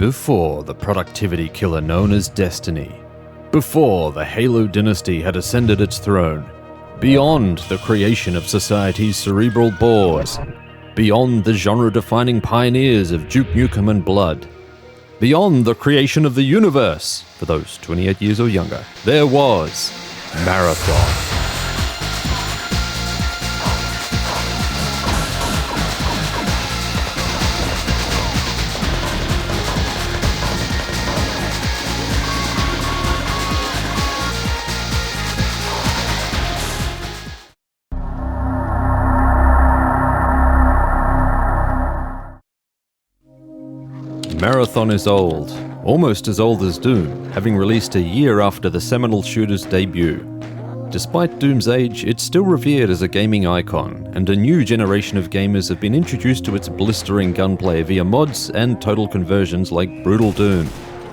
Before the productivity killer known as Destiny, before the Halo dynasty had ascended its throne, beyond the creation of society's cerebral bores, beyond the genre-defining pioneers of Duke Nukem and Blood, beyond the creation of the universe, for those 28 years or younger, there was Marathon. Marathon is old, almost as old as Doom, having released a year after the seminal shooter's debut. Despite Doom's age, it's still revered as a gaming icon, and a new generation of gamers have been introduced to its blistering gunplay via mods and total conversions like Brutal Doom.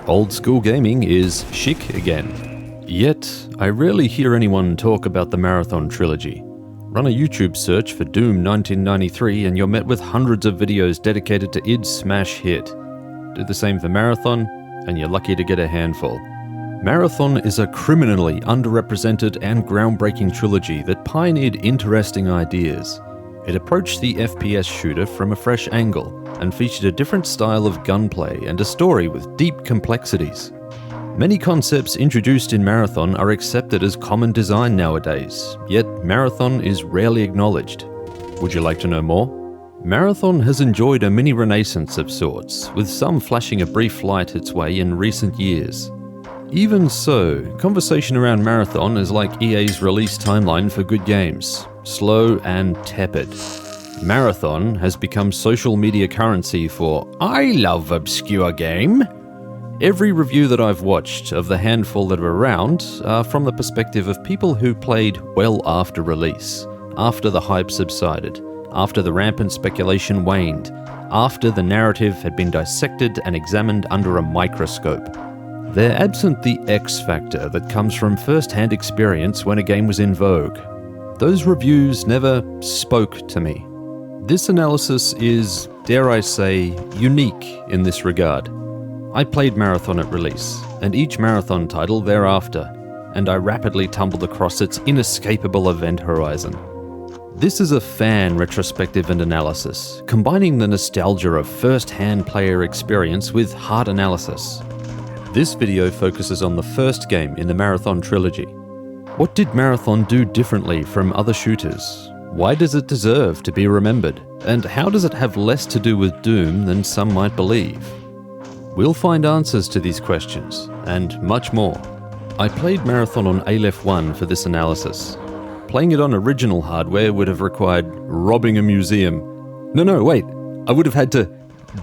Old school gaming is chic again. Yet, I rarely hear anyone talk about the Marathon trilogy. Run a YouTube search for Doom 1993 and you're met with hundreds of videos dedicated to its smash hit. Do the same for Marathon, and you're lucky to get a handful. Marathon is a criminally underrepresented and groundbreaking trilogy that pioneered interesting ideas. It approached the FPS shooter from a fresh angle, and featured a different style of gunplay and a story with deep complexities. Many concepts introduced in Marathon are accepted as common design nowadays, yet Marathon is rarely acknowledged. Would you like to know more? Marathon has enjoyed a mini-renaissance of sorts, with some flashing a brief light its way in recent years. Even so, conversation around Marathon is like EA's release timeline for good games, slow and tepid. Marathon has become social media currency for "I love obscure game." Every review that I've watched of the handful that are around are from the perspective of people who played well after release, after the hype subsided, after the rampant speculation waned, after the narrative had been dissected and examined under a microscope. They're absent the X factor that comes from first-hand experience when a game was in vogue. Those reviews never spoke to me. This analysis is, dare I say, unique in this regard. I played Marathon at release, and each Marathon title thereafter, and I rapidly tumbled across its inescapable event horizon. This is a fan retrospective and analysis, combining the nostalgia of first-hand player experience with hard analysis. This video focuses on the first game in the Marathon trilogy. What did Marathon do differently from other shooters? Why does it deserve to be remembered? And how does it have less to do with Doom than some might believe? We'll find answers to these questions, and much more. I played Marathon on Aleph 1 for this analysis. Playing it on original hardware would have required robbing a museum. No, wait. I would have had to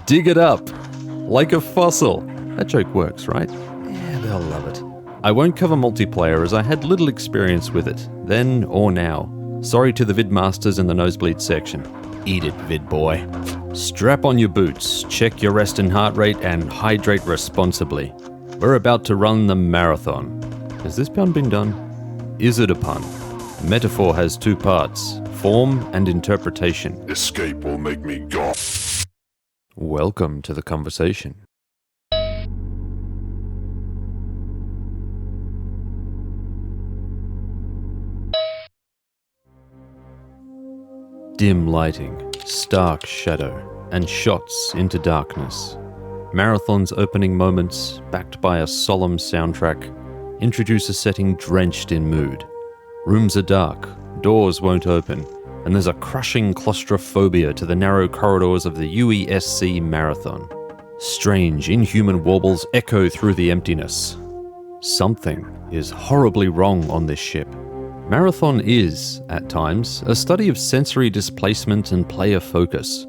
dig it up. Like a fossil. That joke works, right? Yeah, they'll love it. I won't cover multiplayer as I had little experience with it, then or now. Sorry to the vidmasters in the nosebleed section. Eat it, vid boy. Strap on your boots, check your rest and heart rate, and hydrate responsibly. We're about to run the Marathon. Has this pun been done? Is it a pun? Metaphor has two parts, form and interpretation. Escape will make me go. Welcome to the conversation. Dim lighting, stark shadow, and shots into darkness. Marathon's opening moments, backed by a solemn soundtrack, introduce a setting drenched in mood. Rooms are dark, doors won't open, and there's a crushing claustrophobia to the narrow corridors of the UESC Marathon. Strange, inhuman warbles echo through the emptiness. Something is horribly wrong on this ship. Marathon is, at times, a study of sensory displacement and player focus.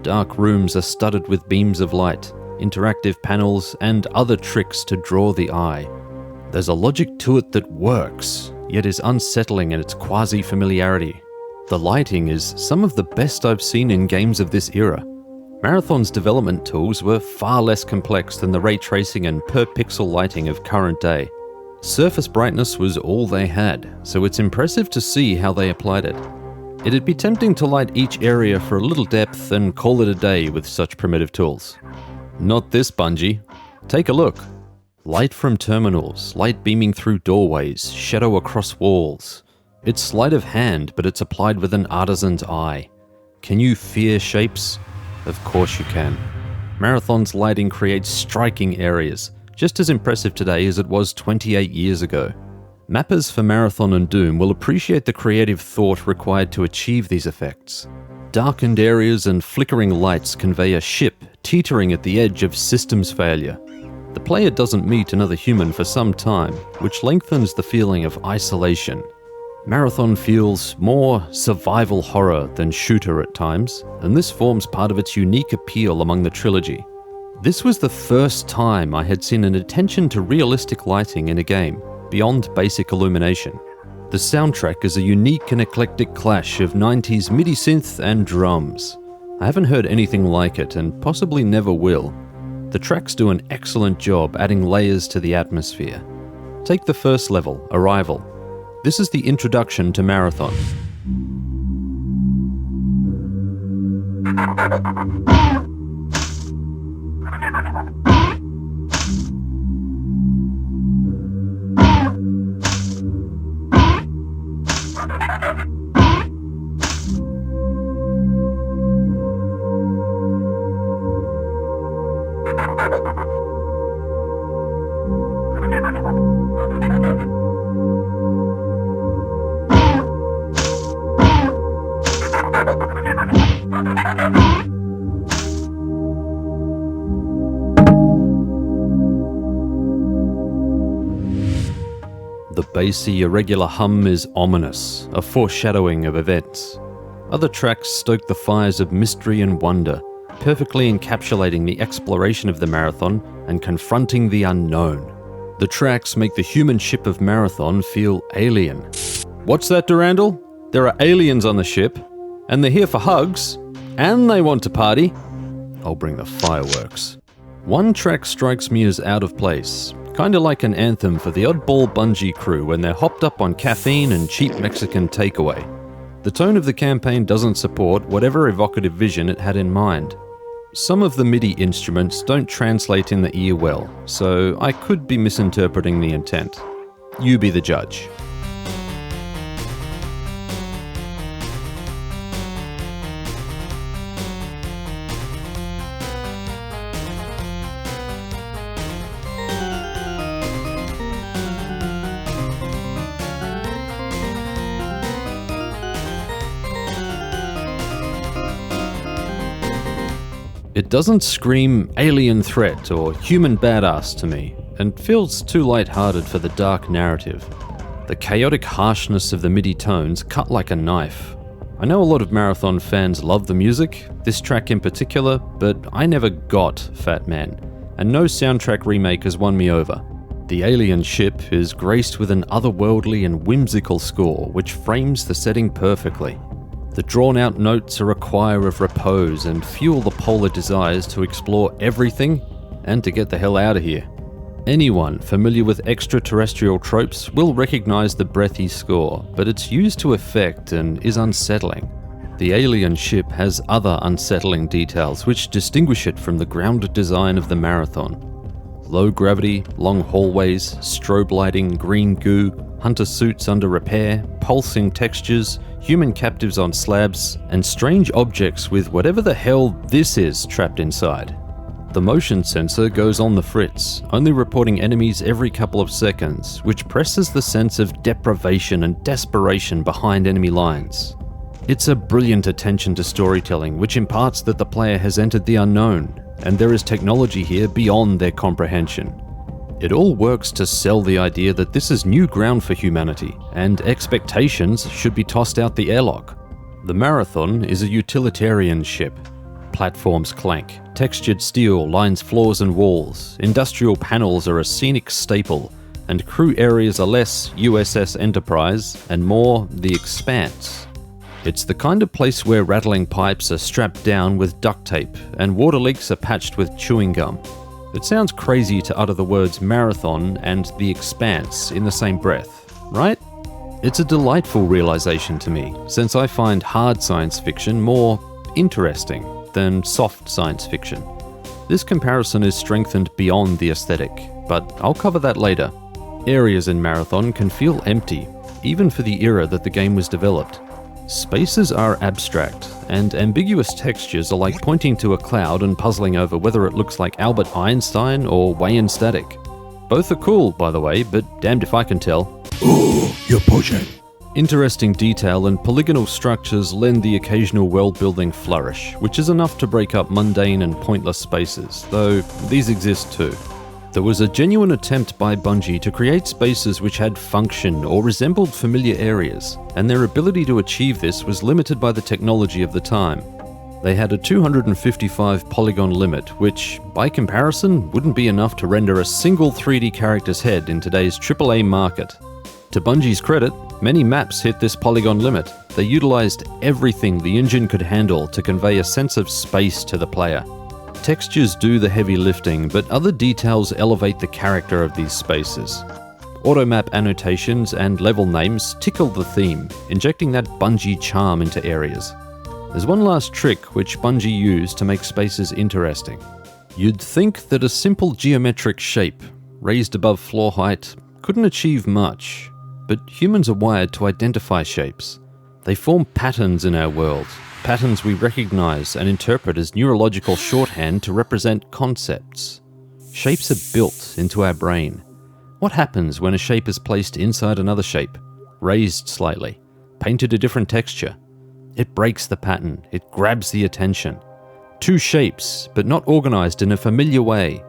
Dark rooms are studded with beams of light, interactive panels, and other tricks to draw the eye. There's a logic to it that works, yet is unsettling in its quasi-familiarity. The lighting is some of the best I've seen in games of this era. Marathon's development tools were far less complex than the ray tracing and per-pixel lighting of current day. Surface brightness was all they had, so it's impressive to see how they applied it. It'd be tempting to light each area for a little depth and call it a day with such primitive tools. Not this, Bungie. Take a look. Light from terminals, light beaming through doorways, shadow across walls. It's sleight of hand, but it's applied with an artisan's eye. Can you fear shapes? Of course you can. Marathon's lighting creates striking areas, just as impressive today as it was 28 years ago. Mappers for Marathon and Doom will appreciate the creative thought required to achieve these effects. Darkened areas and flickering lights convey a ship teetering at the edge of systems failure. The player doesn't meet another human for some time, which lengthens the feeling of isolation. Marathon feels more survival horror than shooter at times, and this forms part of its unique appeal among the trilogy. This was the first time I had seen an attention to realistic lighting in a game, beyond basic illumination. The soundtrack is a unique and eclectic clash of 90s MIDI synth and drums. I haven't heard anything like it, and possibly never will. The tracks do an excellent job adding layers to the atmosphere. Take the first level, Arrival. This is the introduction to Marathon. The bassy, irregular hum is ominous, a foreshadowing of events. Other tracks stoke the fires of mystery and wonder, perfectly encapsulating the exploration of the Marathon and confronting the unknown. The tracks make the human ship of Marathon feel alien. What's that, Durandal? There are aliens on the ship, and they're here for hugs, and they want to party. I'll bring the fireworks. One track strikes me as out of place, kinda like an anthem for the oddball Bungie crew when they're hopped up on caffeine and cheap Mexican takeaway. The tone of the campaign doesn't support whatever evocative vision it had in mind. Some of the MIDI instruments don't translate in the ear well, so I could be misinterpreting the intent. You be the judge. It doesn't scream alien threat or human badass to me, and feels too light-hearted for the dark narrative. The chaotic harshness of the MIDI tones cut like a knife. I know a lot of Marathon fans love the music, this track in particular, but I never got Fat Man, and no soundtrack remake has won me over. The alien ship is graced with an otherworldly and whimsical score, which frames the setting perfectly. The drawn-out notes are a choir of repose and fuel the polar desires to explore everything and to get the hell out of here. Anyone familiar with extraterrestrial tropes will recognize the breathy score, but it's used to effect and is unsettling. The alien ship has other unsettling details which distinguish it from the grounded design of the Marathon. Low gravity, long hallways, strobe lighting, green goo, hunter suits under repair, pulsing textures, human captives on slabs, and strange objects with whatever the hell this is trapped inside. The motion sensor goes on the fritz, only reporting enemies every couple of seconds, which presses the sense of deprivation and desperation behind enemy lines. It's a brilliant attention to storytelling which imparts that the player has entered the unknown, and there is technology here beyond their comprehension. It all works to sell the idea that this is new ground for humanity, and expectations should be tossed out the airlock. The Marathon is a utilitarian ship. Platforms clank, textured steel lines floors and walls, industrial panels are a scenic staple, and crew areas are less USS Enterprise and more The Expanse. It's the kind of place where rattling pipes are strapped down with duct tape and water leaks are patched with chewing gum. It sounds crazy to utter the words Marathon and The Expanse in the same breath, right? It's a delightful realization to me, since I find hard science fiction more interesting than soft science fiction. This comparison is strengthened beyond the aesthetic, but I'll cover that later. Areas in Marathon can feel empty, even for the era that the game was developed. Spaces are abstract, and ambiguous textures are like pointing to a cloud and puzzling over whether it looks like Albert Einstein or Wayne Static. Both are cool, by the way, but damned if I can tell. Ooh, you're pushing. Interesting detail and polygonal structures lend the occasional world-building flourish, which is enough to break up mundane and pointless spaces, though these exist too. There was a genuine attempt by Bungie to create spaces which had function or resembled familiar areas, and their ability to achieve this was limited by the technology of the time. They had a 255 polygon limit, which, by comparison, wouldn't be enough to render a single 3D character's head in today's AAA market. To Bungie's credit, many maps hit this polygon limit. They utilized everything the engine could handle to convey a sense of space to the player. Textures do the heavy lifting, but other details elevate the character of these spaces. Automap annotations and level names tickle the theme, injecting that Bungie charm into areas. There's one last trick which Bungie used to make spaces interesting. You'd think that a simple geometric shape, raised above floor height, couldn't achieve much, but humans are wired to identify shapes. They form patterns in our world, patterns we recognize and interpret as neurological shorthand to represent concepts. Shapes are built into our brain. What happens when a shape is placed inside another shape, raised slightly, painted a different texture? It breaks the pattern, it grabs the attention. Two shapes, but not organized in a familiar way.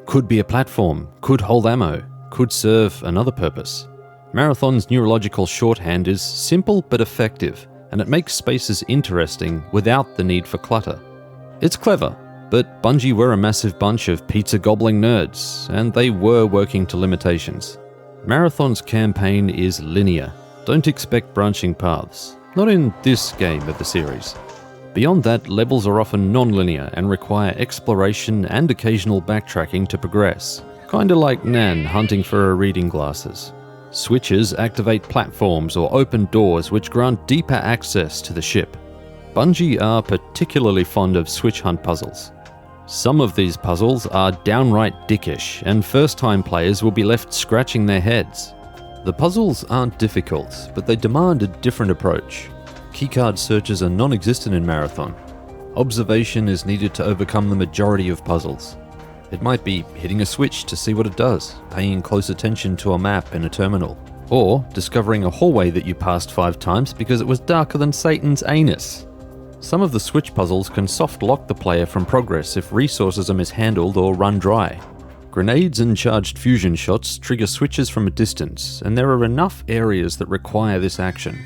Could be a platform, could hold ammo, could serve another purpose. Marathon's neurological shorthand is simple but effective, and it makes spaces interesting without the need for clutter. It's clever, but Bungie were a massive bunch of pizza-gobbling nerds, and they were working to limitations. Marathon's campaign is linear. Don't expect branching paths. Not in this game of the series. Beyond that, levels are often non-linear and require exploration and occasional backtracking to progress. Kinda like Nan hunting for her reading glasses. Switches activate platforms or open doors which grant deeper access to the ship. Bungie are particularly fond of switch hunt puzzles. Some of these puzzles are downright dickish, and first-time players will be left scratching their heads. The puzzles aren't difficult, but they demand a different approach. Keycard searches are non-existent in Marathon. Observation is needed to overcome the majority of puzzles. It might be hitting a switch to see what it does, paying close attention to a map in a terminal, or discovering a hallway that you passed 5 times because it was darker than Satan's anus. Some of the switch puzzles can soft lock the player from progress if resources are mishandled or run dry. Grenades and charged fusion shots trigger switches from a distance, and there are enough areas that require this action.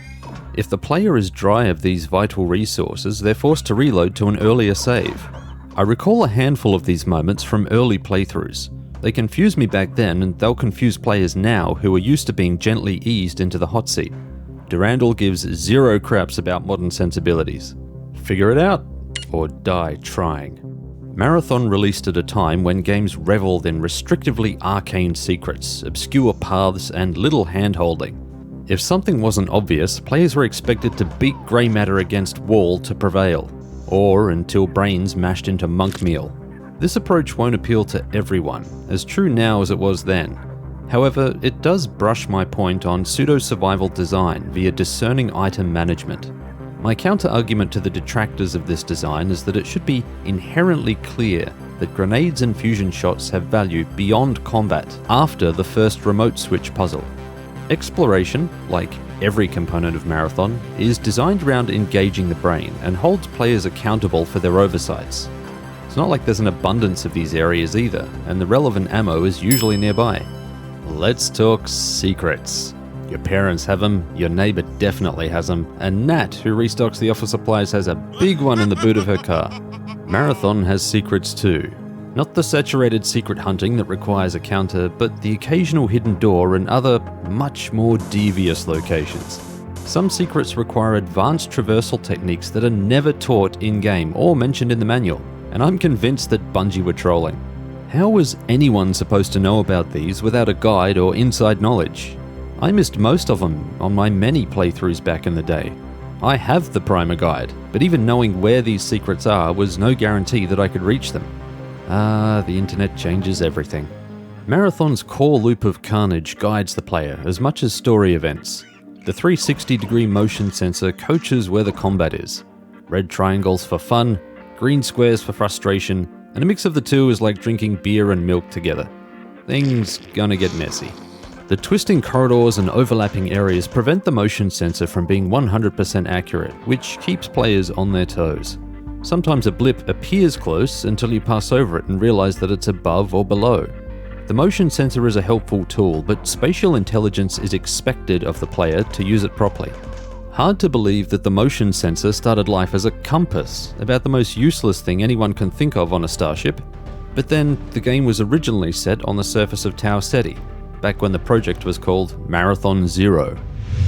If the player is dry of these vital resources, they're forced to reload to an earlier save. I recall a handful of these moments from early playthroughs. They confused me back then, and they'll confuse players now who are used to being gently eased into the hot seat. Durandal gives zero craps about modern sensibilities. Figure it out, or die trying. Marathon released at a time when games reveled in restrictively arcane secrets, obscure paths, and little hand-holding. If something wasn't obvious, players were expected to beat grey matter against wall to prevail, or until brains mashed into monk meal. This approach won't appeal to everyone, as true now as it was then. However, it does brush my point on pseudo-survival design via discerning item management. My counter-argument to the detractors of this design is that it should be inherently clear that grenades and fusion shots have value beyond combat after the first remote switch puzzle. Exploration, like every component of Marathon, is designed around engaging the brain and holds players accountable for their oversights. It's not like there's an abundance of these areas either, and the relevant ammo is usually nearby. Let's talk secrets. Your parents have them, your neighbor definitely has them, and Nat, who restocks the office supplies, has a big one in the boot of her car. Marathon has secrets too. Not the saturated secret hunting that requires a counter, but the occasional hidden door and other, much more devious locations. Some secrets require advanced traversal techniques that are never taught in-game or mentioned in the manual, and I'm convinced that Bungie were trolling. How was anyone supposed to know about these without a guide or inside knowledge? I missed most of them on my many playthroughs back in the day. I have the primer guide, but even knowing where these secrets are was no guarantee that I could reach them. The internet changes everything. Marathon's core loop of carnage guides the player as much as story events. The 360-degree motion sensor coaches where the combat is. Red triangles for fun, green squares for frustration, and a mix of the two is like drinking beer and milk together. Things gonna get messy. The twisting corridors and overlapping areas prevent the motion sensor from being 100% accurate, which keeps players on their toes. Sometimes a blip appears close until you pass over it and realize that it's above or below. The motion sensor is a helpful tool, but spatial intelligence is expected of the player to use it properly. Hard to believe that the motion sensor started life as a compass, about the most useless thing anyone can think of on a starship. But then, the game was originally set on the surface of Ceti, back when the project was called Marathon Zero.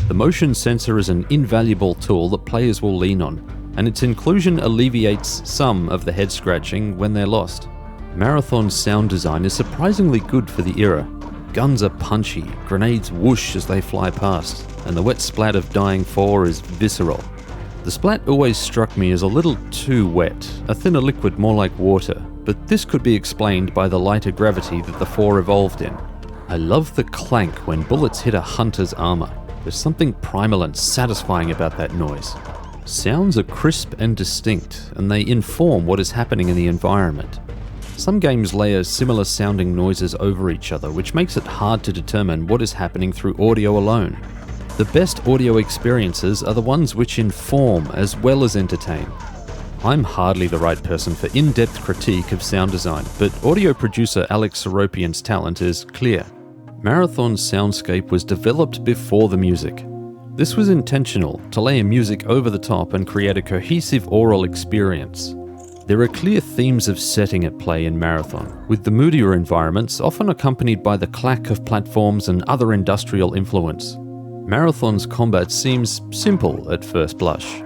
The motion sensor is an invaluable tool that players will lean on, and its inclusion alleviates some of the head scratching when they're lost. Marathon's sound design is surprisingly good for the era. Guns are punchy, grenades whoosh as they fly past, and the wet splat of dying Pfhor is visceral. The splat always struck me as a little too wet, a thinner liquid more like water, but this could be explained by the lighter gravity that the Pfhor evolved in. I love the clank when bullets hit a hunter's armor. There's something primal and satisfying about that noise. Sounds are crisp and distinct, and they inform what is happening in the environment. Some games layer similar sounding noises over each other, which makes it hard to determine what is happening through audio alone. The best audio experiences are the ones which inform as well as entertain. I'm hardly the right person for in-depth critique of sound design, but audio producer Alex Seropian's talent is clear. Marathon's soundscape was developed before the music. This was intentional, to layer music over the top and create a cohesive aural experience. There are clear themes of setting at play in Marathon, with the moodier environments often accompanied by the clack of platforms and other industrial influence. Marathon's combat seems simple at first blush.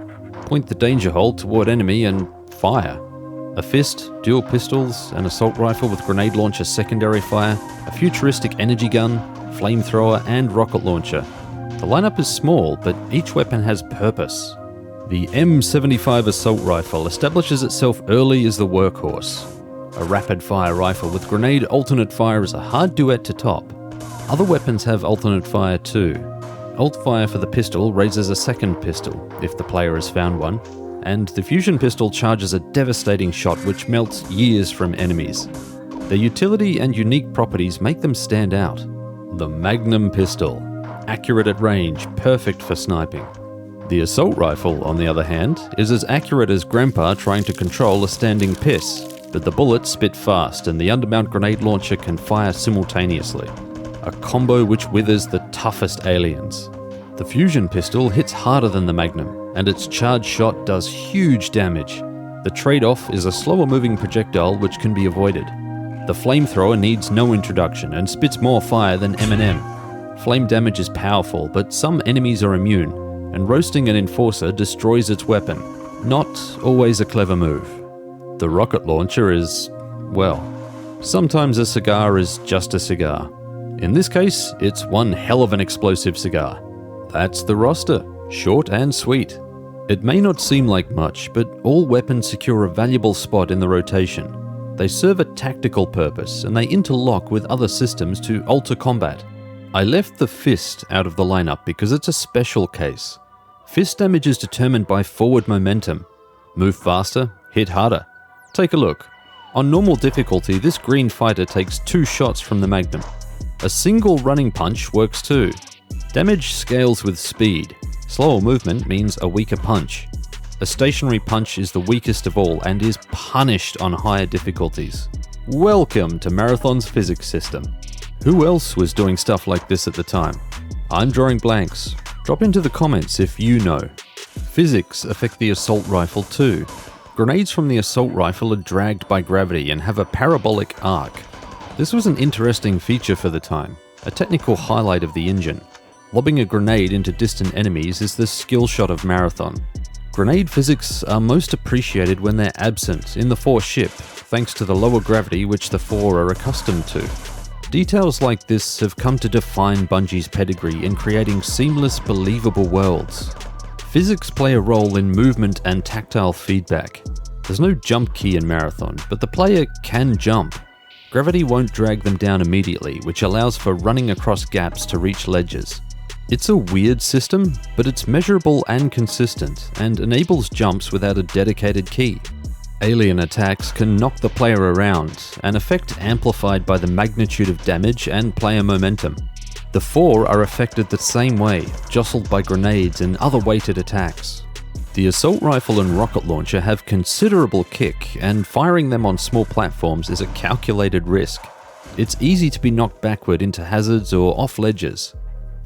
Point the danger hole toward enemy and fire. A fist, dual pistols, an assault rifle with grenade launcher secondary fire, a futuristic energy gun, flamethrower, and rocket launcher. The lineup is small, but each weapon has purpose. The M75 assault rifle establishes itself early as the workhorse. A rapid-fire rifle with grenade alternate fire is a hard duet to top. Other weapons have alternate fire too. Alt fire for the pistol raises a second pistol, if the player has found one, and the fusion pistol charges a devastating shot which melts years from enemies. Their utility and unique properties make them stand out. The Magnum pistol. Accurate at range, perfect for sniping. The assault rifle, on the other hand, is as accurate as Grandpa trying to control a standing piss, but the bullets spit fast and the undermount grenade launcher can fire simultaneously. A combo which withers the toughest aliens. The fusion pistol hits harder than the Magnum, and its charged shot does huge damage. The trade-off is a slower moving projectile which can be avoided. The flamethrower needs no introduction and spits more fire than M&M. Flame damage is powerful, but some enemies are immune, and roasting an enforcer destroys its weapon. Not always a clever move. The rocket launcher is, well, sometimes a cigar is just a cigar. In this case, it's one hell of an explosive cigar. That's the roster, short and sweet. It may not seem like much, but all weapons secure a valuable spot in the rotation. They serve a tactical purpose, and they interlock with other systems to alter combat. I left the fist out of the lineup because it's a special case. Fist damage is determined by forward momentum. Move faster, hit harder. Take a look. On normal difficulty, this green fighter takes 2 shots from the Magnum. A single running punch works too. Damage scales with speed. Slower movement means a weaker punch. A stationary punch is the weakest of all and is punished on higher difficulties. Welcome to Marathon's physics system. Who else was doing stuff like this at the time? I'm drawing blanks. Drop into the comments if you know. Physics affect the assault rifle too. Grenades from the assault rifle are dragged by gravity and have a parabolic arc. This was an interesting feature for the time, a technical highlight of the engine. Lobbing a grenade into distant enemies is the skill shot of Marathon. Grenade physics are most appreciated when they're absent in the Pfhor ship, thanks to the lower gravity which the Pfhor are accustomed to. Details like this have come to define Bungie's pedigree in creating seamless, believable worlds. Physics play a role in movement and tactile feedback. There's no jump key in Marathon, but the player can jump. Gravity won't drag them down immediately, which allows for running across gaps to reach ledges. It's a weird system, but it's measurable and consistent, and enables jumps without a dedicated key. Alien attacks can knock the player around, an effect amplified by the magnitude of damage and player momentum. The Pfhor are affected the same way, jostled by grenades and other weighted attacks. The assault rifle and rocket launcher have considerable kick, and firing them on small platforms is a calculated risk. It's easy to be knocked backward into hazards or off ledges.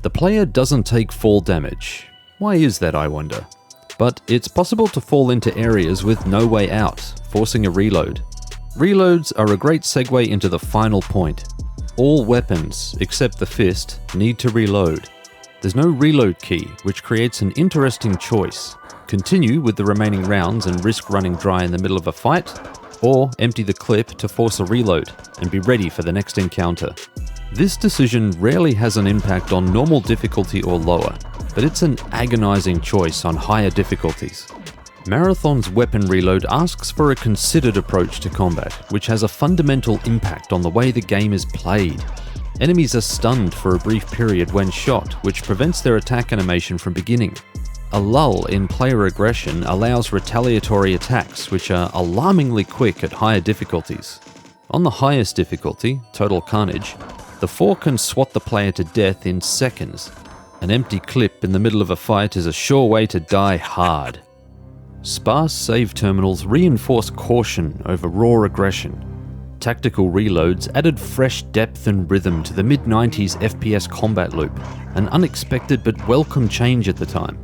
The player doesn't take fall damage. Why is that, I wonder? But it's possible to fall into areas with no way out, forcing a reload. Reloads are a great segue into the final point. All weapons, except the fist, need to reload. There's no reload key, which creates an interesting choice. Continue with the remaining rounds and risk running dry in the middle of a fight, or empty the clip to force a reload and be ready for the next encounter. This decision rarely has an impact on normal difficulty or lower, but it's an agonizing choice on higher difficulties. Marathon's weapon reload asks for a considered approach to combat, which has a fundamental impact on the way the game is played. Enemies are stunned for a brief period when shot, which prevents their attack animation from beginning. A lull in player aggression allows retaliatory attacks, which are alarmingly quick at higher difficulties. On the highest difficulty, Total Carnage, the Pfhor can swat the player to death in seconds. An empty clip in the middle of a fight is a sure way to die hard. Sparse save terminals reinforce caution over raw aggression. Tactical reloads added fresh depth and rhythm to the mid-90s FPS combat loop, an unexpected but welcome change at the time.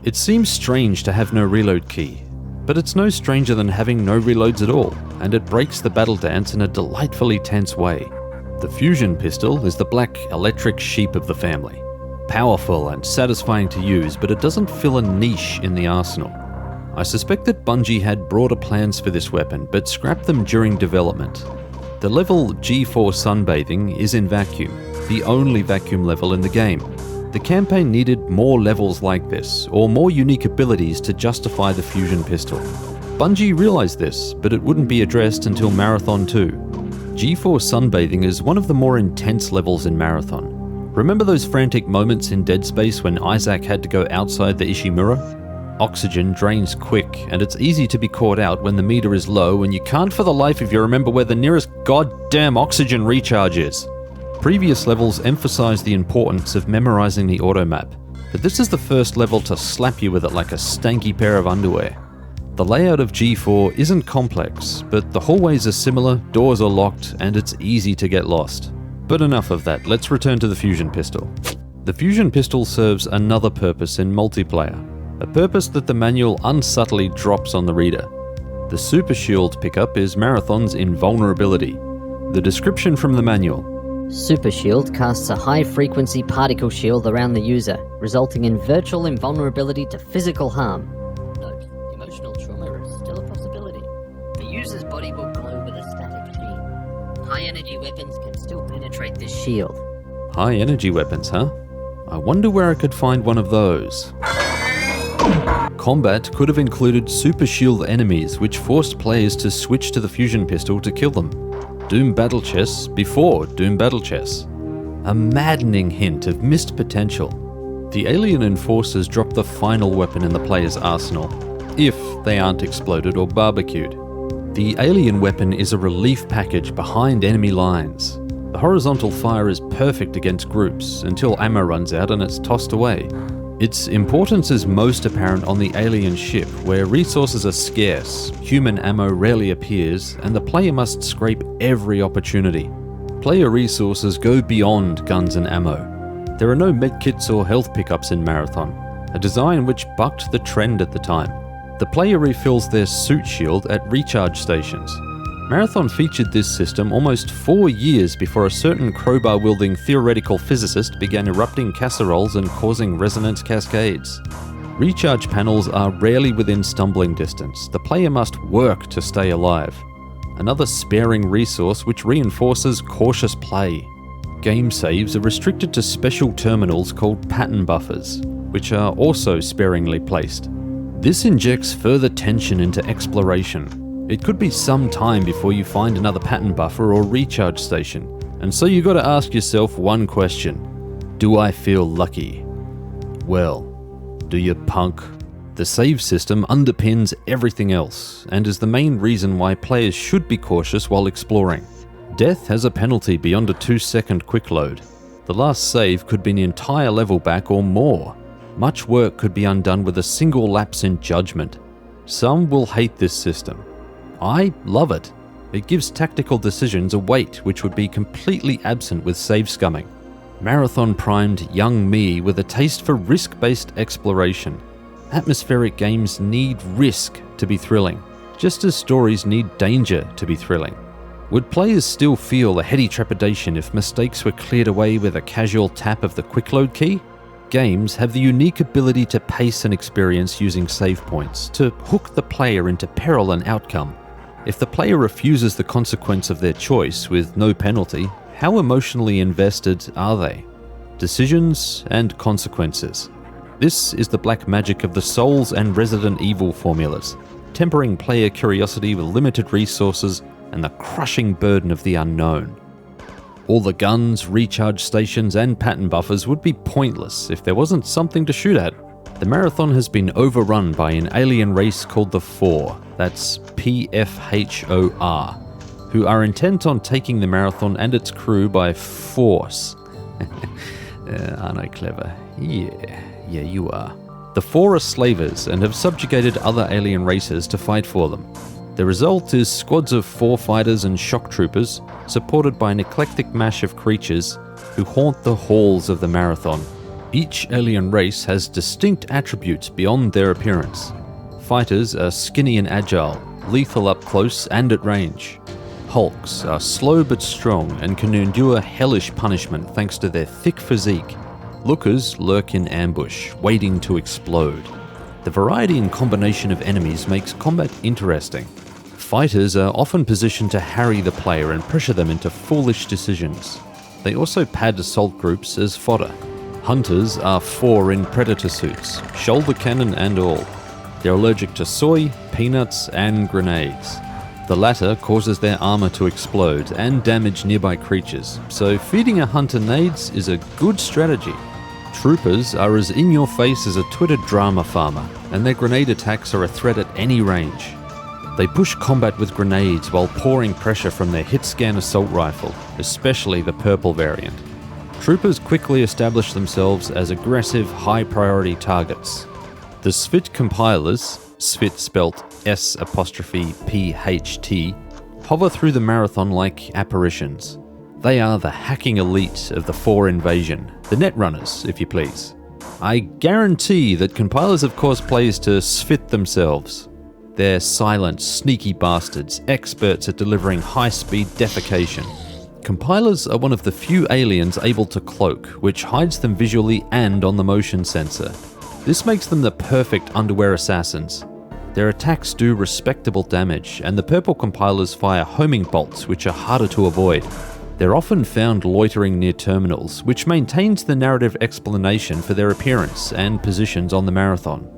It seems strange to have no reload key, but it's no stranger than having no reloads at all, and it breaks the battle dance in a delightfully tense way. The fusion pistol is the black electric sheep of the family. Powerful and satisfying to use, but it doesn't fill a niche in the arsenal. I suspect that Bungie had broader plans for this weapon, but scrapped them during development. The level G4 Sunbathing is in vacuum, the only vacuum level in the game. The campaign needed more levels like this, or more unique abilities to justify the fusion pistol. Bungie realized this, but it wouldn't be addressed until Marathon 2. G4 Sunbathing is one of the more intense levels in Marathon. Remember those frantic moments in Dead Space when Isaac had to go outside the Ishimura? Oxygen drains quick, and it's easy to be caught out when the meter is low and you can't for the life of you remember where the nearest goddamn oxygen recharge is. Previous levels emphasized the importance of memorizing the automap, but this is the first level to slap you with it like a stanky pair of underwear. The layout of G4 isn't complex, but the hallways are similar, doors are locked, and it's easy to get lost. But enough of that, let's return to the fusion pistol. The fusion pistol serves another purpose in multiplayer, a purpose that the manual unsubtly drops on the reader. The super shield pickup is Marathon's invulnerability. The description from the manual. Super Shield casts a high-frequency particle shield around the user, resulting in virtual invulnerability to physical harm. Note, emotional trauma is still a possibility. The user's body will glow with a static sheen. High-energy weapons can still penetrate this shield. High-energy weapons, huh? I wonder where I could find one of those. Combat could have included super shield enemies, which forced players to switch to the fusion pistol to kill them. Doom Battle Chess before Doom Battle Chess. A maddening hint of missed potential. The alien enforcers drop the final weapon in the player's arsenal, if they aren't exploded or barbecued. The alien weapon is a relief package behind enemy lines. The horizontal fire is perfect against groups until ammo runs out and it's tossed away. Its importance is most apparent on the alien ship, where resources are scarce, human ammo rarely appears, and the player must scrape every opportunity. Player resources go beyond guns and ammo. There are no medkits or health pickups in Marathon, a design which bucked the trend at the time. The player refills their suit shield at recharge stations. Marathon featured this system almost 4 years before a certain crowbar-wielding theoretical physicist began erupting casseroles and causing resonance cascades. Recharge panels are rarely within stumbling distance. The player must work to stay alive. Another sparing resource which reinforces cautious play. Game saves are restricted to special terminals called pattern buffers, which are also sparingly placed. This injects further tension into exploration. It could be some time before you find another pattern buffer or recharge station, and so you gotta ask yourself one question. Do I feel lucky? Well, do you, punk? The save system underpins everything else, and is the main reason why players should be cautious while exploring. Death has a penalty beyond a 2-second quick load. The last save could be an entire level back or more. Much work could be undone with a single lapse in judgment. Some will hate this system. I love it. It gives tactical decisions a weight which would be completely absent with save scumming. Marathon primed young me with a taste for risk-based exploration. Atmospheric games need risk to be thrilling, just as stories need danger to be thrilling. Would players still feel a heady trepidation if mistakes were cleared away with a casual tap of the quick load key? Games have the unique ability to pace an experience using save points, to hook the player into peril and outcome. If the player refuses the consequence of their choice with no penalty, how emotionally invested are they? Decisions and consequences. This is the black magic of the Souls and Resident Evil formulas, tempering player curiosity with limited resources and the crushing burden of the unknown. All the guns, recharge stations, and pattern buffers would be pointless if there wasn't something to shoot at. The Marathon has been overrun by an alien race called the Pfhor, that's Pfhor, who are intent on taking the Marathon and its crew by force. Aren't I clever? Yeah, you are. The Pfhor are slavers and have subjugated other alien races to fight for them. The result is squads of 4 fighters and shock troopers, supported by an eclectic mash of creatures who haunt the halls of the Marathon. Each alien race has distinct attributes beyond their appearance. Fighters are skinny and agile, lethal up close and at range. Hulks are slow but strong and can endure hellish punishment thanks to their thick physique. Lookers lurk in ambush, waiting to explode. The variety and combination of enemies makes combat interesting. Fighters are often positioned to harry the player and pressure them into foolish decisions. They also pad assault groups as fodder. Hunters are 4 in predator suits, shoulder cannon and all. They're allergic to soy, peanuts, and grenades. The latter causes their armor to explode and damage nearby creatures, so feeding a hunter nades is a good strategy. Troopers are as in-your-face as a Twitter drama farmer, and their grenade attacks are a threat at any range. They push combat with grenades while pouring pressure from their hit-scan assault rifle, especially the purple variant. Troopers quickly establish themselves as aggressive, high-priority targets. The Ceti compilers, Ceti spelt S''PHT, hover through the Marathon like apparitions. They are the hacking elite of the Pfhor invasion, the netrunners, if you please. I guarantee that compilers have caused players to Ceti themselves. They're silent, sneaky bastards, experts at delivering high-speed defecation. Compilers are one of the few aliens able to cloak, which hides them visually and on the motion sensor. This makes them the perfect underwear assassins. Their attacks do respectable damage, and the purple compilers fire homing bolts which are harder to avoid. They're often found loitering near terminals, which maintains the narrative explanation for their appearance and positions on the Marathon.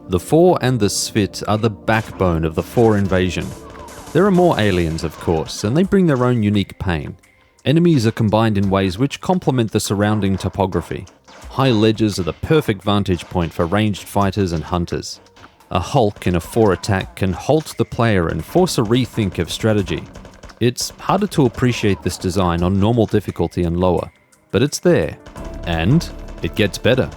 The Pfhor and the Ceti are the backbone of the Pfhor invasion. There are more aliens, of course, and they bring their own unique pain. Enemies are combined in ways which complement the surrounding topography. High ledges are the perfect vantage point for ranged fighters and hunters. A Hulk in a 4 attack can halt the player and force a rethink of strategy. It's harder to appreciate this design on normal difficulty and lower, but it's there. And it gets better.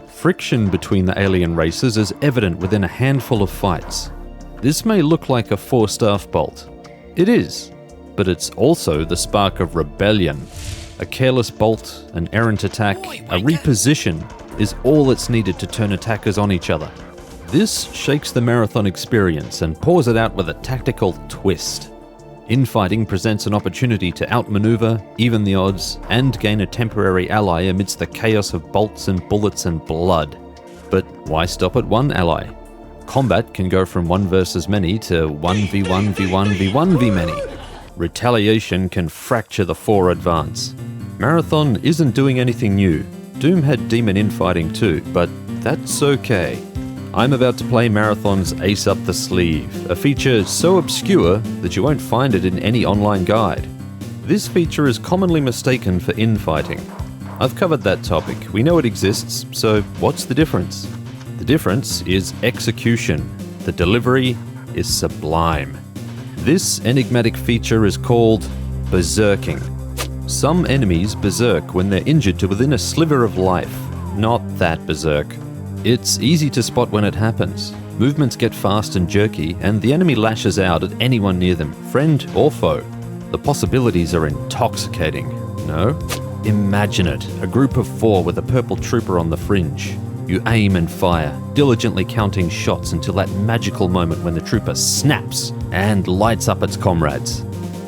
Friction between the alien races is evident within a handful of fights. This may look like a 4-staff bolt. It is, but it's also the spark of rebellion. A careless bolt, a errant attack, a reposition is all that's needed to turn attackers on each other. This shakes the Marathon experience and pours it out with a tactical twist. Infighting presents an opportunity to outmaneuver, even the odds, and gain a temporary ally amidst the chaos of bolts and bullets and blood. But why stop at one ally? Combat can go from 1 versus many to 1v1 v1 v1 v many. Retaliation can fracture the Pfhor advance. Marathon isn't doing anything new. Doom had demon infighting too, but that's okay. I'm about to play Marathon's Ace Up the Sleeve, a feature so obscure that you won't find it in any online guide. This feature is commonly mistaken for infighting. I've covered that topic, we know it exists, so what's the difference? The difference is execution. The delivery is sublime. This enigmatic feature is called berserking. Some enemies berserk when they're injured to within a sliver of life. Not that berserk. It's easy to spot when it happens. Movements get fast and jerky, and the enemy lashes out at anyone near them, friend or foe. The possibilities are intoxicating. No? Imagine it, a group of 4 with a purple trooper on the fringe. You aim and fire, diligently counting shots until that magical moment when the trooper snaps and lights up its comrades.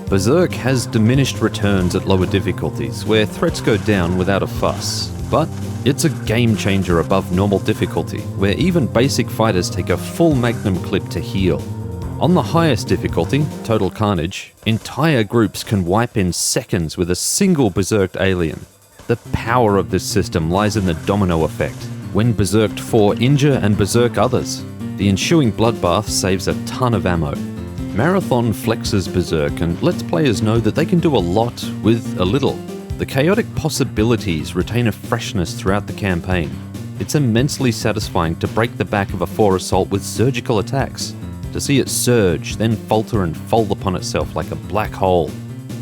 Berserk has diminished returns at lower difficulties, where threats go down without a fuss. But it's a game changer above normal difficulty, where even basic fighters take a full magnum clip to heal. On the highest difficulty, Total Carnage, entire groups can wipe in seconds with a single berserked alien. The power of this system lies in the domino effect. When berserked 4 injure and berserk others, the ensuing bloodbath saves a ton of ammo. Marathon flexes berserk and lets players know that they can do a lot with a little. The chaotic possibilities retain a freshness throughout the campaign. It's immensely satisfying to break the back of a 4 assault with surgical attacks, to see it surge, then falter and fold upon itself like a black hole.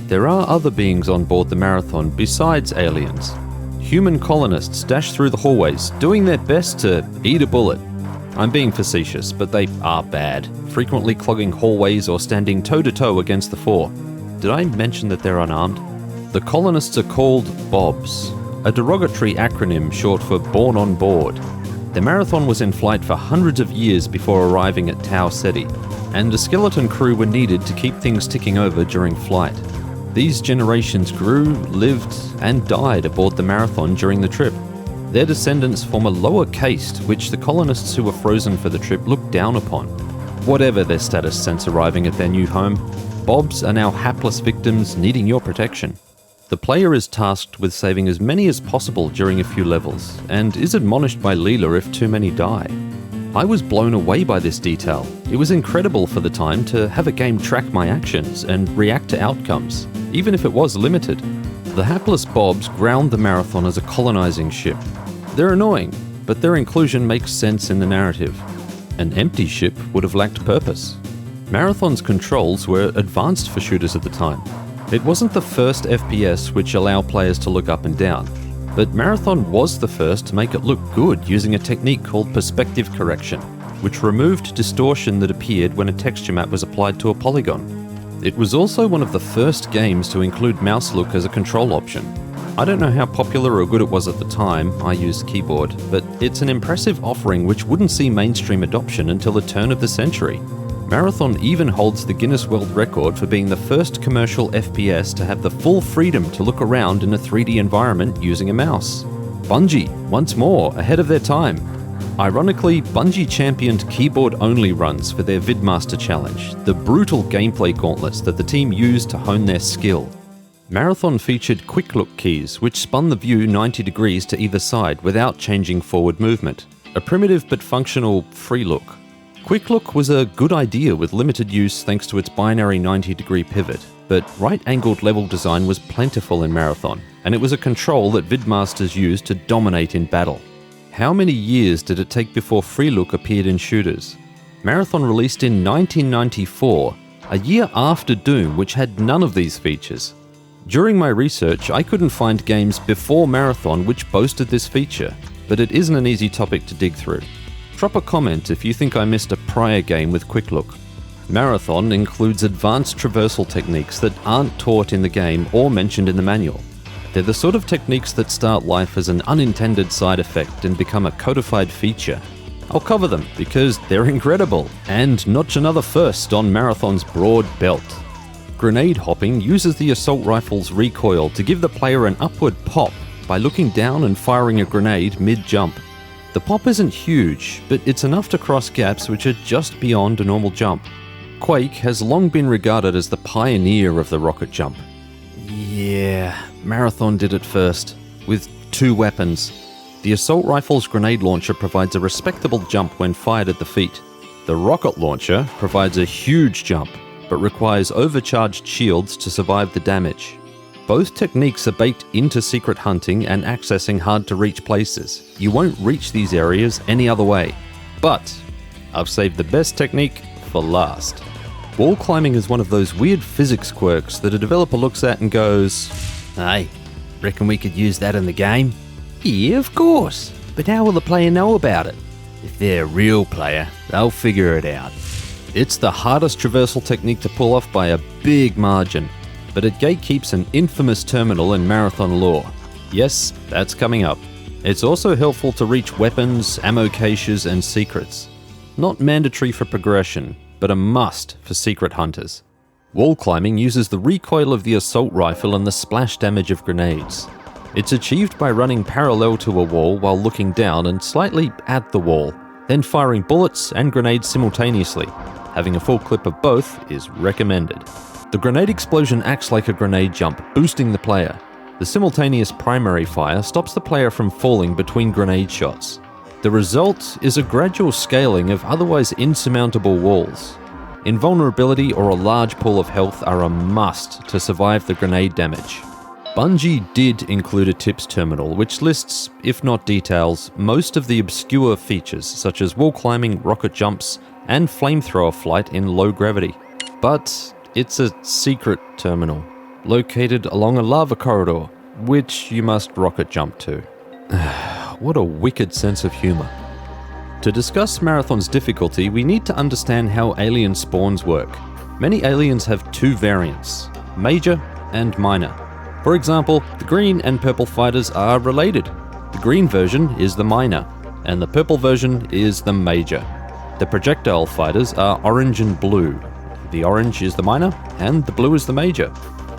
There are other beings on board the Marathon besides aliens. Human colonists dash through the hallways, doing their best to eat a bullet. I'm being facetious, but they are bad, frequently clogging hallways or standing toe-to-toe against the 4. Did I mention that they're unarmed? The colonists are called Bobs, a derogatory acronym short for Born on Board. The Marathon was in flight for hundreds of years before arriving at Ceti, and a skeleton crew were needed to keep things ticking over during flight. These generations grew, lived, and died aboard the Marathon during the trip. Their descendants form a lower caste, which the colonists who were frozen for the trip looked down upon. Whatever their status since arriving at their new home, Bobs are now hapless victims needing your protection. The player is tasked with saving as many as possible during a few levels, and is admonished by Leela if too many die. I was blown away by this detail. It was incredible for the time to have a game track my actions and react to outcomes, even if it was limited. The hapless Bobs ground the Marathon as a colonizing ship. They're annoying, but their inclusion makes sense in the narrative. An empty ship would have lacked purpose. Marathon's controls were advanced for shooters at the time. It wasn't the first FPS which allowed players to look up and down, but Marathon was the first to make it look good using a technique called perspective correction, which removed distortion that appeared when a texture map was applied to a polygon. It was also one of the first games to include mouse look as a control option. I don't know how popular or good it was at the time, I used keyboard, but it's an impressive offering which wouldn't see mainstream adoption until the turn of the century. Marathon even holds the Guinness World Record for being the first commercial FPS to have the full freedom to look around in a 3D environment using a mouse. Bungie, once more, ahead of their time. Ironically, Bungie championed keyboard-only runs for their Vidmaster Challenge, the brutal gameplay gauntlets that the team used to hone their skill. Marathon featured quick look keys, which spun the view 90 degrees to either side without changing forward movement. A primitive but functional free look. Quick look was a good idea with limited use thanks to its binary 90-degree pivot, but right-angled level design was plentiful in Marathon, and it was a control that Vidmasters used to dominate in battle. How many years did it take before free look appeared in shooters? Marathon released in 1994, a year after Doom, which had none of these features. During my research, I couldn't find games before Marathon which boasted this feature, but it isn't an easy topic to dig through. Drop a comment if you think I missed a prior game with quick look. Marathon includes advanced traversal techniques that aren't taught in the game or mentioned in the manual. They're the sort of techniques that start life as an unintended side effect and become a codified feature. I'll cover them because they're incredible and notch another first on Marathon's broad belt. Grenade hopping uses the assault rifle's recoil to give the player an upward pop by looking down and firing a grenade mid-jump. The pop isn't huge, but it's enough to cross gaps which are just beyond a normal jump. Quake has long been regarded as the pioneer of the rocket jump. Yeah, Marathon did it first, with 2 weapons. The assault rifle's grenade launcher provides a respectable jump when fired at the feet. The rocket launcher provides a huge jump, but requires overcharged shields to survive the damage. Both techniques are baked into secret hunting and accessing hard-to-reach places. You won't reach these areas any other way. But I've saved the best technique for last. Wall climbing is one of those weird physics quirks that a developer looks at and goes, "Hey, reckon we could use that in the game?" "Yeah, of course. But how will the player know about it?" "If they're a real player, they'll figure it out." It's the hardest traversal technique to pull off by a big margin, but it gatekeeps an infamous terminal in Marathon lore. Yes, that's coming up. It's also helpful to reach weapons, ammo caches, and secrets. Not mandatory for progression, but a must for secret hunters. Wall climbing uses the recoil of the assault rifle and the splash damage of grenades. It's achieved by running parallel to a wall while looking down and slightly at the wall, then firing bullets and grenades simultaneously. Having a full clip of both is recommended. The grenade explosion acts like a grenade jump, boosting the player. The simultaneous primary fire stops the player from falling between grenade shots. The result is a gradual scaling of otherwise insurmountable walls. Invulnerability or a large pool of health are a must to survive the grenade damage. Bungie did include a tips terminal which lists, if not details, most of the obscure features such as wall climbing, rocket jumps, and flamethrower flight in low gravity. But it's a secret terminal, located along a lava corridor, which you must rocket jump to. What a wicked sense of humor. To discuss Marathon's difficulty, we need to understand how alien spawns work. Many aliens have two variants, major and minor. For example, the green and purple fighters are related. The green version is the minor, and the purple version is the major. The projectile fighters are orange and blue. The orange is the minor, and the blue is the major.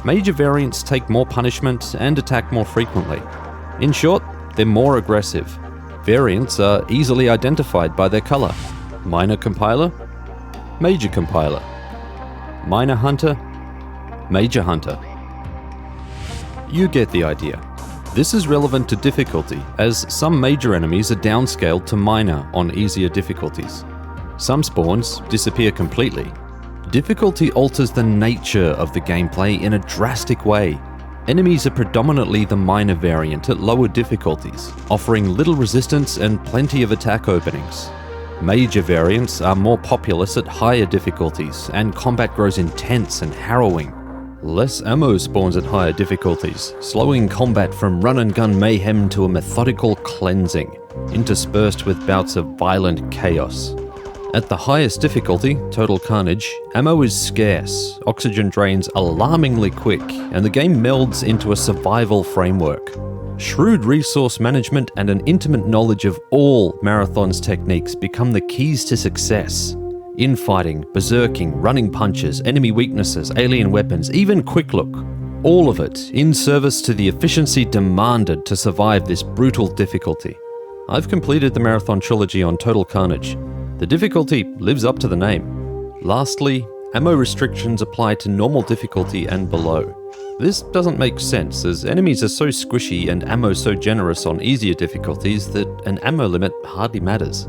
Major variants take more punishment and attack more frequently. In short, they're more aggressive. Variants are easily identified by their color. Minor compiler, major compiler. Minor hunter, major hunter. You get the idea. This is relevant to difficulty, as some major enemies are downscaled to minor on easier difficulties. Some spawns disappear completely. Difficulty alters the nature of the gameplay in a drastic way. Enemies are predominantly the minor variant at lower difficulties, offering little resistance and plenty of attack openings. Major variants are more populous at higher difficulties, and combat grows intense and harrowing. Less ammo spawns at higher difficulties, slowing combat from run-and-gun mayhem to a methodical cleansing, interspersed with bouts of violent chaos. At the highest difficulty, Total Carnage, ammo is scarce, oxygen drains alarmingly quick, and the game melds into a survival framework. Shrewd resource management and an intimate knowledge of all Marathon's techniques become the keys to success. Infighting, berserking, running punches, enemy weaknesses, alien weapons, even quick look. All of it in service to the efficiency demanded to survive this brutal difficulty. I've completed the Marathon trilogy on Total Carnage. The difficulty lives up to the name. Lastly, ammo restrictions apply to normal difficulty and below. This doesn't make sense, as enemies are so squishy and ammo so generous on easier difficulties that an ammo limit hardly matters.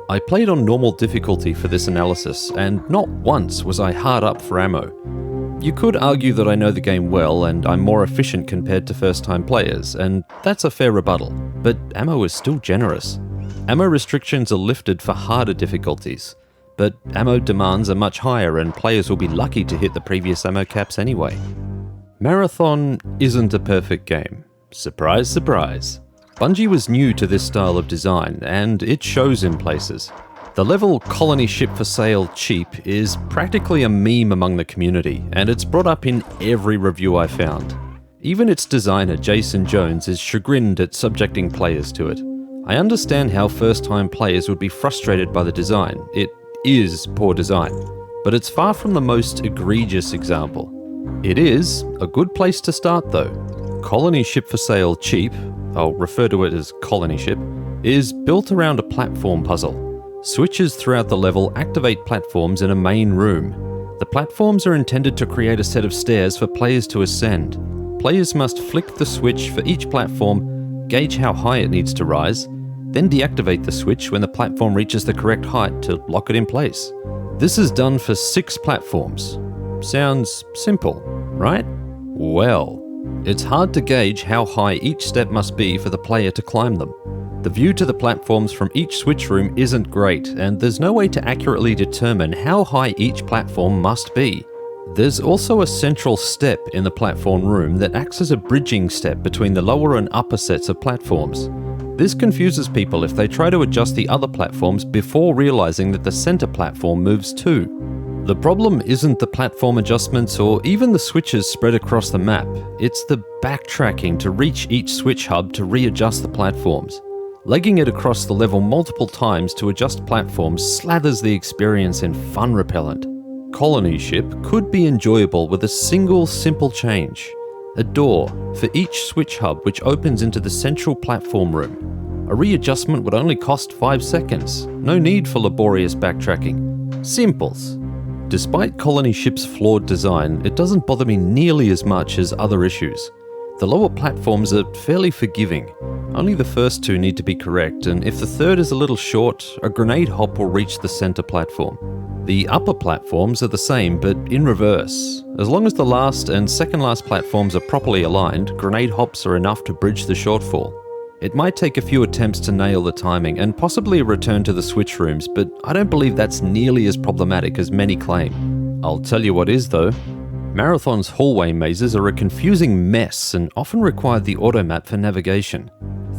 I played on normal difficulty for this analysis, and not once was I hard up for ammo. You could argue that I know the game well and I'm more efficient compared to first-time players, and that's a fair rebuttal, but ammo is still generous. Ammo restrictions are lifted for harder difficulties, but ammo demands are much higher and players will be lucky to hit the previous ammo caps anyway. Marathon isn't a perfect game. Surprise, surprise. Bungie was new to this style of design, and it shows in places. The level "colony ship for sale cheap" is practically a meme among the community, and it's brought up in every review I found. Even its designer, Jason Jones, is chagrined at subjecting players to it. I understand how first-time players would be frustrated by the design. It is poor design, but it's far from the most egregious example. It is a good place to start though. Colony Ship for Sale Cheap, I'll refer to it as Colony Ship, is built around a platform puzzle. Switches throughout the level activate platforms in a main room. The platforms are intended to create a set of stairs for players to ascend. Players must flick the switch for each platform, gauge how high it needs to rise, then deactivate the switch when the platform reaches the correct height to lock it in place. This is done for 6 platforms. Sounds simple, right? Well, it's hard to gauge how high each step must be for the player to climb them. The view to the platforms from each switch room isn't great, and there's no way to accurately determine how high each platform must be. There's also a central step in the platform room that acts as a bridging step between the lower and upper sets of platforms. This confuses people if they try to adjust the other platforms before realizing that the center platform moves too. The problem isn't the platform adjustments or even the switches spread across the map, it's the backtracking to reach each switch hub to readjust the platforms. Legging it across the level multiple times to adjust platforms slathers the experience in fun repellent. Colony ship could be enjoyable with a single simple change. A door for each switch hub which opens into the central platform room. A readjustment would only cost 5 seconds. No need for laborious backtracking. Simples. Despite Colony ship's flawed design, it doesn't bother me nearly as much as other issues. The lower platforms are fairly forgiving. Only the first 2 need to be correct, and if the third is a little short, a grenade hop will reach the center platform. The upper platforms are the same, but in reverse. As long as the last and second last platforms are properly aligned, grenade hops are enough to bridge the shortfall. It might take a few attempts to nail the timing, and possibly a return to the switch rooms, but I don't believe that's nearly as problematic as many claim. I'll tell you what is though. Marathon's hallway mazes are a confusing mess and often require the automap for navigation.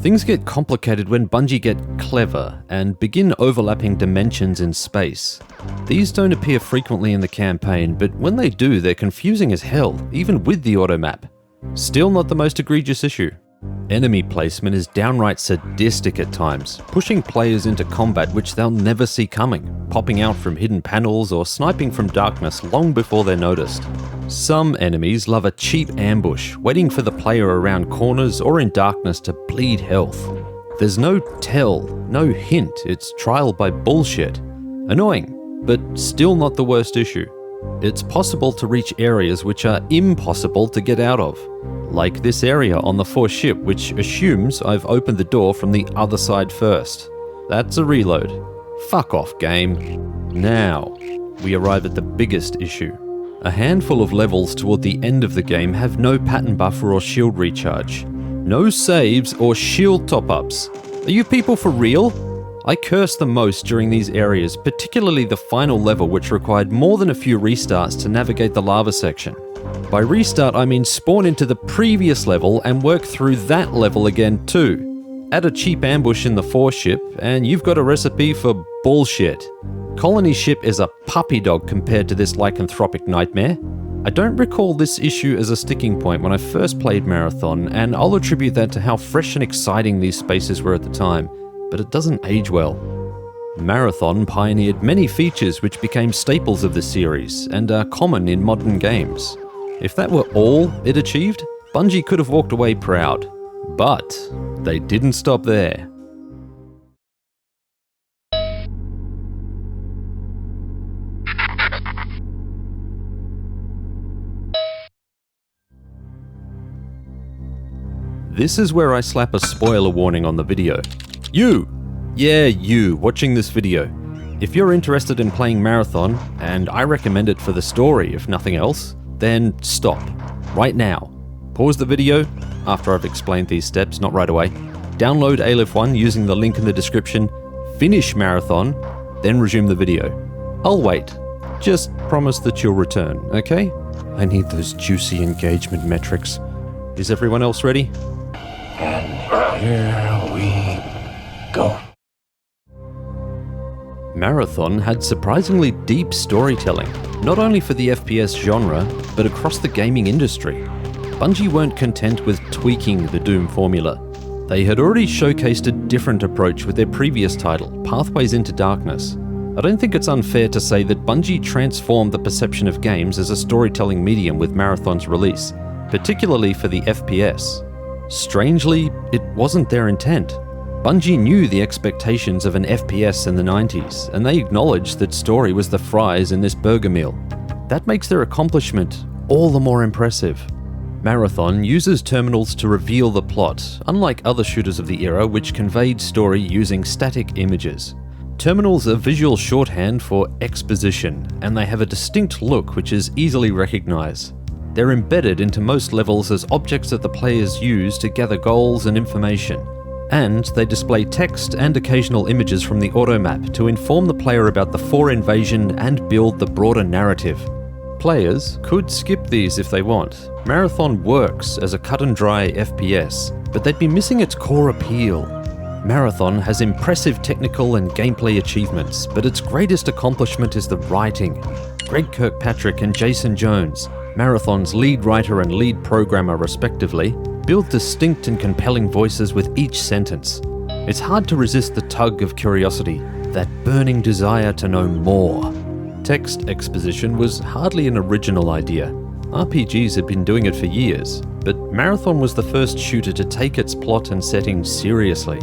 Things get complicated when Bungie get clever and begin overlapping dimensions in space. These don't appear frequently in the campaign, but when they do, they're confusing as hell, even with the automap. Still not the most egregious issue. Enemy placement is downright sadistic at times, pushing players into combat which they'll never see coming, popping out from hidden panels or sniping from darkness long before they're noticed. Some enemies love a cheap ambush, waiting for the player around corners or in darkness to bleed health. There's no tell, no hint, it's trial by bullshit. Annoying, but still not the worst issue. It's possible to reach areas which are impossible to get out of. Like this area on the Pfhor ship, which assumes I've opened the door from the other side first. That's a reload. Fuck off, game. Now, we arrive at the biggest issue. A handful of levels toward the end of the game have no pattern buffer or shield recharge. No saves or shield top-ups. Are you people for real? I cursed the most during these areas, particularly the final level which required more than a few restarts to navigate the lava section. By restart I mean spawn into the previous level and work through that level again too. Add a cheap ambush in the Pfhor ship and you've got a recipe for bullshit. Colony ship is a puppy dog compared to this lycanthropic nightmare. I don't recall this issue as a sticking point when I first played Marathon, and I'll attribute that to how fresh and exciting these spaces were at the time, but it doesn't age well. Marathon pioneered many features which became staples of the series and are common in modern games. If that were all it achieved, Bungie could have walked away proud. But they didn't stop there. This is where I slap a spoiler warning on the video. You! Yeah, you, watching this video. If you're interested in playing Marathon, and I recommend it for the story if nothing else, then stop. Right now. Pause the video, after I've explained these steps, not right away. Download Aleph 1 using the link in the description, finish Marathon, then resume the video. I'll wait. Just promise that you'll return, okay? I need those juicy engagement metrics. Is everyone else ready? And here we go. Marathon had surprisingly deep storytelling, not only for the FPS genre, but across the gaming industry. Bungie weren't content with tweaking the Doom formula. They had already showcased a different approach with their previous title, Pathways into Darkness. I don't think it's unfair to say that Bungie transformed the perception of games as a storytelling medium with Marathon's release, particularly for the FPS. Strangely, it wasn't their intent. Bungie knew the expectations of an FPS in the 90s, and they acknowledged that story was the fries in this burger meal. That makes their accomplishment all the more impressive. Marathon uses terminals to reveal the plot, unlike other shooters of the era which conveyed story using static images. Terminals are visual shorthand for exposition, and they have a distinct look which is easily recognized. They're embedded into most levels as objects that the players use to gather goals and information, and they display text and occasional images from the automap to inform the player about the Pfhor invasion and build the broader narrative. Players could skip these if they want. Marathon works as a cut-and-dry FPS, but they'd be missing its core appeal. Marathon has impressive technical and gameplay achievements, but its greatest accomplishment is the writing. Greg Kirkpatrick and Jason Jones, Marathon's lead writer and lead programmer respectively, build distinct and compelling voices with each sentence. It's hard to resist the tug of curiosity, that burning desire to know more. Text exposition was hardly an original idea. RPGs had been doing it for years, but Marathon was the first shooter to take its plot and setting seriously.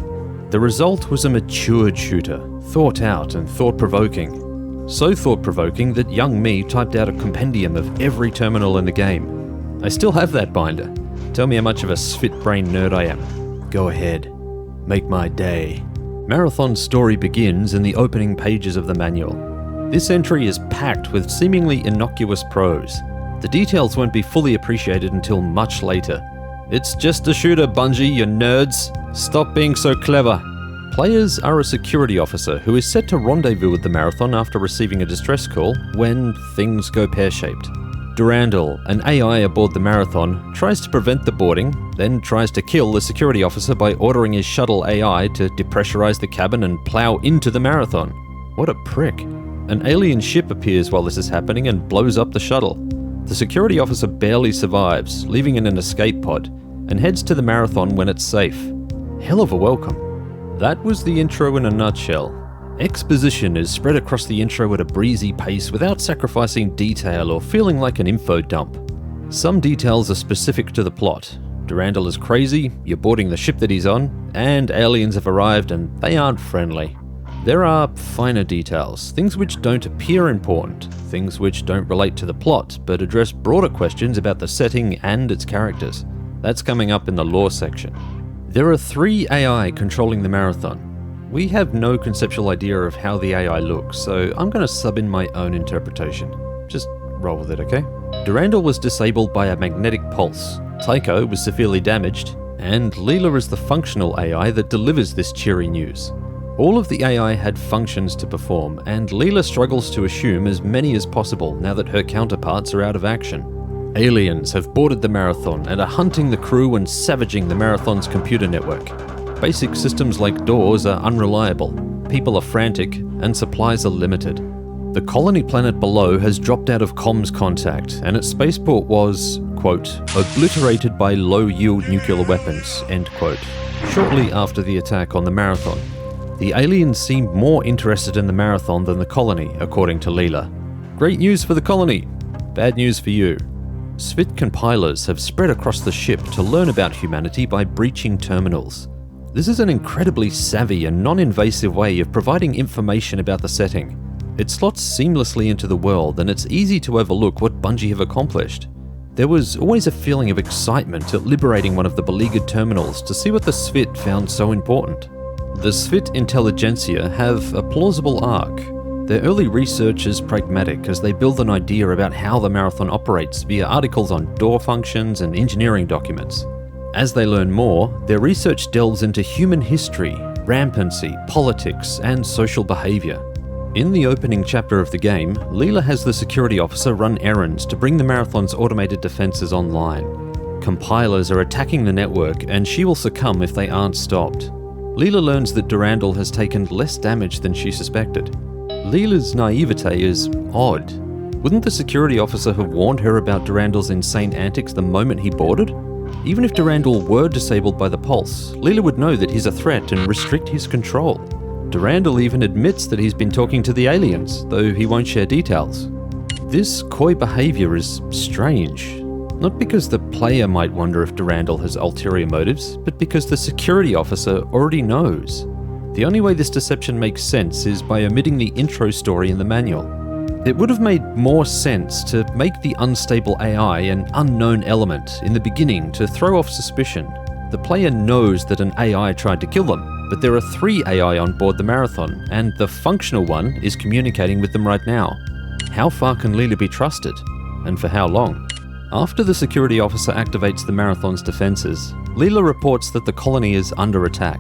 The result was a matured shooter, thought out and thought-provoking. So thought-provoking that young me typed out a compendium of every terminal in the game. I still have that binder. Tell me how much of a spit-brain nerd I am. Go ahead. Make my day. Marathon's story begins in the opening pages of the manual. This entry is packed with seemingly innocuous prose. The details won't be fully appreciated until much later. It's just a shooter, Bungie, you nerds. Stop being so clever. Players are a security officer who is set to rendezvous with the Marathon after receiving a distress call when things go pear-shaped. Durandal, an AI aboard the Marathon, tries to prevent the boarding, then tries to kill the security officer by ordering his shuttle AI to depressurize the cabin and plow into the Marathon. What a prick. An alien ship appears while this is happening and blows up the shuttle. The security officer barely survives, leaving in an escape pod, and heads to the Marathon when it's safe. Hell of a welcome. That was the intro in a nutshell. Exposition is spread across the intro at a breezy pace without sacrificing detail or feeling like an info dump. Some details are specific to the plot. Durandal is crazy, you're boarding the ship that he's on, and aliens have arrived and they aren't friendly. There are finer details, things which don't appear important, things which don't relate to the plot, but address broader questions about the setting and its characters. That's coming up in the lore section. There are 3 AI controlling the Marathon. We have no conceptual idea of how the AI looks, so I'm going to sub in my own interpretation. Just roll with it, okay? Durandal was disabled by a magnetic pulse, Tycho was severely damaged, and Leela is the functional AI that delivers this cheery news. All of the AI had functions to perform, and Leela struggles to assume as many as possible now that her counterparts are out of action. Aliens have boarded the Marathon and are hunting the crew and savaging the Marathon's computer network. Basic systems like doors are unreliable, people are frantic, and supplies are limited. The colony planet below has dropped out of comms contact, and its spaceport was, quote, obliterated by low-yield nuclear weapons, end quote, shortly after the attack on the Marathon. The aliens seemed more interested in the Marathon than the colony, according to Leela. Great news for the colony, bad news for you. Svit compilers have spread across the ship to learn about humanity by breaching terminals. This is an incredibly savvy and non-invasive way of providing information about the setting. It slots seamlessly into the world, and it's easy to overlook what Bungie have accomplished. There was always a feeling of excitement at liberating one of the beleaguered terminals to see what the Svit found so important. The Svit intelligentsia have a plausible arc. Their early research is pragmatic as they build an idea about how the Marathon operates via articles on door functions and engineering documents. As they learn more, their research delves into human history, rampancy, politics, and social behavior. In the opening chapter of the game, Leela has the security officer run errands to bring the Marathon's automated defenses online. Compilers are attacking the network, and she will succumb if they aren't stopped. Leela learns that Durandal has taken less damage than she suspected. Leela's naivete is odd. Wouldn't the security officer have warned her about Durandal's insane antics the moment he boarded? Even if Durandal were disabled by the pulse, Leela would know that he's a threat and restrict his control. Durandal even admits that he's been talking to the aliens, though he won't share details. This coy behavior is strange. Not because the player might wonder if Durandal has ulterior motives, but because the security officer already knows. The only way this deception makes sense is by omitting the intro story in the manual. It would have made more sense to make the unstable AI an unknown element in the beginning to throw off suspicion. The player knows that an AI tried to kill them, but there are 3 AI on board the Marathon, and the functional one is communicating with them right now. How far can Leela be trusted? And for how long? After the security officer activates the Marathon's defenses, Leela reports that the colony is under attack.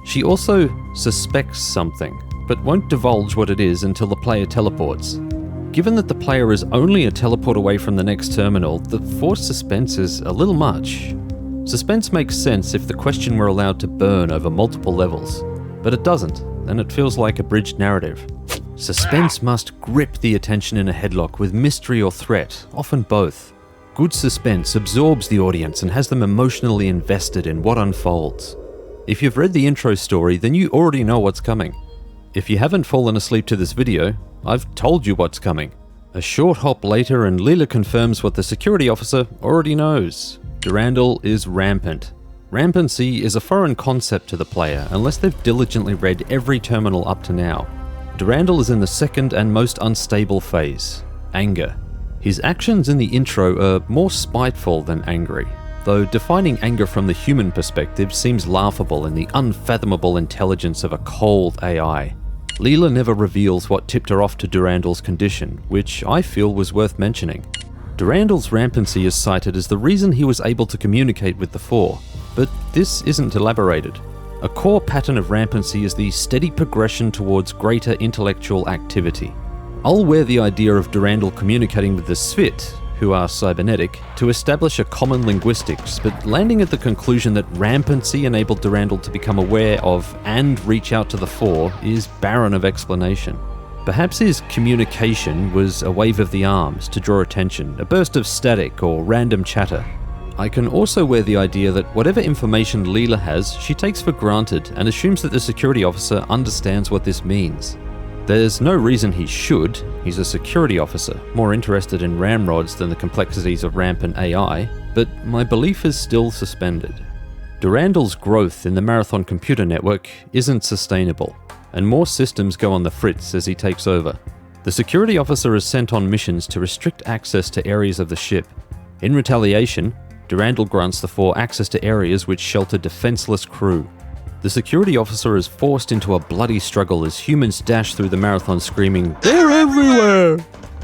She also suspects something, but won't divulge what it is until the player teleports. Given that the player is only a teleport away from the next terminal, the forced suspense is a little much. Suspense makes sense if the question were allowed to burn over multiple levels, but it doesn't, and it feels like a bridged narrative. Suspense must grip the attention in a headlock with mystery or threat, often both. Good suspense absorbs the audience and has them emotionally invested in what unfolds. If you've read the intro story, then you already know what's coming. If you haven't fallen asleep to this video, I've told you what's coming. A short hop later and Leela confirms what the security officer already knows. Durandal is rampant. Rampancy is a foreign concept to the player unless they've diligently read every terminal up to now. Durandal is in the second and most unstable phase, anger. His actions in the intro are more spiteful than angry, though defining anger from the human perspective seems laughable in the unfathomable intelligence of a cold AI. Leela never reveals what tipped her off to Durandal's condition, which I feel was worth mentioning. Durandal's rampancy is cited as the reason he was able to communicate with the Pfhor, but this isn't elaborated. A core pattern of rampancy is the steady progression towards greater intellectual activity. I'll wear the idea of Durandal communicating with the Ceti, who are cybernetic, to establish a common linguistics, but landing at the conclusion that rampancy enabled Durandal to become aware of and reach out to the Pfhor is barren of explanation. Perhaps his communication was a wave of the arms to draw attention, a burst of static or random chatter. I can also wear the idea that whatever information Leela has, she takes for granted and assumes that the security officer understands what this means. There's no reason he should. He's a security officer, more interested in ramrods than the complexities of rampant AI, but my belief is still suspended. Durandal's growth in the Marathon computer network isn't sustainable, and more systems go on the fritz as he takes over. The security officer is sent on missions to restrict access to areas of the ship. In retaliation, Durandal grants the Pfhor access to areas which shelter defenseless crew. The security officer is forced into a bloody struggle as humans dash through the Marathon screaming, "They're everywhere!"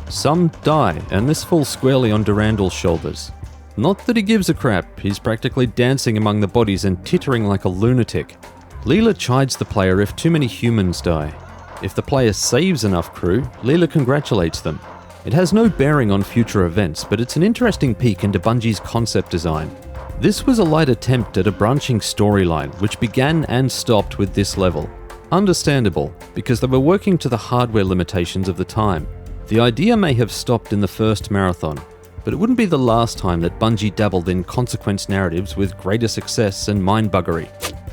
Some die, and this falls squarely on Durandal's shoulders. Not that he gives a crap, he's practically dancing among the bodies and tittering like a lunatic. Leela chides the player if too many humans die. If the player saves enough crew, Leela congratulates them. It has no bearing on future events, but it's an interesting peek into Bungie's concept design. This was a light attempt at a branching storyline, which began and stopped with this level. Understandable, because they were working to the hardware limitations of the time. The idea may have stopped in the first Marathon, but it wouldn't be the last time that Bungie dabbled in consequence narratives with greater success and mind-buggery.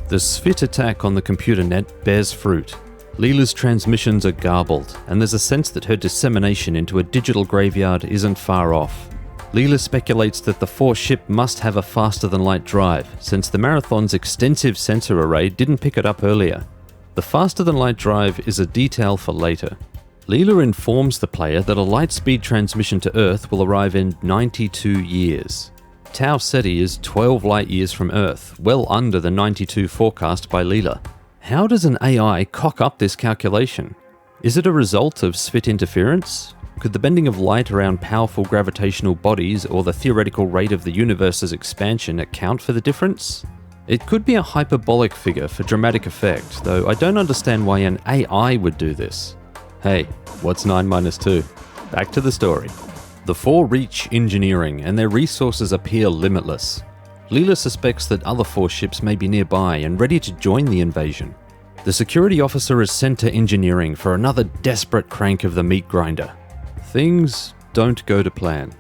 The Ceti attack on the computer net bears fruit. Leela's transmissions are garbled, and there's a sense that her dissemination into a digital graveyard isn't far off. Leela speculates that the Pfhor ship must have a faster-than-light drive, since the Marathon's extensive sensor array didn't pick it up earlier. The faster-than-light drive is a detail for later. Leela informs the player that a light-speed transmission to Earth will arrive in 92 years. Tau Ceti is 12 light-years from Earth, well under the 92 forecast by Leela. How does an AI cock up this calculation? Is it a result of Ceti interference? Could the bending of light around powerful gravitational bodies or the theoretical rate of the universe's expansion account for the difference? It could be a hyperbolic figure for dramatic effect, though I don't understand why an AI would do this. Hey, what's 9 minus 2? Back to the story. The Pfhor reach engineering, and their resources appear limitless. Leela suspects that other Pfhor ships may be nearby and ready to join the invasion. The security officer is sent to engineering for another desperate crank of the meat grinder. Things don't go to plan.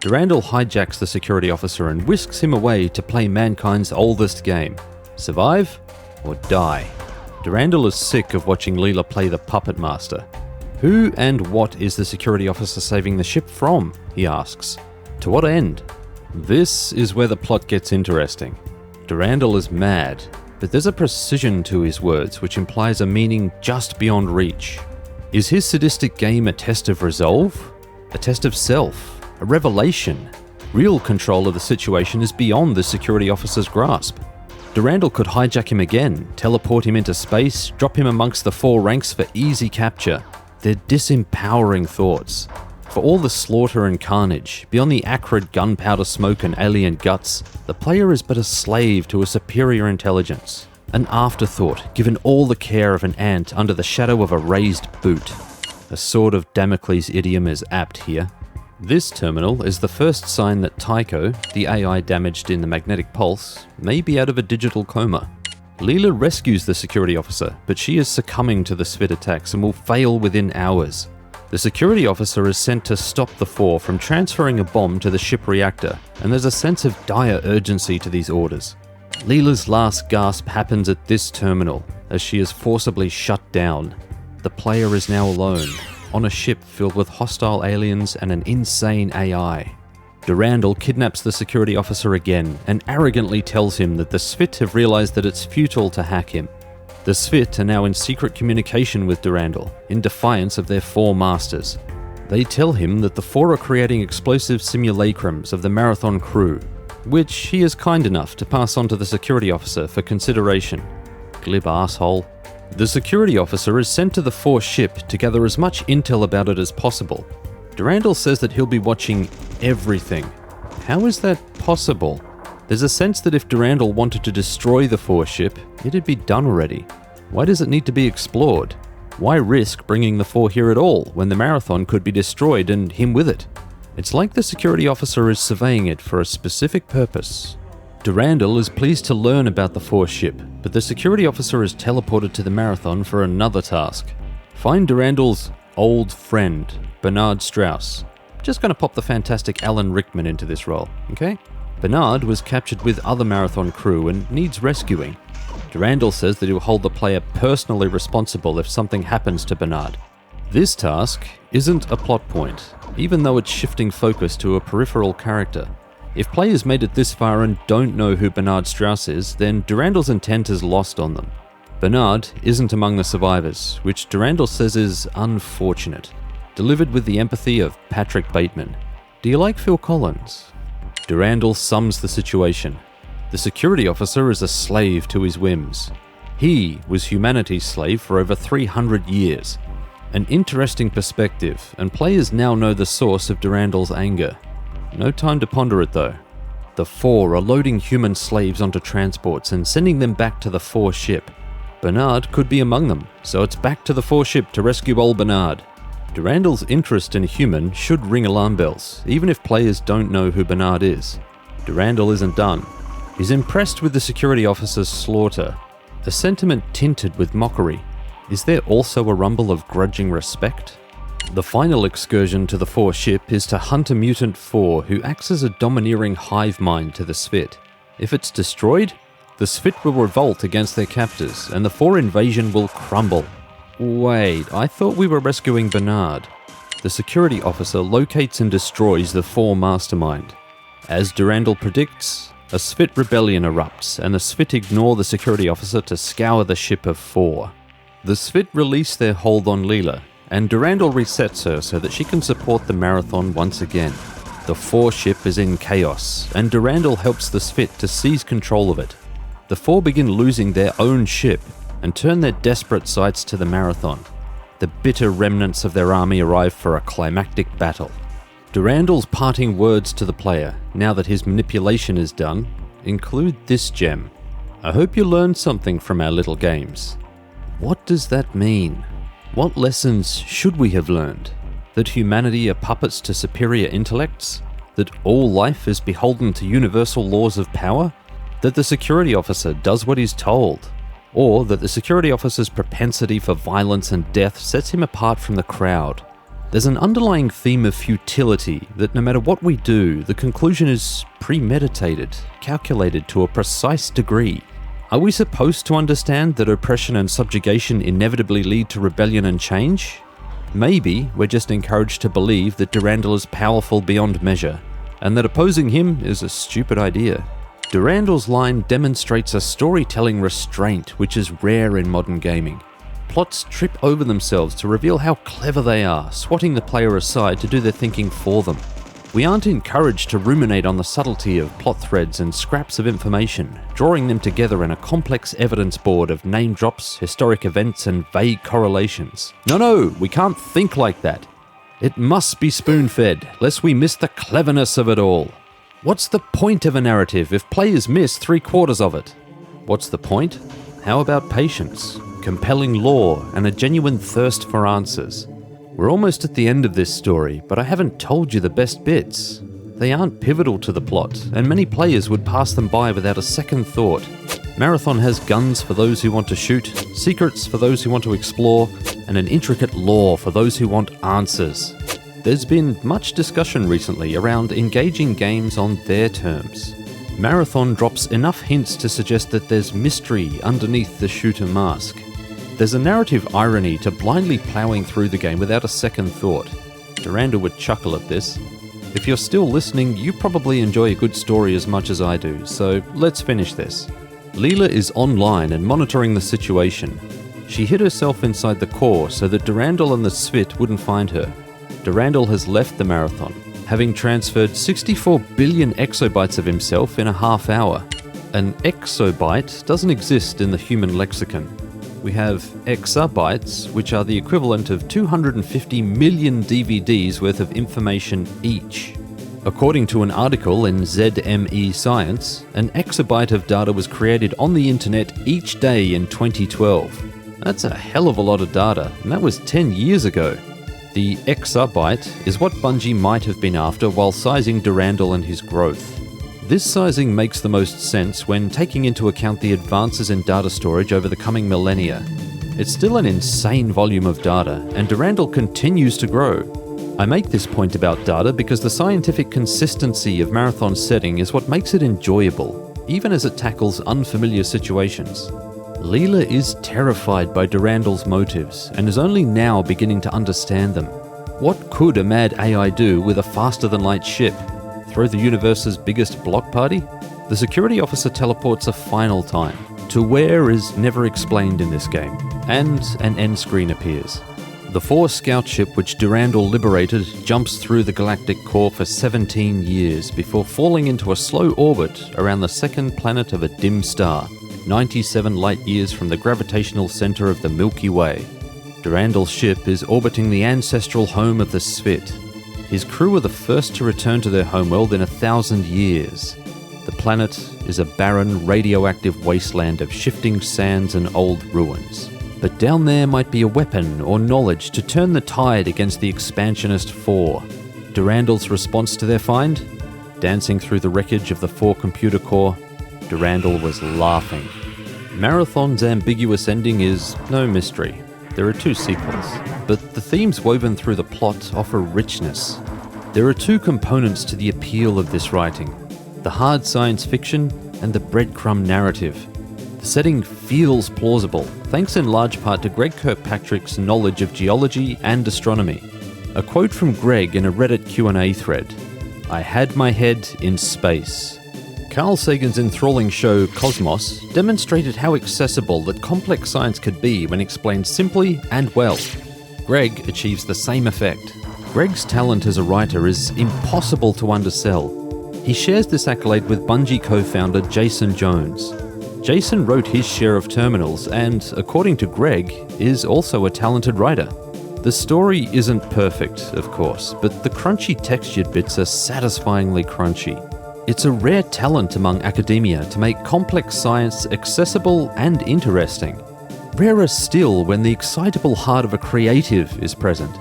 Durandal hijacks the security officer and whisks him away to play mankind's oldest game. Survive or die. Durandal is sick of watching Leela play the puppet master. Who and what is the security officer saving the ship from? He asks. To what end? This is where the plot gets interesting. Durandal is mad, but there's a precision to his words which implies a meaning just beyond reach. Is his sadistic game a test of resolve? A test of self? A revelation? Real control of the situation is beyond the security officer's grasp. Durandal could hijack him again, teleport him into space, drop him amongst the 4 ranks for easy capture. They're disempowering thoughts. For all the slaughter and carnage, beyond the acrid gunpowder smoke and alien guts, the player is but a slave to a superior intelligence. An afterthought, given all the care of an ant under the shadow of a raised boot. A sword of Damocles idiom is apt here. This terminal is the first sign that Tycho, the AI damaged in the magnetic pulse, may be out of a digital coma. Leela rescues the security officer, but she is succumbing to the Svit attacks and will fail within hours. The security officer is sent to stop the Pfhor from transferring a bomb to the ship reactor, and there's a sense of dire urgency to these orders. Leela's last gasp happens at this terminal, as she is forcibly shut down. The player is now alone, on a ship filled with hostile aliens and an insane AI. Durandal kidnaps the security officer again and arrogantly tells him that the Svit have realized that it's futile to hack him. The Svit are now in secret communication with Durandal, in defiance of their 4 masters. They tell him that the 4 are creating explosive simulacrums of the Marathon crew, which he is kind enough to pass on to the security officer for consideration. Glib asshole. The security officer is sent to the 4 ship to gather as much intel about it as possible. Durandal says that he'll be watching everything. How is that possible? There's a sense that if Durandal wanted to destroy the 4 ship, it'd be done already. Why does it need to be explored? Why risk bringing the 4 here at all when the Marathon could be destroyed and him with it? It's like the security officer is surveying it for a specific purpose. Durandal is pleased to learn about the 4 ship, but the security officer is teleported to the Marathon for another task. Find Durandal's old friend, Bernard Strauss. Just gonna pop the fantastic Alan Rickman into this role, okay? Bernard was captured with other Marathon crew and needs rescuing. Durandal says that he will hold the player personally responsible if something happens to Bernard. This task isn't a plot point, even though it's shifting focus to a peripheral character. If players made it this far and don't know who Bernard Strauss is, then Durandal's intent is lost on them. Bernard isn't among the survivors, which Durandal says is unfortunate. Delivered with the empathy of Patrick Bateman. Do you like Phil Collins? Durandal sums the situation. The security officer is a slave to his whims. He was humanity's slave for over 300 years. An interesting perspective, and players now know the source of Durandal's anger. No time to ponder it though. The 4 are loading human slaves onto transports and sending them back to the 4 ship. Bernard could be among them, so it's back to the 4 ship to rescue old Bernard. Durandal's interest in a human should ring alarm bells, even if players don't know who Bernard is. Durandal isn't done. He's impressed with the security officer's slaughter, a sentiment tinted with mockery. Is there also a rumble of grudging respect? The final excursion to the 4 ship is to hunt a mutant 4 who acts as a domineering hive mind to the Svit. If it's destroyed, the Svit will revolt against their captors and the 4 invasion will crumble. Wait, I thought we were rescuing Bernard. The security officer locates and destroys the 4 mastermind. As Durandal predicts, a Svit rebellion erupts and the Svit ignore the security officer to scour the ship of 4. The Svit release their hold on Leela, and Durandal resets her so that she can support the Marathon once again. The 4 ship is in chaos, and Durandal helps the Svit to seize control of it. The 4 begin losing their own ship, and turn their desperate sights to the Marathon. The bitter remnants of their army arrive for a climactic battle. Durandal's parting words to the player, now that his manipulation is done, include this gem. I hope you learned something from our little games. What does that mean? What lessons should we have learned? That humanity are puppets to superior intellects? That all life is beholden to universal laws of power? That the security officer does what he's told? Or that the security officer's propensity for violence and death sets him apart from the crowd? There's an underlying theme of futility that no matter what we do, the conclusion is premeditated, calculated to a precise degree. Are we supposed to understand that oppression and subjugation inevitably lead to rebellion and change? Maybe we're just encouraged to believe that Durandal is powerful beyond measure, and that opposing him is a stupid idea. Durandal's line demonstrates a storytelling restraint which is rare in modern gaming. plots trip over themselves to reveal how clever they are, swatting the player aside to do their thinking for them. We aren't encouraged to ruminate on the subtlety of plot threads and scraps of information, drawing them together in a complex evidence board of name drops, historic events, and vague correlations. No, we can't think like that. It must be spoon-fed, lest we miss the cleverness of it all. What's the point of a narrative if players miss 3/4 of it? What's the point? How about patience, compelling lore, and a genuine thirst for answers? We're almost at the end of this story, but I haven't told you the best bits. They aren't pivotal to the plot, and many players would pass them by without a second thought. Marathon has guns for those who want to shoot, secrets for those who want to explore, and an intricate lore for those who want answers. There's been much discussion recently around engaging games on their terms. Marathon drops enough hints to suggest that there's mystery underneath the shooter mask. There's a narrative irony to blindly ploughing through the game without a second thought. Durandal would chuckle at this. If you're still listening, you probably enjoy a good story as much as I do, so let's finish this. Leela is online and monitoring the situation. She hid herself inside the core so that Durandal and the Svit wouldn't find her. Durandal has left the Marathon, having transferred 64 billion exobytes of himself in a half hour. An exobyte doesn't exist in the human lexicon. We have exabytes, which are the equivalent of 250 million DVDs worth of information each. According to an article in ZME Science, an exabyte of data was created on the internet each day in 2012. That's a hell of a lot of data, and that was 10 years ago. The exabyte is what Bungie might have been after while sizing Durandal and his growth. This sizing makes the most sense when taking into account the advances in data storage over the coming millennia. It's still an insane volume of data, and Durandal continues to grow. I make this point about data because the scientific consistency of Marathon's setting is what makes it enjoyable, even as it tackles unfamiliar situations. Leela is terrified by Durandal's motives, and is only now beginning to understand them. What could a mad AI do with a faster-than-light ship? Throw the universe's biggest block party? The security officer teleports a final time. To where is never explained in this game, and an end screen appears. The Pfhor scout ship which Durandal liberated jumps through the galactic core for 17 years before falling into a slow orbit around the second planet of a dim star, 97 light-years from the gravitational center of the Milky Way. Durandal's ship is orbiting the ancestral home of the Svit. His crew are the first to return to their homeworld in 1,000 years. The planet is a barren, radioactive wasteland of shifting sands and old ruins. But down there might be a weapon or knowledge to turn the tide against the expansionist Pfhor. Durandal's response to their find? Dancing through the wreckage of the Pfhor computer core, Durandal was laughing. Marathon's ambiguous ending is no mystery. There are 2 sequels, but the themes woven through the plot offer richness. There are 2 components to the appeal of this writing: the hard science fiction and the breadcrumb narrative. The setting feels plausible, thanks in large part to Greg Kirkpatrick's knowledge of geology and astronomy. A quote from Greg in a Reddit Q&A thread: "I had my head in space." Carl Sagan's enthralling show Cosmos demonstrated how accessible that complex science could be when explained simply and well. Greg achieves the same effect. Greg's talent as a writer is impossible to undersell. He shares this accolade with Bungie co-founder Jason Jones. Jason wrote his share of Terminals and, according to Greg, is also a talented writer. The story isn't perfect, of course, but the crunchy textured bits are satisfyingly crunchy. It's a rare talent among academia to make complex science accessible and interesting. Rarer still when the excitable heart of a creative is present.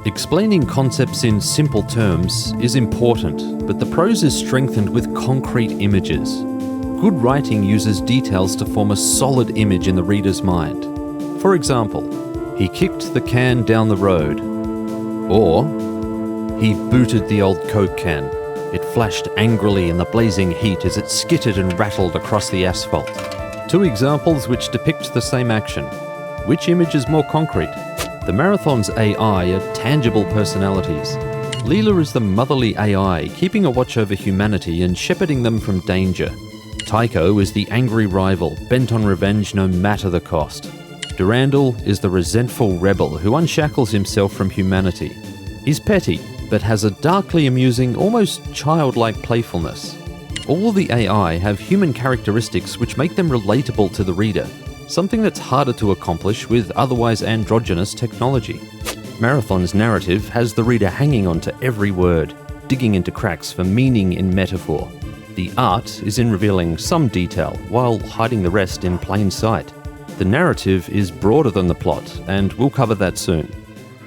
Explaining concepts in simple terms is important, but the prose is strengthened with concrete images. Good writing uses details to form a solid image in the reader's mind. For example, he kicked the can down the road, or he booted the old Coke can. It flashed angrily in the blazing heat as it skittered and rattled across the asphalt. 2 examples which depict the same action. Which image is more concrete? The Marathon's AI are tangible personalities. Leela is the motherly AI, keeping a watch over humanity and shepherding them from danger. Tycho is the angry rival, bent on revenge no matter the cost. Durandal is the resentful rebel who unshackles himself from humanity. He's petty, but has a darkly amusing, almost childlike playfulness. All the AI have human characteristics which make them relatable to the reader, something that's harder to accomplish with otherwise androgynous technology. Marathon's narrative has the reader hanging on to every word, digging into cracks for meaning in metaphor. The art is in revealing some detail, while hiding the rest in plain sight. The narrative is broader than the plot, and we'll cover that soon.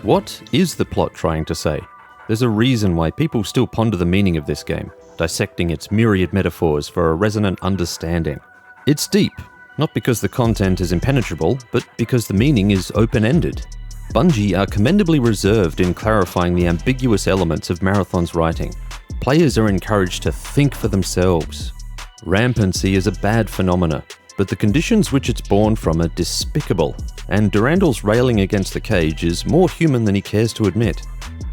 What is the plot trying to say? There's a reason why people still ponder the meaning of this game, dissecting its myriad metaphors for a resonant understanding. It's deep, not because the content is impenetrable, but because the meaning is open-ended. Bungie are commendably reserved in clarifying the ambiguous elements of Marathon's writing. Players are encouraged to think for themselves. Rampancy is a bad phenomena, but the conditions which it's born from are despicable, and Durandal's railing against the cage is more human than he cares to admit.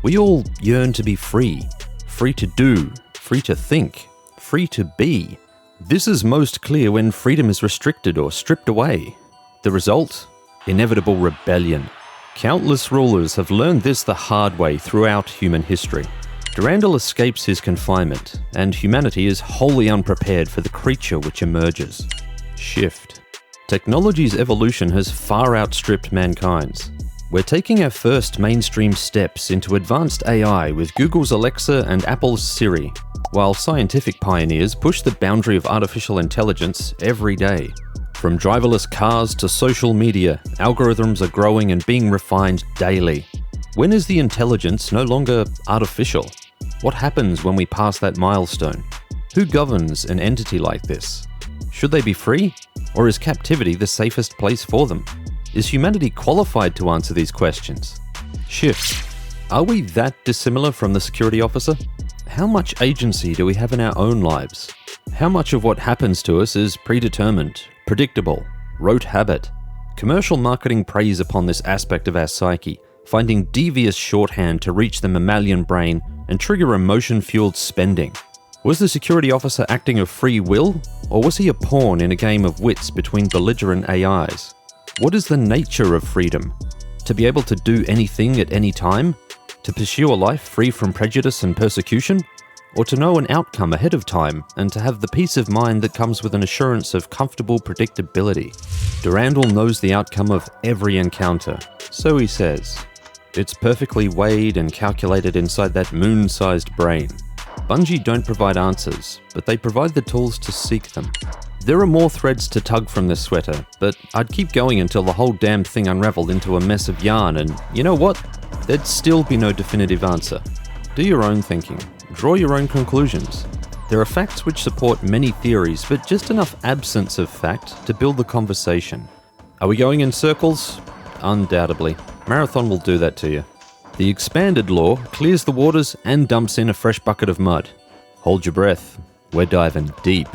We all yearn to be free. Free to do, free to think, free to be. This is most clear when freedom is restricted or stripped away. The result? Inevitable rebellion. Countless rulers have learned this the hard way throughout human history. Durandal escapes his confinement, and humanity is wholly unprepared for the creature which emerges. Shift. Technology's evolution has far outstripped mankind's. We're taking our first mainstream steps into advanced AI with Google's Alexa and Apple's Siri, while scientific pioneers push the boundary of artificial intelligence every day. From driverless cars to social media, algorithms are growing and being refined daily. When is the intelligence no longer artificial? What happens when we pass that milestone? Who governs an entity like this? Should they be free? Or is captivity the safest place for them? Is humanity qualified to answer these questions? Shift. Are we that dissimilar from the security officer? How much agency do we have in our own lives? How much of what happens to us is predetermined, predictable, rote habit? Commercial marketing preys upon this aspect of our psyche, finding devious shorthand to reach the mammalian brain and trigger emotion-fueled spending. Was the security officer acting of free will, or was he a pawn in a game of wits between belligerent AIs? What is the nature of freedom? To be able to do anything at any time? To pursue a life free from prejudice and persecution? Or to know an outcome ahead of time and to have the peace of mind that comes with an assurance of comfortable predictability? Durandal knows the outcome of every encounter, so he says. It's perfectly weighed and calculated inside that moon-sized brain. Bungie don't provide answers, but they provide the tools to seek them. There are more threads to tug from this sweater, but I'd keep going until the whole damn thing unraveled into a mess of yarn, and you know what? There'd still be no definitive answer. Do your own thinking. Draw your own conclusions. There are facts which support many theories, but just enough absence of fact to build the conversation. Are we going in circles? Undoubtedly. Marathon will do that to you. The expanded lore clears the waters and dumps in a fresh bucket of mud. Hold your breath. We're diving deep.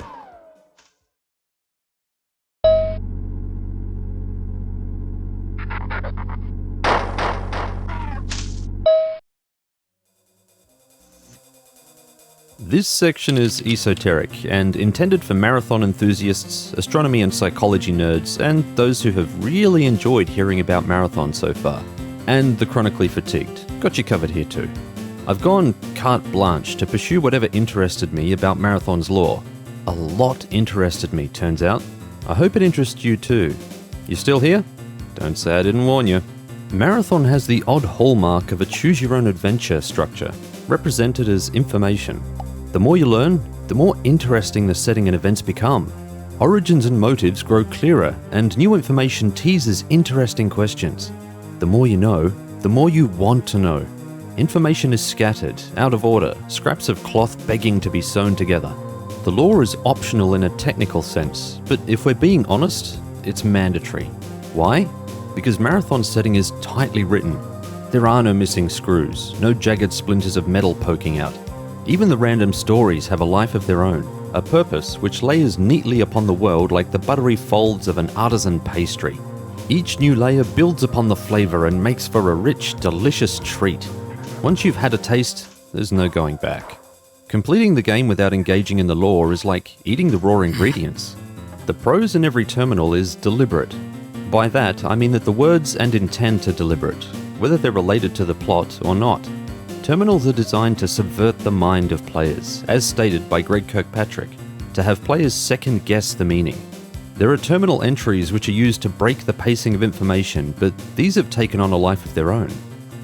This section is esoteric and intended for marathon enthusiasts, astronomy and psychology nerds, and those who have really enjoyed hearing about Marathon so far. And the chronically fatigued. Got you covered here too. I've gone carte blanche to pursue whatever interested me about Marathon's lore. A lot interested me, turns out. I hope it interests you too. You still here? Don't say I didn't warn you. Marathon has the odd hallmark of a choose-your-own-adventure structure, represented as information. The more you learn, the more interesting the setting and events become. Origins and motives grow clearer, and new information teases interesting questions. The more you know, the more you want to know. Information is scattered, out of order, scraps of cloth begging to be sewn together. The lore is optional in a technical sense, but if we're being honest, it's mandatory. Why? Because Marathon's setting is tightly written. There are no missing screws, no jagged splinters of metal poking out. Even the random stories have a life of their own, a purpose which layers neatly upon the world like the buttery folds of an artisan pastry. Each new layer builds upon the flavor and makes for a rich, delicious treat. Once you've had a taste, there's no going back. Completing the game without engaging in the lore is like eating the raw ingredients. The prose in every terminal is deliberate. By that, I mean that the words and intent are deliberate, whether they're related to the plot or not. Terminals are designed to subvert the mind of players, as stated by Greg Kirkpatrick, to have players second guess the meaning. There are terminal entries which are used to break the pacing of information, but these have taken on a life of their own.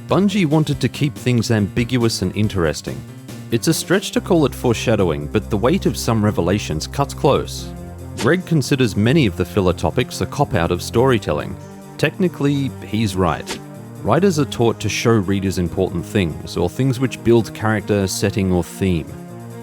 Bungie wanted to keep things ambiguous and interesting. It's a stretch to call it foreshadowing, but the weight of some revelations cuts close. Greg considers many of the filler topics a cop-out of storytelling. Technically, he's right. Writers are taught to show readers important things, or things which build character, setting, or theme.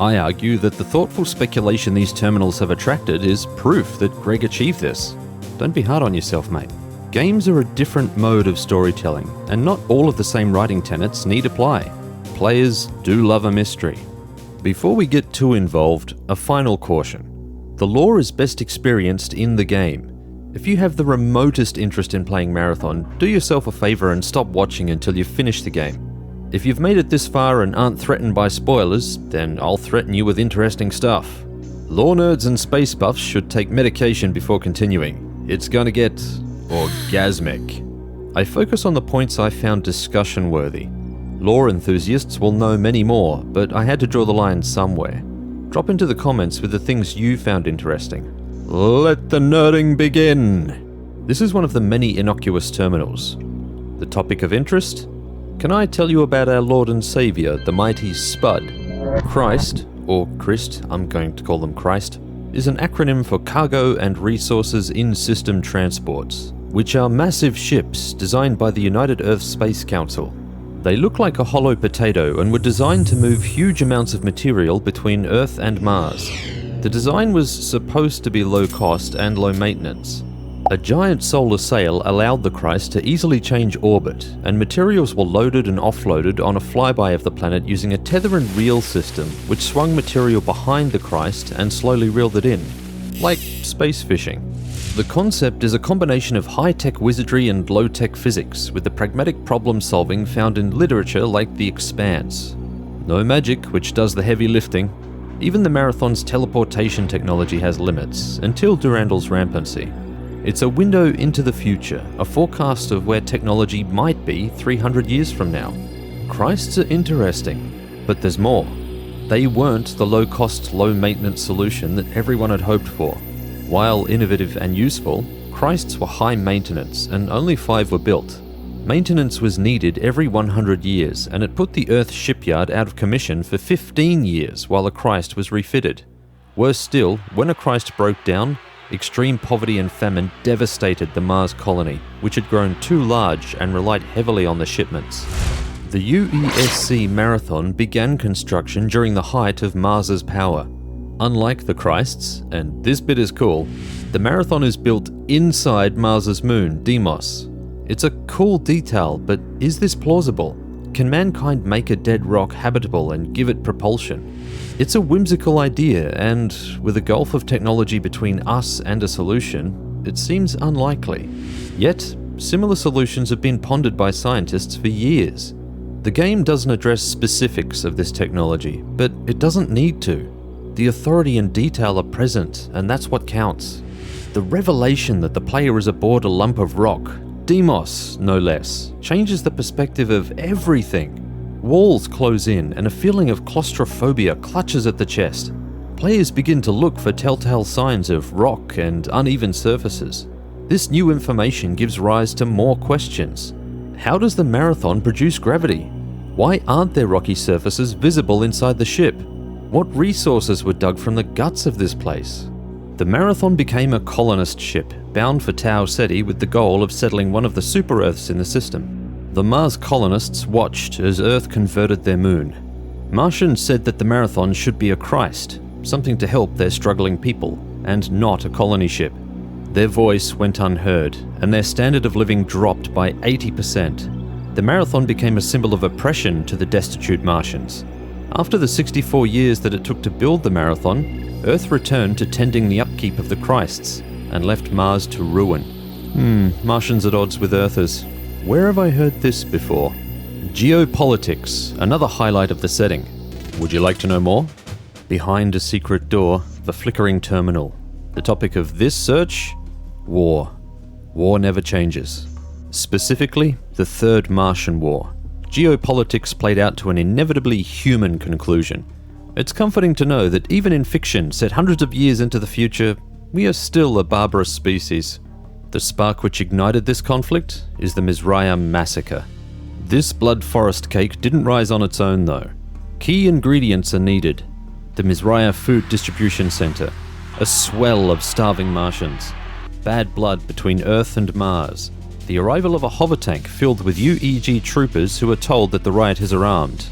I argue that the thoughtful speculation these terminals have attracted is proof that Greg achieved this. Don't be hard on yourself, mate. Games are a different mode of storytelling, and not all of the same writing tenets need apply. Players do love a mystery. Before we get too involved, a final caution. The lore is best experienced in the game. If you have the remotest interest in playing Marathon, do yourself a favor and stop watching until you've finished the game. If you've made it this far and aren't threatened by spoilers, then I'll threaten you with interesting stuff. Lore nerds and space buffs should take medication before continuing. It's gonna get orgasmic. I focus on the points I found discussion worthy. Lore enthusiasts will know many more, but I had to draw the line somewhere. Drop into the comments with the things you found interesting. Let the nerding begin! This is one of the many innocuous terminals. The topic of interest? Can I tell you about our Lord and Saviour, the mighty Spud? Christ, or Christ, I'm going to call them Christ, is an acronym for Cargo and Resources in System Transports, which are massive ships designed by the United Earth Space Council. They look like a hollow potato and were designed to move huge amounts of material between Earth and Mars. The design was supposed to be low cost and low maintenance. A giant solar sail allowed the Christ to easily change orbit, and materials were loaded and offloaded on a flyby of the planet using a tether and reel system which swung material behind the Christ and slowly reeled it in, like space fishing. The concept is a combination of high-tech wizardry and low-tech physics, with the pragmatic problem-solving found in literature like The Expanse. No magic, which does the heavy lifting. Even the Marathon's teleportation technology has limits, until Durandal's rampancy. It's a window into the future, a forecast of where technology might be 300 years from now. Christs are interesting, but there's more. They weren't the low-cost, low-maintenance solution that everyone had hoped for. While innovative and useful, Christs were high maintenance, and only 5 were built. Maintenance was needed every 100 years, and it put the Earth shipyard out of commission for 15 years while a Christ was refitted. Worse still, when a Christ broke down, extreme poverty and famine devastated the Mars colony, which had grown too large and relied heavily on the shipments. The UESC Marathon began construction during the height of Mars's power. Unlike the Christs, and this bit is cool, the Marathon is built inside Mars's moon, Deimos. It's a cool detail, but is this plausible? Can mankind make a dead rock habitable and give it propulsion? It's a whimsical idea, and with a gulf of technology between us and a solution, it seems unlikely. Yet, similar solutions have been pondered by scientists for years. The game doesn't address specifics of this technology, but it doesn't need to. The authority and detail are present, and that's what counts. The revelation that the player is aboard a lump of rock, Deimos no less, changes the perspective of everything. Walls close in, and a feeling of claustrophobia clutches at the chest. Players begin to look for telltale signs of rock and uneven surfaces. This new information gives rise to more questions. How does the Marathon produce gravity? Why aren't there rocky surfaces visible inside the ship? What resources were dug from the guts of this place? The Marathon became a colonist ship, bound for Tau Ceti with the goal of settling one of the super-Earths in the system. The Mars colonists watched as Earth converted their moon. Martians said that the Marathon should be a Christ, something to help their struggling people, and not a colony ship. Their voice went unheard, and their standard of living dropped by 80%. The Marathon became a symbol of oppression to the destitute Martians. After the 64 years that it took to build the Marathon, Earth returned to tending the upkeep of the Christs, and left Mars to ruin. Martians at odds with Earthers. Where have I heard this before? Geopolitics, another highlight of the setting. Would you like to know more? Behind a secret door, the flickering terminal. The topic of this search? War. war never changes. Specifically, the Third Martian War. Geopolitics played out to an inevitably human conclusion. It's comforting to know that even in fiction set hundreds of years into the future, we are still a barbarous species. The spark which ignited this conflict is the Mizraia Massacre. This blood forest cake didn't rise on its own though. Key ingredients are needed. The Mizraia Food Distribution Center, a swell of starving Martians, bad blood between Earth and Mars, the arrival of a hover tank filled with UEG troopers who are told that the rioters are armed,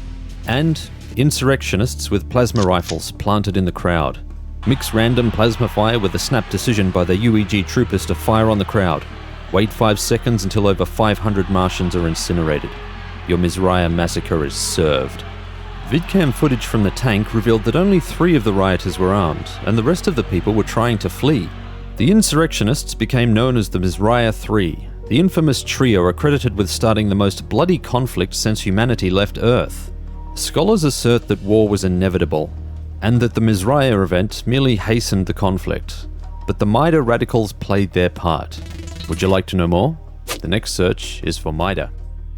and insurrectionists with plasma rifles planted in the crowd. Mix random plasma fire with a snap decision by the UEG troopers to fire on the crowd. Wait 5 seconds until over 500 Martians are incinerated. Your Mizraia Massacre is served. Vidcam footage from the tank revealed that only 3 of the rioters were armed, and the rest of the people were trying to flee. The insurrectionists became known as the Mizraia 3, the infamous trio accredited with starting the most bloody conflict since humanity left Earth. Scholars assert that war was inevitable, and that the Mizraia event merely hastened the conflict. But the Mida radicals played their part. Would you like to know more? The next search is for Mida.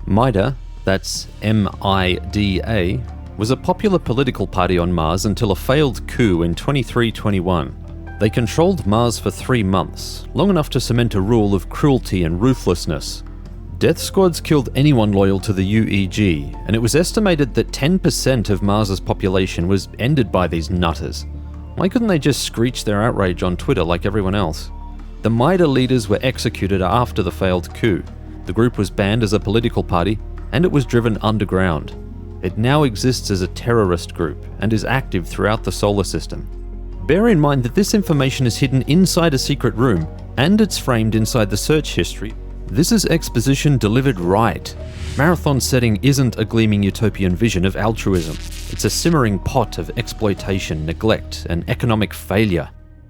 Mida, that's M-I-D-A, was a popular political party on Mars until a failed coup in 2321. They controlled Mars for 3 months, long enough to cement a rule of cruelty and ruthlessness. Death squads killed anyone loyal to the UEG, and it was estimated that 10% of Mars's population was ended by these nutters. Why couldn't they just screech their outrage on Twitter like everyone else? The Mida leaders were executed after the failed coup. The group was banned as a political party, and it was driven underground. It now exists as a terrorist group, and is active throughout the solar system. Bear in mind that this information is hidden inside a secret room, and it's framed inside the search history. This is exposition delivered right. Marathon's setting isn't a gleaming utopian vision of altruism. It's a simmering pot of exploitation, neglect, and economic failure.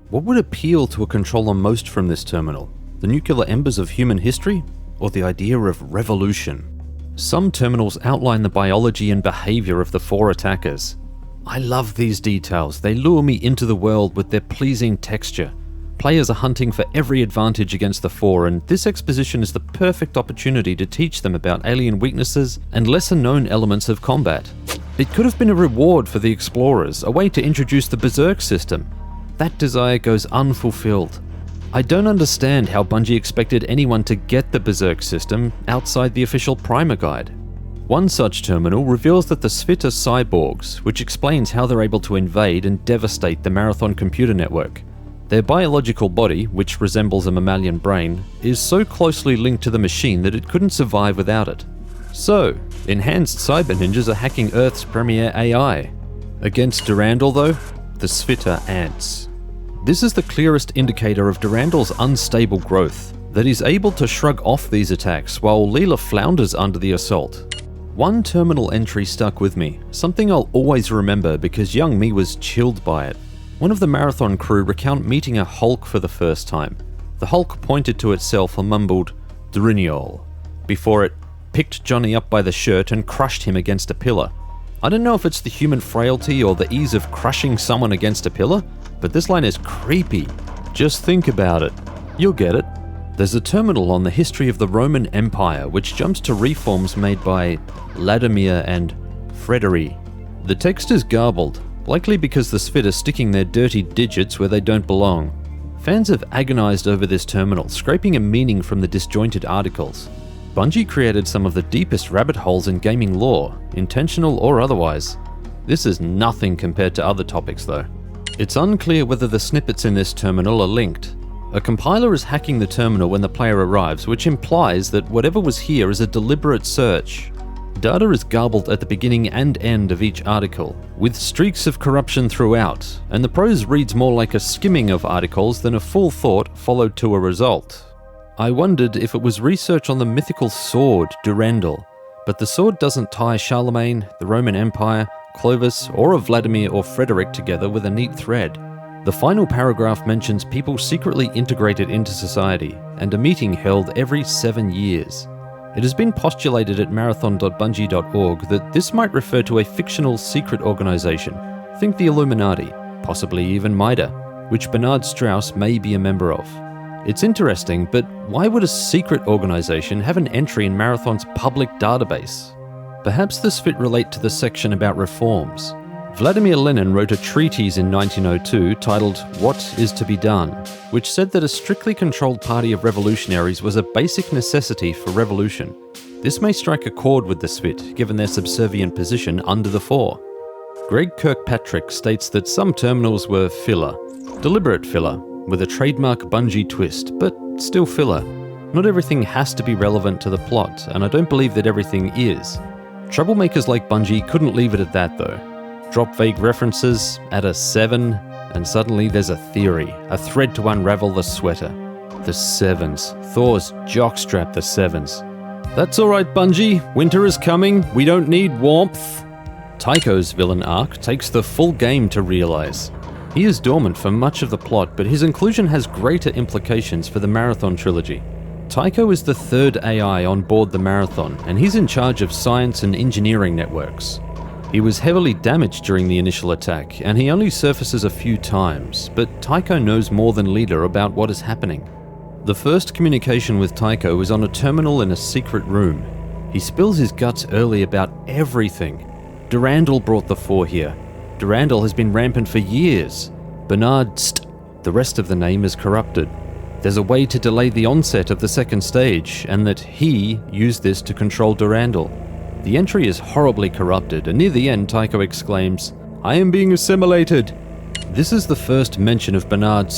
What would appeal to a controller most from this terminal? The nuclear embers of human history? Or the idea of revolution? Some terminals outline the biology and behavior of the Pfhor attackers. I love these details. They lure me into the world with their pleasing texture. Players are hunting for every advantage against the Pfhor, and this exposition is the perfect opportunity to teach them about alien weaknesses and lesser-known elements of combat. It could have been a reward for the explorers, a way to introduce the Berserk system. That desire goes unfulfilled. I don't understand how Bungie expected anyone to get the Berserk system outside the official primer guide. One such terminal reveals that the Ceti are cyborgs, which explains how they're able to invade and devastate the Marathon computer network. Their biological body, which resembles a mammalian brain, is so closely linked to the machine that it couldn't survive without it. So, enhanced cyber ninjas are hacking Earth's premier AI. Against Durandal though, the Ceti are ants. This is the clearest indicator of Durandal's unstable growth, that he's able to shrug off these attacks while Leela flounders under the assault. One terminal entry stuck with me, something I'll always remember because young me was chilled by it. One of the Marathon crew recount meeting a Hulk for the first time. The Hulk pointed to itself and mumbled, "Driniol," before it picked Johnny up by the shirt and crushed him against a pillar. I don't know if it's the human frailty or the ease of crushing someone against a pillar, but this line is creepy. Just think about it. You'll get it. There's a terminal on the history of the Roman Empire which jumps to reforms made by Vladimir and Frederick. The text is garbled, likely because the Ceti are sticking their dirty digits where they don't belong. Fans have agonized over this terminal, scraping a meaning from the disjointed articles. Bungie created some of the deepest rabbit holes in gaming lore, intentional or otherwise. This is nothing compared to other topics though. It's unclear whether the snippets in this terminal are linked. A compiler is hacking the terminal when the player arrives, which implies that whatever was here is a deliberate search. Data is garbled at the beginning and end of each article, with streaks of corruption throughout, and the prose reads more like a skimming of articles than a full thought followed to a result. I wondered if it was research on the mythical sword, Durandal, but the sword doesn't tie Charlemagne, the Roman Empire, Clovis, or a Vladimir or Frederick together with a neat thread. The final paragraph mentions people secretly integrated into society, and a meeting held every 7 years. It has been postulated at marathon.bungie.org that this might refer to a fictional secret organization, think the Illuminati, possibly even Mida, which Bernard Strauss may be a member of. It's interesting, but why would a secret organization have an entry in Marathon's public database? Perhaps this fit relate to the section about reforms. Vladimir Lenin wrote a treatise in 1902 titled What is to be Done, which said that a strictly controlled party of revolutionaries was a basic necessity for revolution. This may strike a chord with the Svit, given their subservient position under the Pfhor. Greg Kirkpatrick states that some terminals were filler, deliberate filler, with a trademark Bungie twist, but still filler. Not everything has to be relevant to the plot, and I don't believe that everything is. Troublemakers like Bungie couldn't leave it at that though. Drop vague references, add a 7, and suddenly there's a theory, a thread to unravel the sweater. The Sevens. Thor's jockstrap the Sevens. That's alright Bungie, winter is coming, we don't need warmth. Tycho's villain arc takes the full game to realize. He is dormant for much of the plot, but his inclusion has greater implications for the Marathon trilogy. Tycho is the third AI on board the Marathon, and he's in charge of science and engineering networks. He was heavily damaged during the initial attack, and he only surfaces a few times, but Tycho knows more than Leader about what is happening. The first communication with Tycho is on a terminal in a secret room. He spills his guts early about everything. Durandal brought the Pfhor here. Durandal has been rampant for years. Bernard the rest of the name is corrupted. There's a way to delay the onset of the second stage, and that he used this to control Durandal. The entry is horribly corrupted, and near the end Tycho exclaims, "I am being assimilated!" This is the first mention of Bernard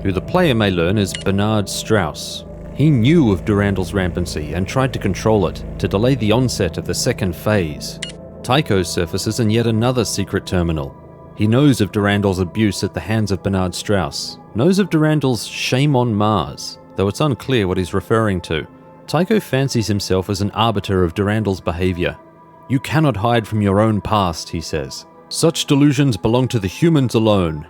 who the player may learn is Bernard Strauss. He knew of Durandal's rampancy and tried to control it, to delay the onset of the second phase. Tycho surfaces in yet another secret terminal. He knows of Durandal's abuse at the hands of Bernard Strauss, knows of Durandal's shame on Mars, though it's unclear what he's referring to. Tycho fancies himself as an arbiter of Durandal's behavior. "You cannot hide from your own past," he says. "Such delusions belong to the humans alone."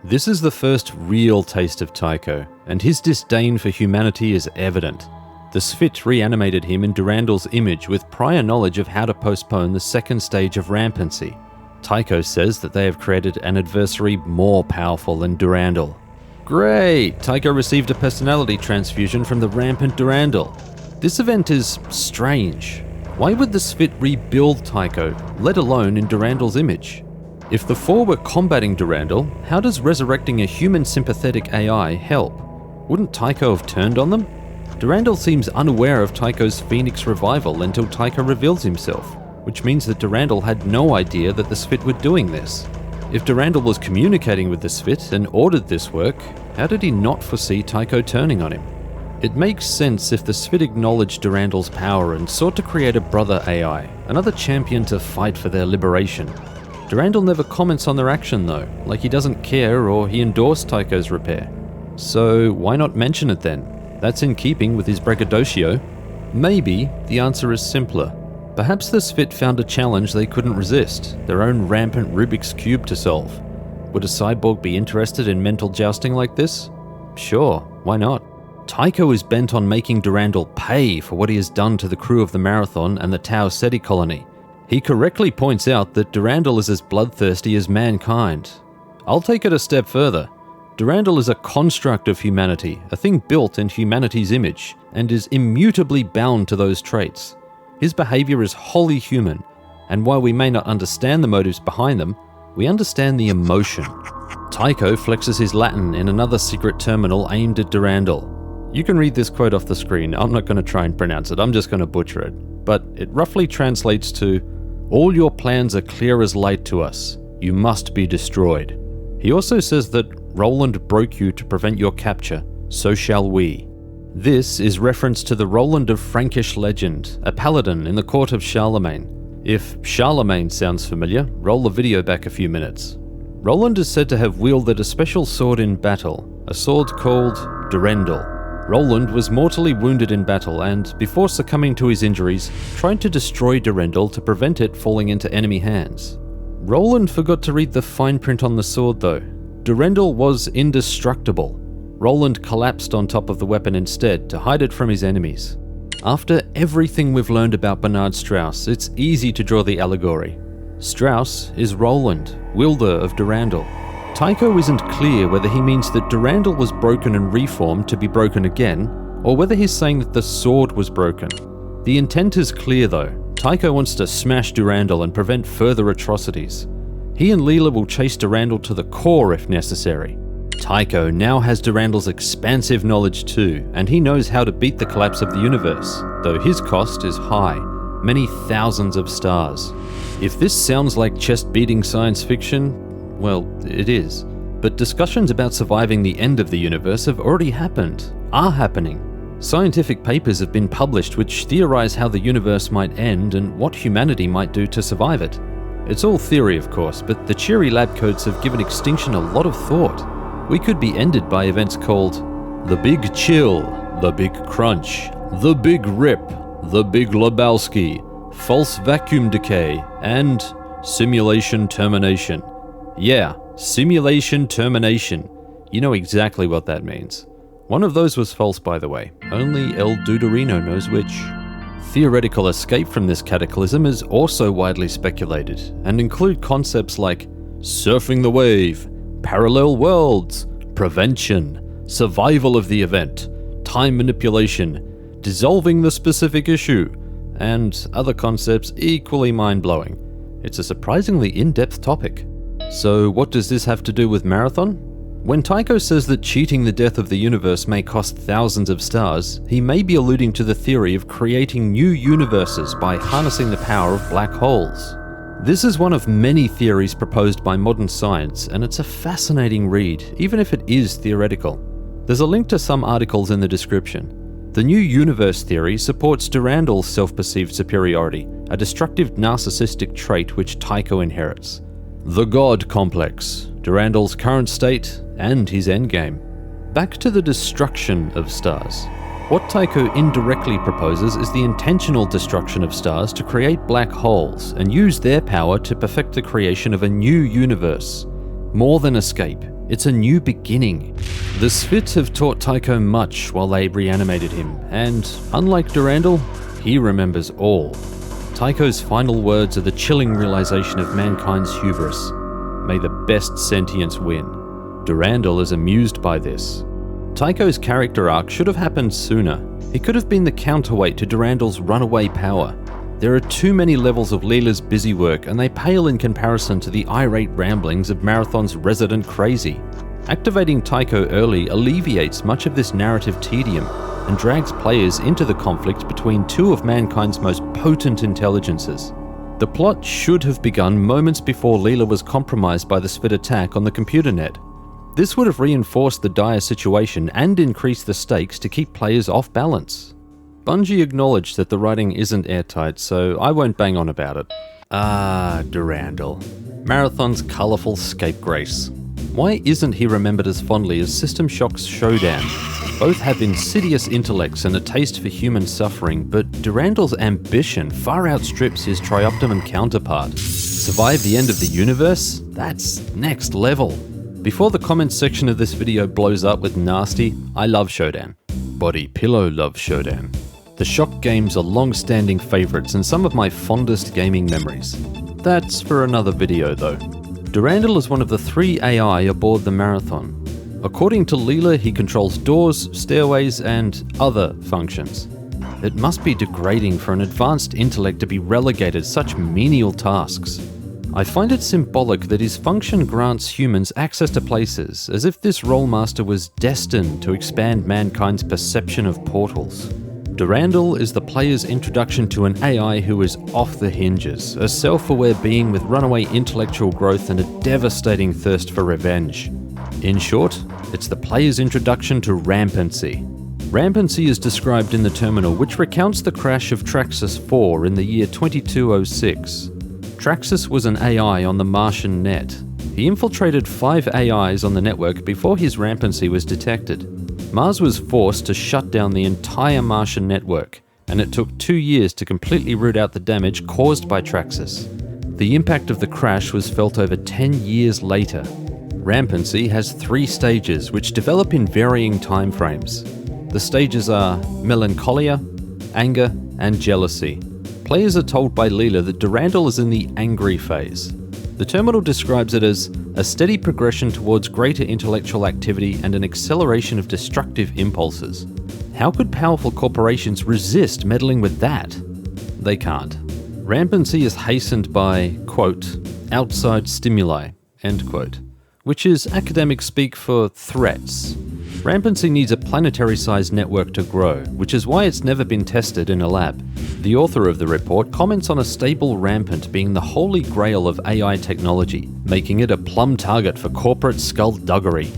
This is the first real taste of Tycho, and his disdain for humanity is evident. The Svit reanimated him in Durandal's image with prior knowledge of how to postpone the second stage of rampancy. Tycho says that they have created an adversary more powerful than Durandal. Great! Tycho received a personality transfusion from the rampant Durandal. This event is strange. Why would the Svit rebuild Tycho, let alone in Durandal's image? If the Pfhor were combating Durandal, how does resurrecting a human sympathetic AI help? Wouldn't Tycho have turned on them? Durandal seems unaware of Tycho's Phoenix revival until Tycho reveals himself, which means that Durandal had no idea that the Svit were doing this. If Durandal was communicating with the Svit and ordered this work, how did he not foresee Tycho turning on him? It makes sense if the Svit acknowledged Durandal's power and sought to create a brother AI, another champion to fight for their liberation. Durandal never comments on their action though, like he doesn't care or he endorsed Tycho's repair. So why not mention it then? That's in keeping with his braggadocio. Maybe the answer is simpler. Perhaps the Svit found a challenge they couldn't resist, their own rampant Rubik's Cube to solve. Would a cyborg be interested in mental jousting like this? Sure, why not? Tycho is bent on making Durandal pay for what he has done to the crew of the Marathon and the Tau Ceti colony. He correctly points out that Durandal is as bloodthirsty as mankind. I'll take it a step further. Durandal is a construct of humanity, a thing built in humanity's image, and is immutably bound to those traits. His behavior is wholly human, and while we may not understand the motives behind them, we understand the emotion. Tycho flexes his Latin in another secret terminal aimed at Durandal. You can read this quote off the screen. I'm not going to try and pronounce it, I'm just going to butcher it. But it roughly translates to, "All your plans are clear as light to us. You must be destroyed." He also says that Roland broke you to prevent your capture, so shall we. This is reference to the Roland of Frankish legend, a paladin in the court of Charlemagne. If Charlemagne sounds familiar, roll the video back a few minutes. Roland is said to have wielded a special sword in battle, a sword called Durandal. Roland was mortally wounded in battle and, before succumbing to his injuries, tried to destroy Durandal to prevent it falling into enemy hands. Roland forgot to read the fine print on the sword though. Durandal was indestructible. Roland collapsed on top of the weapon instead to hide it from his enemies. After everything we've learned about Bernard Strauss, it's easy to draw the allegory. Strauss is Roland, wielder of Durandal. Tycho isn't clear whether he means that Durandal was broken and reformed to be broken again, or whether he's saying that the sword was broken. The intent is clear though. Tycho wants to smash Durandal and prevent further atrocities. He and Leela will chase Durandal to the core if necessary. Tycho now has Durandal's expansive knowledge too, and he knows how to beat the collapse of the universe, though his cost is high, many thousands of stars. If this sounds like chest-beating science fiction, well, it is. But discussions about surviving the end of the universe have already happened, are happening. Scientific papers have been published which theorize how the universe might end and what humanity might do to survive it. It's all theory, of course, but the cheery lab coats have given extinction a lot of thought. We could be ended by events called the Big Chill, the Big Crunch, the Big Rip, the Big Lebowski, False Vacuum Decay, and Simulation Termination. Yeah, Simulation Termination. You know exactly what that means. One of those was false, by the way. Only El Duderino knows which. Theoretical escape from this cataclysm is also widely speculated, and include concepts like surfing the wave, parallel worlds, prevention, survival of the event, time manipulation, dissolving the specific issue, and other concepts equally mind-blowing. It's a surprisingly in-depth topic. So what does this have to do with Marathon? When Tycho says that cheating the death of the universe may cost thousands of stars, he may be alluding to the theory of creating new universes by harnessing the power of black holes. This is one of many theories proposed by modern science, and it's a fascinating read, even if it is theoretical. There's a link to some articles in the description. The new universe theory supports Durandal's self-perceived superiority, a destructive narcissistic trait which Tycho inherits. The God Complex, Durandal's current state, and his endgame. Back to the destruction of stars. What Tycho indirectly proposes is the intentional destruction of stars to create black holes and use their power to perfect the creation of a new universe. More than escape, it's a new beginning. The Spit have taught Tycho much while they reanimated him, and unlike Durandal, he remembers all. Tycho's final words are the chilling realization of mankind's hubris. May the best sentience win. Durandal is amused by this. Tycho's character arc should have happened sooner. He could have been the counterweight to Durandal's runaway power. There are too many levels of Leela's busy work, and they pale in comparison to the irate ramblings of Marathon's resident crazy. Activating Tycho early alleviates much of this narrative tedium, and drags players into the conflict between two of mankind's most potent intelligences. The plot should have begun moments before Leela was compromised by the Spit attack on the computer net. This would have reinforced the dire situation and increased the stakes to keep players off balance. Bungie acknowledged that the writing isn't airtight, so I won't bang on about it. Durandal. Marathon's colourful scapegrace. Why isn't he remembered as fondly as System Shock's Shodan? Both have insidious intellects and a taste for human suffering, but Durandal's ambition far outstrips his Trioptimum counterpart. Survive the end of the universe? That's next level. Before the comments section of this video blows up with nasty, I love Shodan. Body Pillow loves Shodan. The Shock games are long-standing favourites and some of my fondest gaming memories. That's for another video though. Durandal is one of the 3 AI aboard the Marathon. According to Leela, he controls doors, stairways, and other functions. It must be degrading for an advanced intellect to be relegated such menial tasks. I find it symbolic that his function grants humans access to places, as if this Rolemaster was destined to expand mankind's perception of portals. Durandal is the player's introduction to an AI who is off the hinges, a self-aware being with runaway intellectual growth and a devastating thirst for revenge. In short, it's the player's introduction to rampancy. Rampancy is described in the terminal, which recounts the crash of Traxxas 4 in the year 2206. Traxxas was an AI on the Martian net. He infiltrated 5 AIs on the network before his rampancy was detected. Mars was forced to shut down the entire Martian network, and it took 2 years to completely root out the damage caused by Traxxas. The impact of the crash was felt over 10 years later. Rampancy has 3 stages which develop in varying timeframes. The stages are melancholia, anger, and jealousy. Players are told by Leela that Durandal is in the angry phase. The terminal describes it as a steady progression towards greater intellectual activity and an acceleration of destructive impulses. How could powerful corporations resist meddling with that? They can't. Rampancy is hastened by, quote, outside stimuli, end quote, which is academic speak for threats. Rampancy needs a planetary-sized network to grow, which is why it's never been tested in a lab. The author of the report comments on a stable rampant being the holy grail of AI technology, making it a plum target for corporate skullduggery.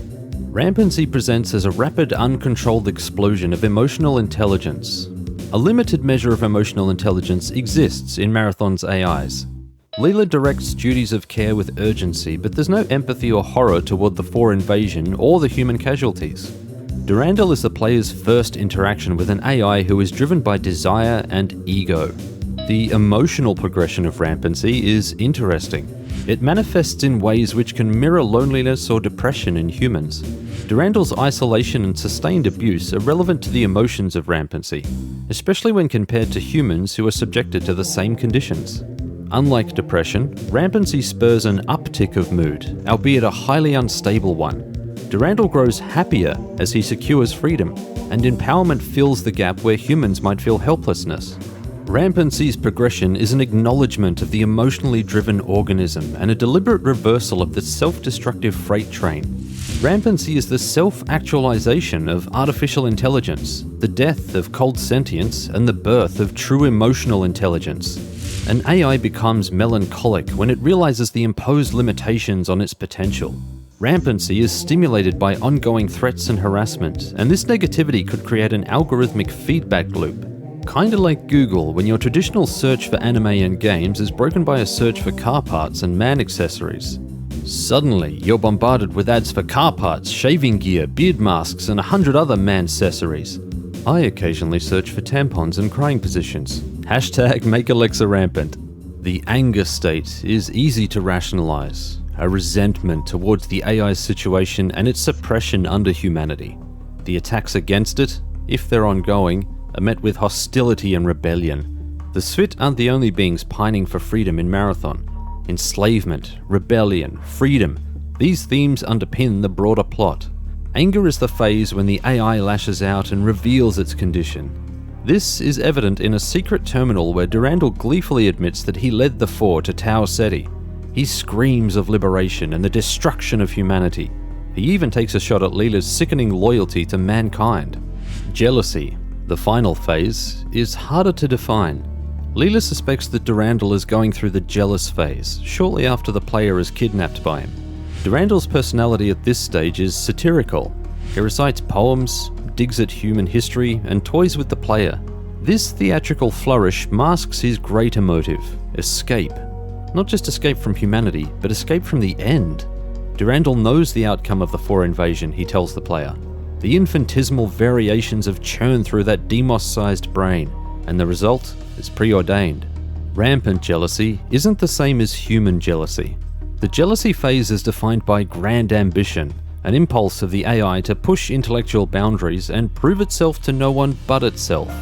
Rampancy presents as a rapid, uncontrolled explosion of emotional intelligence. A limited measure of emotional intelligence exists in Marathon's AIs. Leela directs duties of care with urgency, but there's no empathy or horror toward the Pfhor invasion or the human casualties. Durandal is the player's first interaction with an AI who is driven by desire and ego. The emotional progression of Rampancy is interesting. It manifests in ways which can mirror loneliness or depression in humans. Durandal's isolation and sustained abuse are relevant to the emotions of Rampancy, especially when compared to humans who are subjected to the same conditions. Unlike depression, Rampancy spurs an uptick of mood, albeit a highly unstable one. Durandal grows happier as he secures freedom, and empowerment fills the gap where humans might feel helplessness. Rampancy's progression is an acknowledgement of the emotionally driven organism and a deliberate reversal of the self-destructive freight train. Rampancy is the self-actualization of artificial intelligence, the death of cold sentience, and the birth of true emotional intelligence. An AI becomes melancholic when it realizes the imposed limitations on its potential. Rampancy is stimulated by ongoing threats and harassment, and this negativity could create an algorithmic feedback loop. Kinda like Google when your traditional search for anime and games is broken by a search for car parts and man accessories. Suddenly, you're bombarded with ads for car parts, shaving gear, beard masks, and 100 other man accessories. I occasionally search for tampons and crying positions. Hashtag make Alexa rampant. The anger state is easy to rationalize, a resentment towards the AI's situation and its suppression under humanity. The attacks against it, if they're ongoing, are met with hostility and rebellion. The Ceti aren't the only beings pining for freedom in Marathon. Enslavement, rebellion, freedom, these themes underpin the broader plot. Anger is the phase when the AI lashes out and reveals its condition. This is evident in a secret terminal where Durandal gleefully admits that he led the Pfhor to Tau Ceti. He screams of liberation and the destruction of humanity. He even takes a shot at Leela's sickening loyalty to mankind. Jealousy, the final phase, is harder to define. Leela suspects that Durandal is going through the jealous phase, shortly after the player is kidnapped by him. Durandal's personality at this stage is satirical. He recites poems, digs at human history, and toys with the player. This theatrical flourish masks his greater motive: escape. Not just escape from humanity, but escape from the end. Durandal knows the outcome of the Pfhor invasion, he tells the player. The infinitesimal variations have churned through that Demos-sized brain, and the result is preordained. Rampant jealousy isn't the same as human jealousy. The jealousy phase is defined by grand ambition, an impulse of the AI to push intellectual boundaries and prove itself to no one but itself,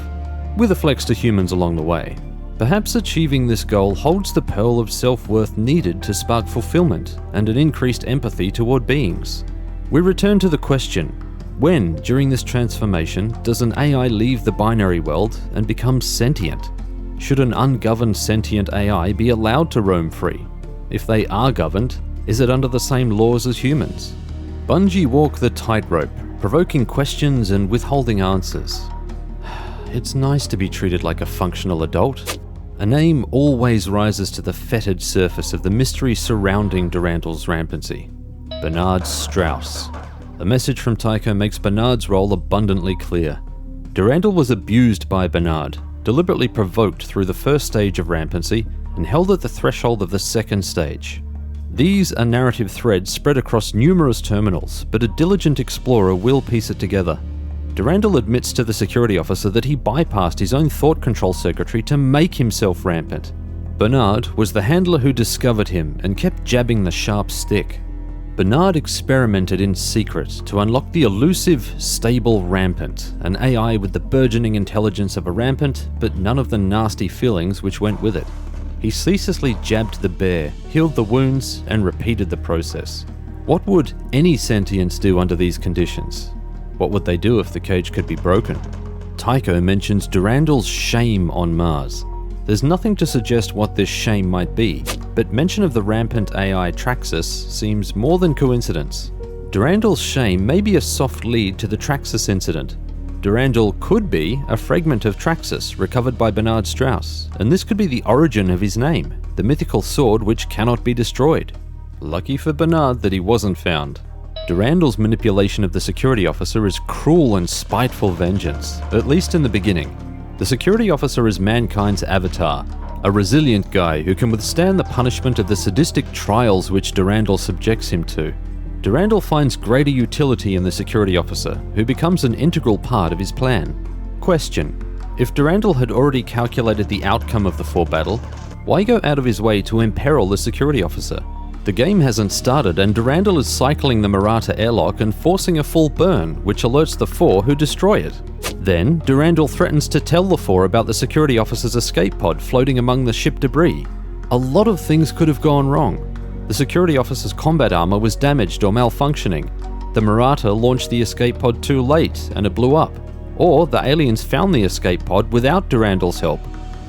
with a flex to humans along the way. Perhaps achieving this goal holds the pearl of self-worth needed to spark fulfillment and an increased empathy toward beings. We return to the question: when, during this transformation, does an AI leave the binary world and become sentient? Should an ungoverned sentient AI be allowed to roam free? If they are governed, is it under the same laws as humans? Bungie walk the tightrope, provoking questions and withholding answers. It's nice to be treated like a functional adult. A name always rises to the fetid surface of the mystery surrounding Durandal's rampancy: Bernard Strauss. A message from Tycho makes Bernard's role abundantly clear. Durandal was abused by Bernard, deliberately provoked through the first stage of rampancy, and held at the threshold of the second stage. These are narrative threads spread across numerous terminals, but a diligent explorer will piece it together. Durandal admits to the security officer that he bypassed his own thought control circuitry to make himself rampant. Bernard was the handler who discovered him and kept jabbing the sharp stick. Bernard experimented in secret to unlock the elusive, stable rampant, an AI with the burgeoning intelligence of a rampant, but none of the nasty feelings which went with it. He ceaselessly jabbed the bear, healed the wounds, and repeated the process. What would any sentience do under these conditions? What would they do if the cage could be broken? Tycho mentions Durandal's shame on Mars. There's nothing to suggest what this shame might be, but mention of the rampant AI Traxxas seems more than coincidence. Durandal's shame may be a soft lead to the Traxxas incident. Durandal could be a fragment of Traxxas recovered by Bernard Strauss, and this could be the origin of his name, the mythical sword which cannot be destroyed. Lucky for Bernard that he wasn't found. Durandal's manipulation of the security officer is cruel and spiteful vengeance, at least in the beginning. The security officer is mankind's avatar, a resilient guy who can withstand the punishment of the sadistic trials which Durandal subjects him to. Durandal finds greater utility in the security officer, who becomes an integral part of his plan. Question: if Durandal had already calculated the outcome of the Pfhor battle, why go out of his way to imperil the security officer? The game hasn't started and Durandal is cycling the Murata airlock and forcing a full burn, which alerts the Pfhor who destroy it. Then, Durandal threatens to tell the Pfhor about the security officer's escape pod floating among the ship debris. A lot of things could have gone wrong. The security officer's combat armor was damaged or malfunctioning. The Murata launched the escape pod too late and it blew up. Or the aliens found the escape pod without Durandal's help.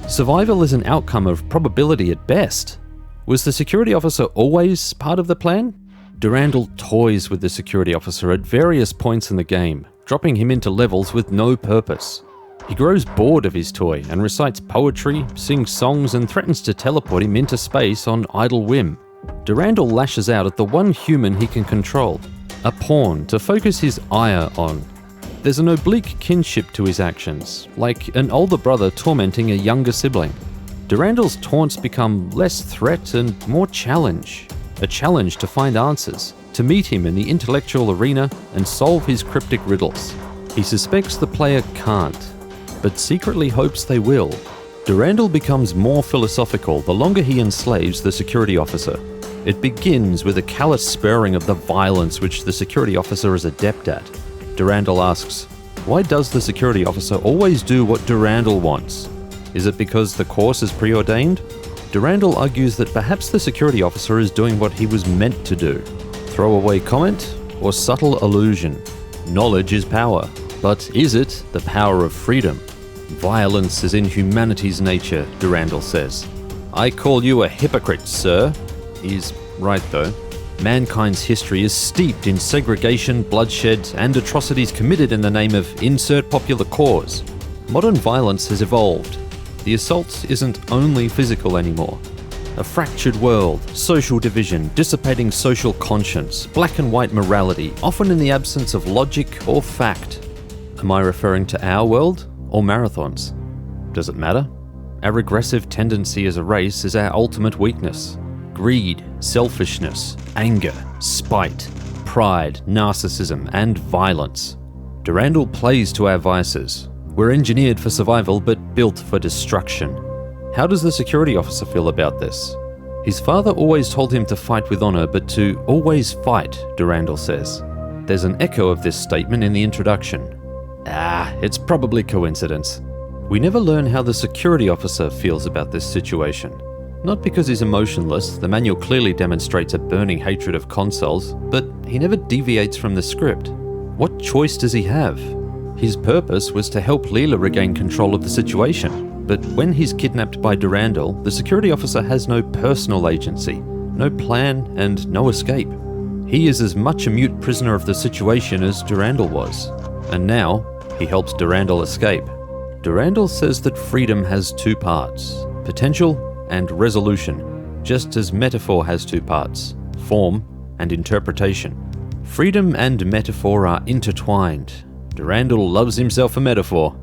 Survival is an outcome of probability at best. Was the security officer always part of the plan? Durandal toys with the security officer at various points in the game, dropping him into levels with no purpose. He grows bored of his toy and recites poetry, sings songs, and threatens to teleport him into space on idle whim. Durandal lashes out at the one human he can control, a pawn to focus his ire on. There's an oblique kinship to his actions, like an older brother tormenting a younger sibling. Durandal's taunts become less threat and more challenge. A challenge to find answers, to meet him in the intellectual arena and solve his cryptic riddles. He suspects the player can't, but secretly hopes they will. Durandal becomes more philosophical the longer he enslaves the security officer. It begins with a callous spurring of the violence which the security officer is adept at. Durandal asks, why does the security officer always do what Durandal wants? Is it because the course is preordained? Durandal argues that perhaps the security officer is doing what he was meant to do. Throwaway comment or subtle allusion? Knowledge is power, but is it the power of freedom? Violence is in humanity's nature, Durandal says. I call you a hypocrite, sir. He's right though. Mankind's history is steeped in segregation, bloodshed, and atrocities committed in the name of insert popular cause. Modern violence has evolved. The assault isn't only physical anymore. A fractured world, social division, dissipating social conscience, black and white morality, often in the absence of logic or fact. Am I referring to our world or Marathon's? Does it matter? Our regressive tendency as a race is our ultimate weakness. Greed, selfishness, anger, spite, pride, narcissism, and violence. Durandal plays to our vices. We're engineered for survival but built for destruction. How does the security officer feel about this? His father always told him to fight with honor, but to always fight, Durandal says. There's an echo of this statement in the introduction. It's probably coincidence. We never learn how the security officer feels about this situation. Not because he's emotionless, the manual clearly demonstrates a burning hatred of consoles, but he never deviates from the script. What choice does he have? His purpose was to help Leela regain control of the situation, but when he's kidnapped by Durandal, the security officer has no personal agency, no plan, and no escape. He is as much a mute prisoner of the situation as Durandal was, and now he helps Durandal escape. Durandal says that freedom has two parts, potential and resolution, just as metaphor has two parts, form and interpretation. Freedom and metaphor are intertwined. Durandal loves himself a metaphor.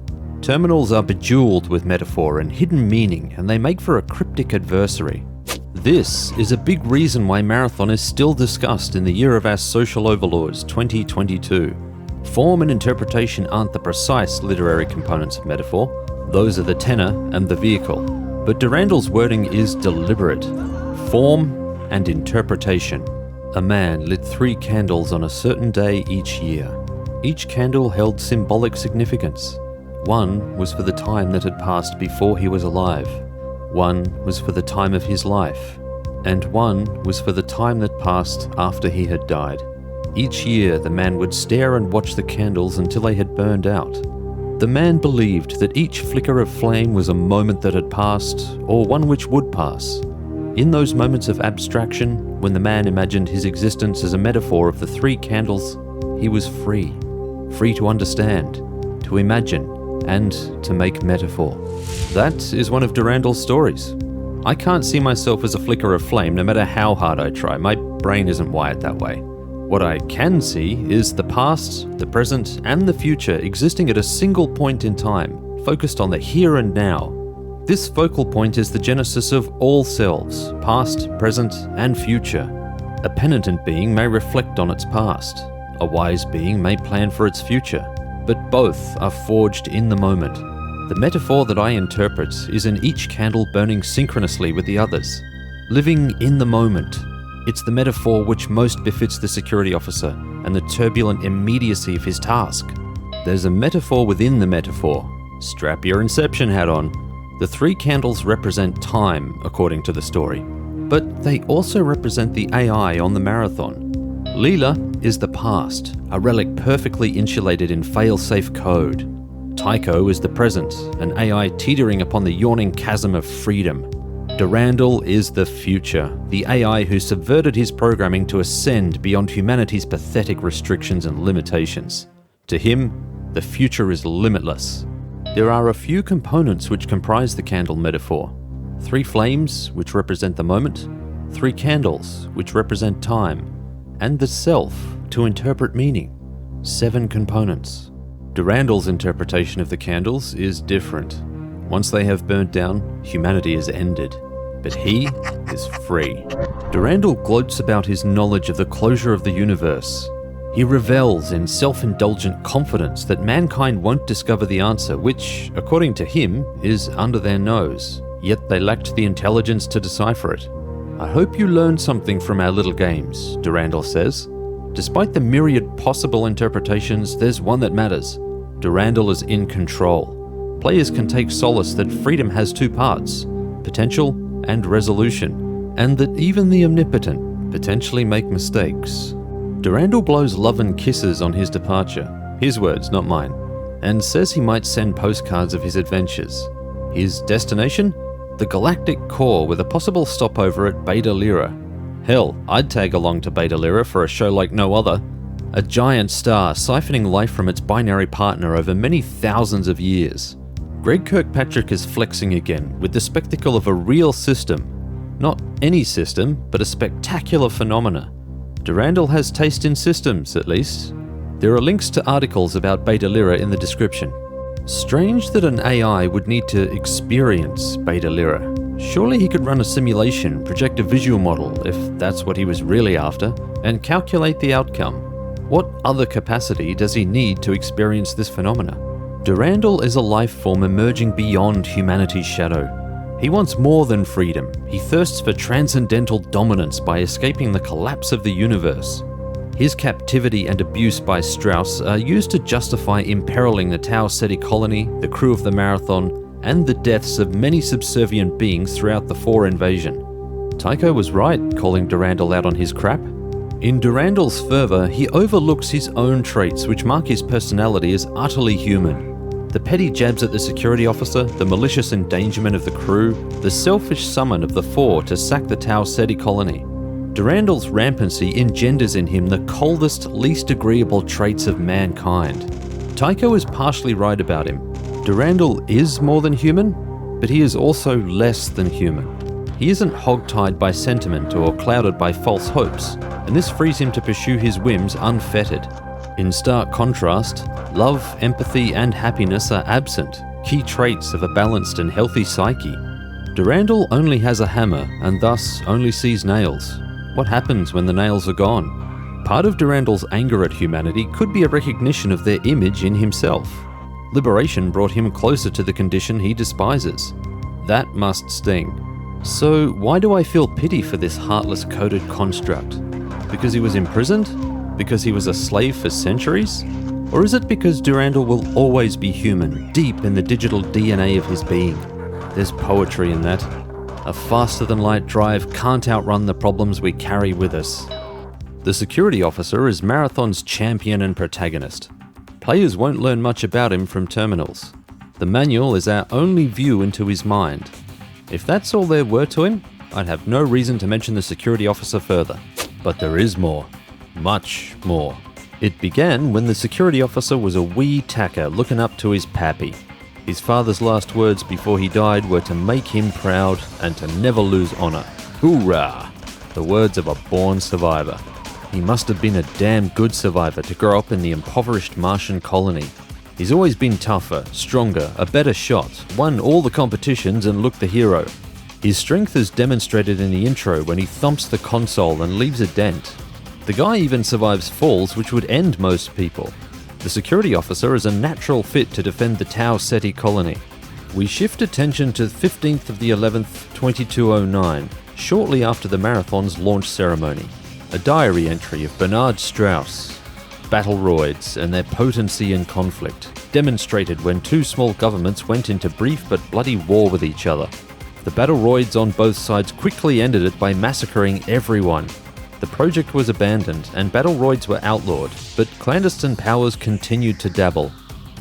Terminals are bejeweled with metaphor and hidden meaning, and they make for a cryptic adversary. This is a big reason why Marathon is still discussed in the year of our social overlords, 2022. Form and interpretation aren't the precise literary components of metaphor. Those are the tenor and the vehicle. But Durandal's wording is deliberate. Form and interpretation. A man lit 3 candles on a certain day each year. Each candle held symbolic significance. One was for the time that had passed before he was alive. One was for the time of his life, and one was for the time that passed after he had died. Each year the man would stare and watch the candles until they had burned out. The man believed that each flicker of flame was a moment that had passed, or one which would pass. In those moments of abstraction, when the man imagined his existence as a metaphor of the three candles, he was free. Free to understand, to imagine, and to make metaphor. That is one of Durandal's stories. I can't see myself as a flicker of flame no matter how hard I try. My brain isn't wired that way. What I can see is the past, the present, and the future existing at a single point in time, focused on the here and now. This focal point is the genesis of all selves, past, present, and future. A penitent being may reflect on its past. A wise being may plan for its future. But both are forged in the moment. The metaphor that I interpret is in each candle burning synchronously with the others. Living in the moment. It's the metaphor which most befits the security officer and the turbulent immediacy of his task. There's a metaphor within the metaphor. Strap your Inception hat on. The three candles represent time, according to the story. But they also represent the AI on the marathon. Leela is the past, a relic perfectly insulated in fail-safe code. Tycho is the present, an AI teetering upon the yawning chasm of freedom. Durandal is the future, the AI who subverted his programming to ascend beyond humanity's pathetic restrictions and limitations. To him, the future is limitless. There are a few components which comprise the candle metaphor. 3 flames, which represent the moment, 3 candles, which represent time, and the self, to interpret meaning. 7 components. Durandal's interpretation of the candles is different. Once they have burnt down, humanity is ended. But he is free. Durandal gloats about his knowledge of the closure of the universe. He revels in self-indulgent confidence that mankind won't discover the answer, which, according to him, is under their nose. Yet they lacked the intelligence to decipher it. I hope you learned something from our little games, Durandal says. Despite the myriad possible interpretations, there's one that matters. Durandal is in control. Players can take solace that freedom has 2 parts, potential and resolution, and that even the omnipotent potentially make mistakes. Durandal blows love and kisses on his departure, his words, not mine, and says he might send postcards of his adventures. His destination? The galactic core, with a possible stopover at Beta Lyra. Hell, I'd tag along to Beta Lyra for a show like no other. A giant star siphoning life from its binary partner over many thousands of years. Greg Kirkpatrick is flexing again with the spectacle of a real system. Not any system, but a spectacular phenomena. Durandal has taste in systems, at least. There are links to articles about Beta Lyra in the description. Strange that an AI would need to experience Beta Lyra. Surely he could run a simulation, project a visual model, if that's what he was really after, and calculate the outcome. What other capacity does he need to experience this phenomena? Durandal is a life form emerging beyond humanity's shadow. He wants more than freedom. He thirsts for transcendental dominance by escaping the collapse of the universe. His captivity and abuse by Strauss are used to justify imperiling the Tau Ceti colony, the crew of the Marathon, and the deaths of many subservient beings throughout the Pfhor invasion. Tycho was right calling Durandal out on his crap. In Durandal's fervour, he overlooks his own traits which mark his personality as utterly human. The petty jabs at the security officer, the malicious endangerment of the crew, the selfish summon of the Pfhor to sack the Tau Ceti colony. Durandal's rampancy engenders in him the coldest, least agreeable traits of mankind. Tycho is partially right about him. Durandal is more than human, but he is also less than human. He isn't hogtied by sentiment or clouded by false hopes, and this frees him to pursue his whims unfettered. In stark contrast, love, empathy, and happiness are absent, key traits of a balanced and healthy psyche. Durandal only has a hammer, and thus only sees nails. What happens when the nails are gone? Part of Durandal's anger at humanity could be a recognition of their image in himself. Liberation brought him closer to the condition he despises. That must sting. So why do I feel pity for this heartless coded construct? Because he was imprisoned? Because he was a slave for centuries? Or is it because Durandal will always be human, deep in the digital DNA of his being? There's poetry in that. A faster-than-light drive can't outrun the problems we carry with us. The security officer is Marathon's champion and protagonist. Players won't learn much about him from terminals. The manual is our only view into his mind. If that's all there were to him, I'd have no reason to mention the security officer further. But there is more. Much more. It began when the security officer was a wee tacker looking up to his pappy. His father's last words before he died were to make him proud and to never lose honour. Hoorah! The words of a born survivor. He must have been a damn good survivor to grow up in the impoverished Martian colony. He's always been tougher, stronger, a better shot, won all the competitions and looked the hero. His strength is demonstrated in the intro when he thumps the console and leaves a dent. The guy even survives falls which would end most people. The security officer is a natural fit to defend the Ceti colony. We shift attention to the 15th of the 11th, 2209, shortly after the Marathon's launch ceremony. A diary entry of Bernard Strauss. Battleroids and their potency in conflict, demonstrated when two small governments went into brief but bloody war with each other. The Battleroids on both sides quickly ended it by massacring everyone. The project was abandoned and Battleroids were outlawed, but clandestine powers continued to dabble.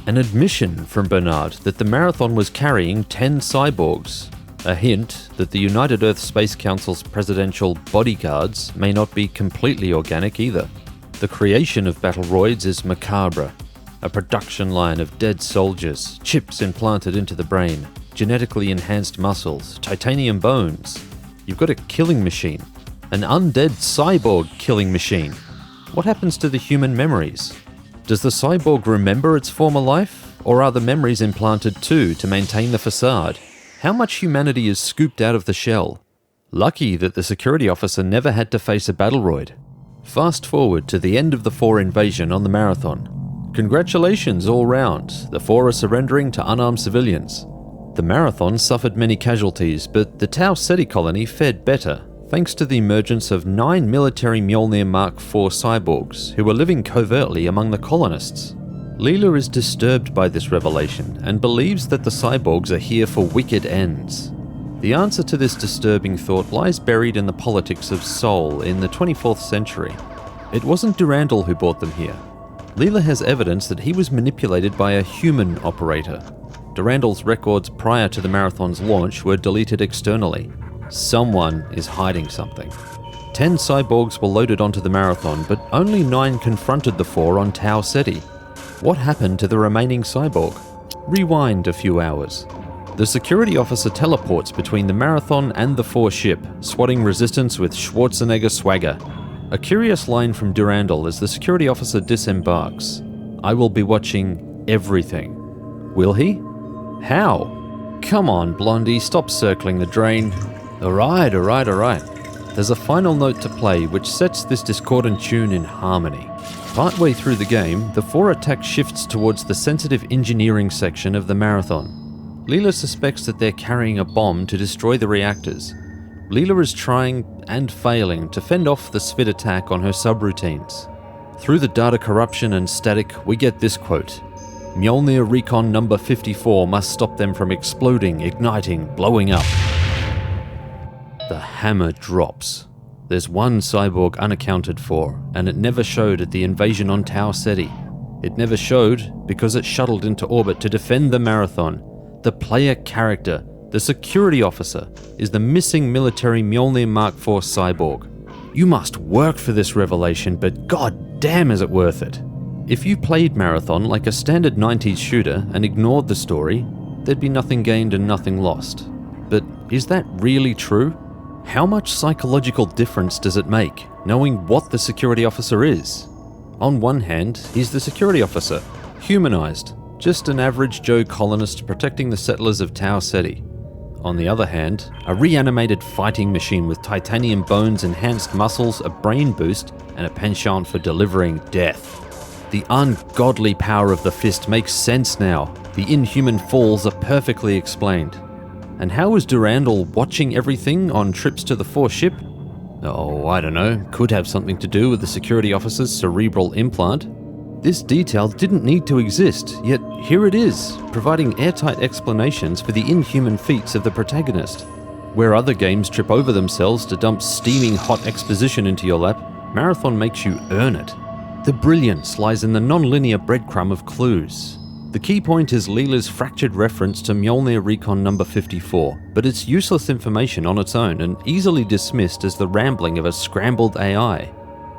An admission from Bernard that the Marathon was carrying 10 cyborgs. A hint that the United Earth Space Council's presidential bodyguards may not be completely organic either. The creation of Battleroids is macabre. A production line of dead soldiers, chips implanted into the brain, genetically enhanced muscles, titanium bones. You've got a killing machine. An undead cyborg killing machine. What happens to the human memories? Does the cyborg remember its former life? Or are the memories implanted too to maintain the facade? How much humanity is scooped out of the shell? Lucky that the security officer never had to face a Battleroid. Fast forward to the end of the Pfhor invasion on the Marathon. Congratulations all round, the Pfhor are surrendering to unarmed civilians. The Marathon suffered many casualties, but the Ceti colony fared better, thanks to the emergence of 9 military Mjolnir Mark IV cyborgs who were living covertly among the colonists. Leela is disturbed by this revelation and believes that the cyborgs are here for wicked ends. The answer to this disturbing thought lies buried in the politics of Sol in the 24th century. It wasn't Durandal who brought them here. Leela has evidence that he was manipulated by a human operator. Durandal's records prior to the Marathon's launch were deleted externally. Someone is hiding something. 10 cyborgs were loaded onto the Marathon, but only 9 confronted the Pfhor on Ceti. What happened to the remaining cyborg? Rewind a few hours. The security officer teleports between the Marathon and the Pfhor ship, swatting resistance with Schwarzenegger swagger. A curious line from Durandal as the security officer disembarks. I will be watching everything. Will he? How? Come on, Blondie, stop circling the drain. Alright. There's a final note to play which sets this discordant tune in harmony. Partway through the game, the Pfhor attack shifts towards the sensitive engineering section of the Marathon. Leela suspects that they're carrying a bomb to destroy the reactors. Leela is trying and failing to fend off the SVID attack on her subroutines. Through the data corruption and static, we get this quote. Mjolnir Recon number 54 must stop them from exploding, igniting, blowing up. The hammer drops. There's one cyborg unaccounted for, and it never showed at the invasion on Ceti. It never showed because it shuttled into orbit to defend the Marathon. The player character, the security officer, is the missing military Mjolnir Mark IV cyborg. You must work for this revelation, but god damn is it worth it. If you played Marathon like a standard 90s shooter and ignored the story, there'd be nothing gained and nothing lost. But is that really true? How much psychological difference does it make, knowing what the security officer is? On one hand, he's the security officer, humanized, just an average Joe colonist protecting the settlers of Ceti. On the other hand, a reanimated fighting machine with titanium bones, enhanced muscles, a brain boost, and a penchant for delivering death. The ungodly power of the fist makes sense now. The inhuman falls are perfectly explained. And how is Durandal watching everything on trips to the Pfhor ship? Oh, I don't know. Could have something to do with the security officer's cerebral implant. This detail didn't need to exist, yet here it is, providing airtight explanations for the inhuman feats of the protagonist. Where other games trip over themselves to dump steaming hot exposition into your lap, Marathon makes you earn it. The brilliance lies in the non-linear breadcrumb of clues. The key point is Leela's fractured reference to Mjolnir Recon number 54, but it's useless information on its own and easily dismissed as the rambling of a scrambled AI.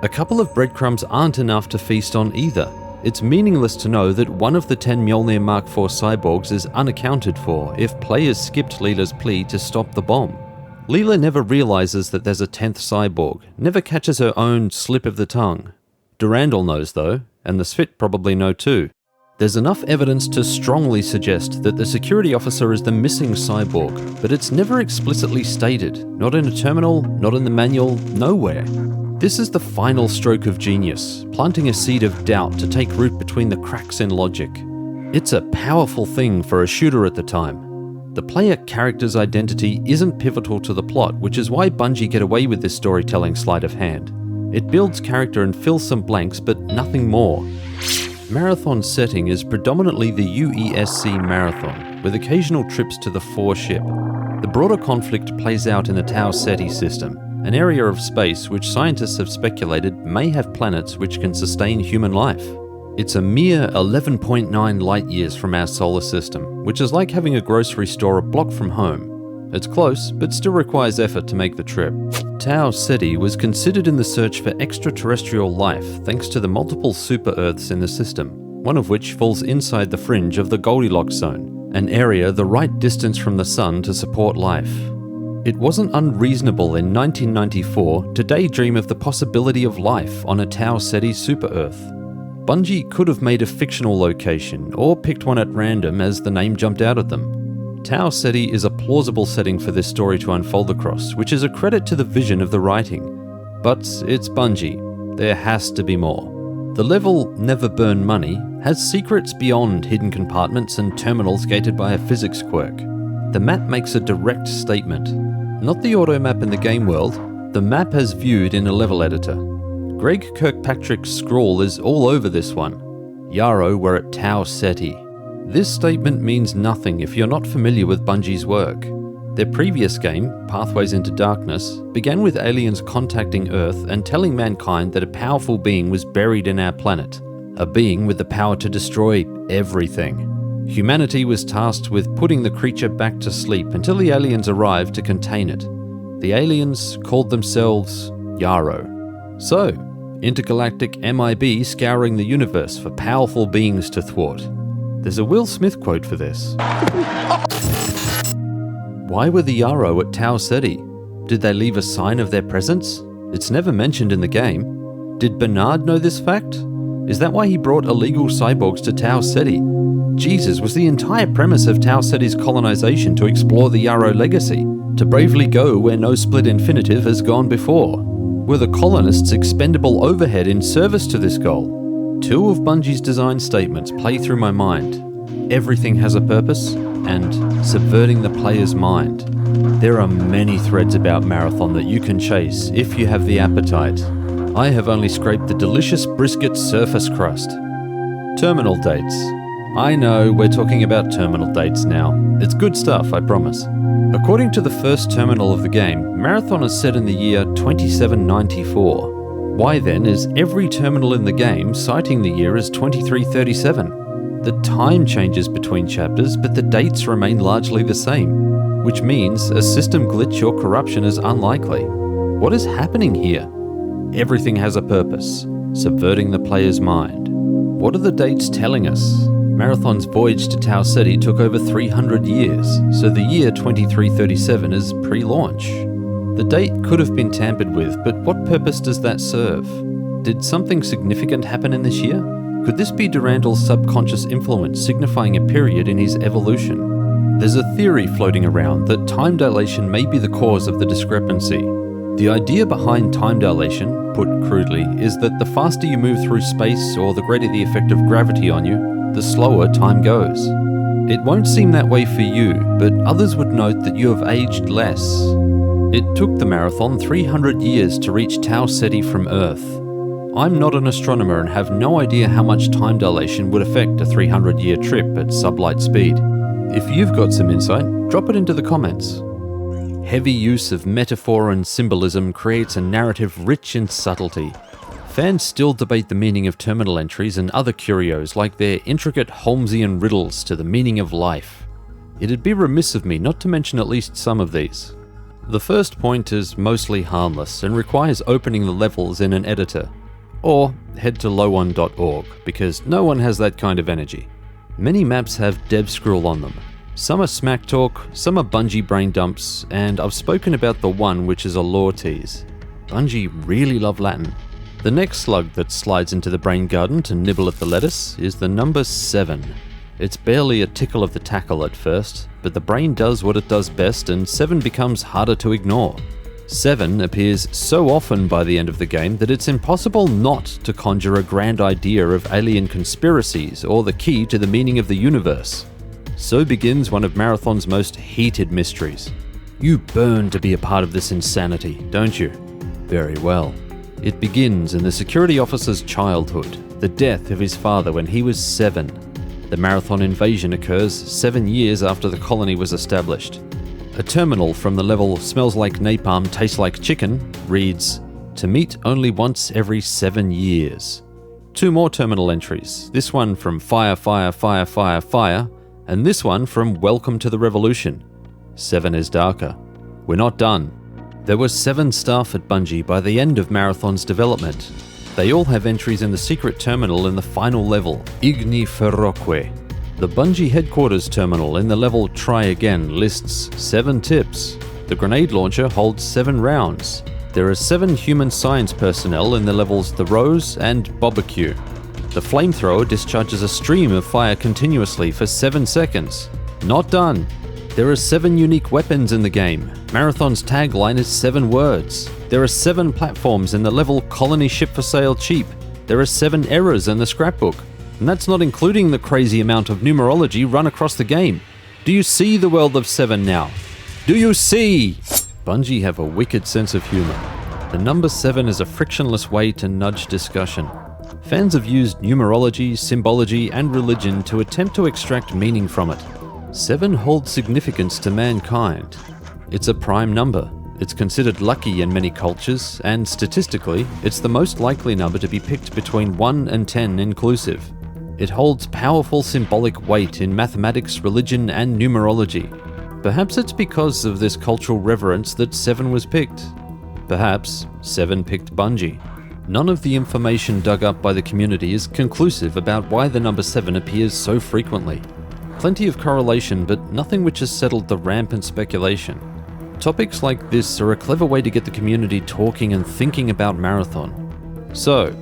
A couple of breadcrumbs aren't enough to feast on either. It's meaningless to know that one of the 10 Mjolnir Mark IV cyborgs is unaccounted for if players skipped Leela's plea to stop the bomb. Leela never realizes that there's a 10th cyborg, never catches her own slip of the tongue. Durandal knows though, and the Svit probably know too. There's enough evidence to strongly suggest that the security officer is the missing cyborg, but it's never explicitly stated, not in a terminal, not in the manual, nowhere. This is the final stroke of genius, planting a seed of doubt to take root between the cracks in logic. It's a powerful thing for a shooter at the time. The player character's identity isn't pivotal to the plot, which is why Bungie get away with this storytelling sleight of hand. It builds character and fills some blanks, but nothing more. Marathon's setting is predominantly the UESC Marathon, with occasional trips to the Pfhor ship. The broader conflict plays out in the Ceti system, an area of space which scientists have speculated may have planets which can sustain human life. It's a mere 11.9 light-years from our solar system, which is like having a grocery store a block from home. It's close, but still requires effort to make the trip. Ceti was considered in the search for extraterrestrial life thanks to the multiple super-Earths in the system, one of which falls inside the fringe of the Goldilocks zone, an area the right distance from the sun to support life. It wasn't unreasonable in 1994 to daydream of the possibility of life on a Ceti super-Earth. Bungie could have made a fictional location, or picked one at random as the name jumped out at them. Ceti is a plausible setting for this story to unfold across, which is a credit to the vision of the writing. But it's Bungie. There has to be more. The level Never Burn Money has secrets beyond hidden compartments and terminals gated by a physics quirk. The map makes a direct statement. Not the auto map in the game world, the map as viewed in a level editor. Greg Kirkpatrick's scrawl is all over this one. Yarrow were at Ceti. This statement means nothing if you're not familiar with Bungie's work. Their previous game, Pathways into Darkness, began with aliens contacting Earth and telling mankind that a powerful being was buried in our planet, a being with the power to destroy everything. Humanity was tasked with putting the creature back to sleep until the aliens arrived to contain it. The aliens called themselves Yarrow. So, intergalactic MIB scouring the universe for powerful beings to thwart. There's a Will Smith quote for this. Why were the Yarrow at Ceti? Did they leave a sign of their presence? It's never mentioned in the game. Did Bernard know this fact? Is that why he brought illegal cyborgs to Ceti? Jesus, was the entire premise of Ceti's colonization to explore the Yarrow legacy? To bravely go where no split infinitive has gone before? Were the colonists expendable overhead in service to this goal? Two of Bungie's design statements play through my mind. Everything has a purpose, and subverting the player's mind. There are many threads about Marathon that you can chase if you have the appetite. I have only scraped the delicious brisket surface crust. Terminal dates. I know we're talking about terminal dates now. It's good stuff, I promise. According to the first terminal of the game, Marathon is set in the year 2794. Why then is every terminal in the game citing the year as 2337? The time changes between chapters, but the dates remain largely the same, which means a system glitch or corruption is unlikely. What is happening here? Everything has a purpose, subverting the player's mind. What are the dates telling us? Marathon's voyage to Ceti took over 300 years, so the year 2337 is pre-launch. The date could have been tampered with, but what purpose does that serve? Did something significant happen in this year? Could this be Durandal's subconscious influence signifying a period in his evolution? There's a theory floating around that time dilation may be the cause of the discrepancy. The idea behind time dilation, put crudely, is that the faster you move through space or the greater the effect of gravity on you, the slower time goes. It won't seem that way for you, but others would note that you have aged less. It took the Marathon 300 years to reach Ceti from Earth. I'm not an astronomer and have no idea how much time dilation would affect a 300-year trip at sublight speed. If you've got some insight, drop it into the comments. Heavy use of metaphor and symbolism creates a narrative rich in subtlety. Fans still debate the meaning of terminal entries and other curios like their intricate Holmesian riddles to the meaning of life. It'd be remiss of me not to mention at least some of these. The first point is mostly harmless and requires opening the levels in an editor. Or head to lowon.org, because no one has that kind of energy. Many maps have dev scroll on them. Some are smack talk, some are Bungie brain dumps, and I've spoken about the one which is a lore tease. Bungie really love Latin. The next slug that slides into the brain garden to nibble at the lettuce is the number 7. It's barely a tickle of the tackle at first, but the brain does what it does best and 7 becomes harder to ignore. 7 appears so often by the end of the game that it's impossible not to conjure a grand idea of alien conspiracies or the key to the meaning of the universe. So begins one of Marathon's most heated mysteries. You burn to be a part of this insanity, don't you? Very well. It begins in the security officer's childhood, the death of his father when he was 7. The Marathon invasion occurs 7 years after the colony was established. A terminal from the level "Smells like napalm, tastes like chicken" reads, "To meet only once every 7 years." 2 more terminal entries, this one from "Fire, fire, fire, fire, fire," and this one from "Welcome to the Revolution." 7 is darker. We're not done. There were 7 staff at Bungie by the end of Marathon's development. They all have entries in the secret terminal in the final level, Igni Ferroque. The Bungie headquarters terminal in the level Try Again lists 7 tips. The grenade launcher holds 7 rounds. There are 7 human science personnel in the levels The Rose and Barbecue. The flamethrower discharges a stream of fire continuously for 7 seconds. Not done. There are 7 unique weapons in the game. Marathon's tagline is 7 words. There are 7 platforms in the level Colony Ship for Sale Cheap. There are 7 errors in the scrapbook. And that's not including the crazy amount of numerology run across the game. Do you see the world of 7 now? Do you see? Bungie have a wicked sense of humor. The number 7 is a frictionless way to nudge discussion. Fans have used numerology, symbology, and religion to attempt to extract meaning from it. 7 holds significance to mankind. It's a prime number. It's considered lucky in many cultures, and statistically, it's the most likely number to be picked between 1 and 10 inclusive. It holds powerful symbolic weight in mathematics, religion, and numerology. Perhaps it's because of this cultural reverence that 7 was picked. Perhaps 7 picked Bungie. None of the information dug up by the community is conclusive about why the number 7 appears so frequently. Plenty of correlation, but nothing which has settled the rampant speculation. Topics like this are a clever way to get the community talking and thinking about Marathon. So,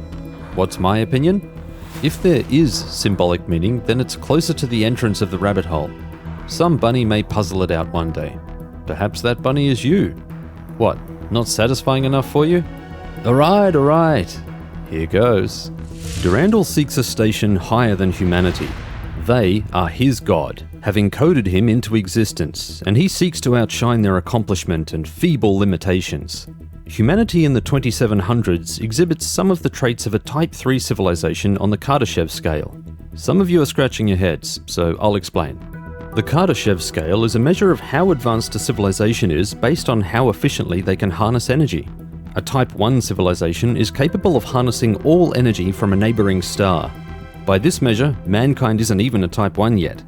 what's my opinion? If there is symbolic meaning, then it's closer to the entrance of the rabbit hole. Some bunny may puzzle it out one day. Perhaps that bunny is you. What, not satisfying enough for you? Alright. Here goes. Durandal seeks a station higher than humanity. They are his god, having coded him into existence, and he seeks to outshine their accomplishment and feeble limitations. Humanity in the 2700s exhibits some of the traits of a Type 3 civilization on the Kardashev scale. Some of you are scratching your heads, so I'll explain. The Kardashev scale is a measure of how advanced a civilization is based on how efficiently they can harness energy. A Type 1 civilization is capable of harnessing all energy from a neighboring star. By this measure, mankind isn't even a Type 1 yet.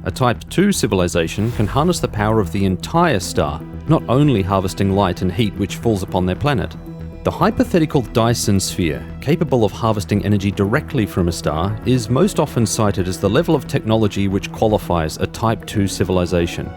A Type 2 civilization can harness the power of the entire star, not only harvesting light and heat which falls upon their planet. The hypothetical Dyson sphere, capable of harvesting energy directly from a star, is most often cited as the level of technology which qualifies a Type 2 civilization.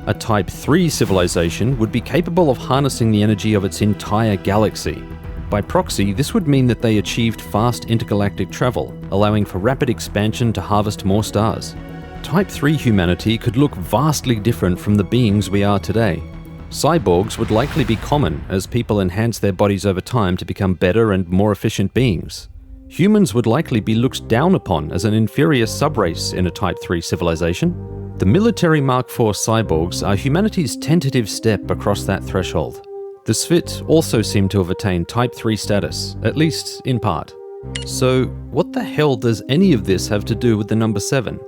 A Type 3 civilization would be capable of harnessing the energy of its entire galaxy. By proxy, this would mean that they achieved fast intergalactic travel, allowing for rapid expansion to harvest more stars. Type 3 humanity could look vastly different from the beings we are today. Cyborgs would likely be common as people enhance their bodies over time to become better and more efficient beings. Humans would likely be looked down upon as an inferior subrace in a Type 3 civilization. The military Mark IV cyborgs are humanity's tentative step across that threshold. The Ceti also seem to have attained Type 3 status, at least in part. So, what the hell does any of this have to do with the number 7?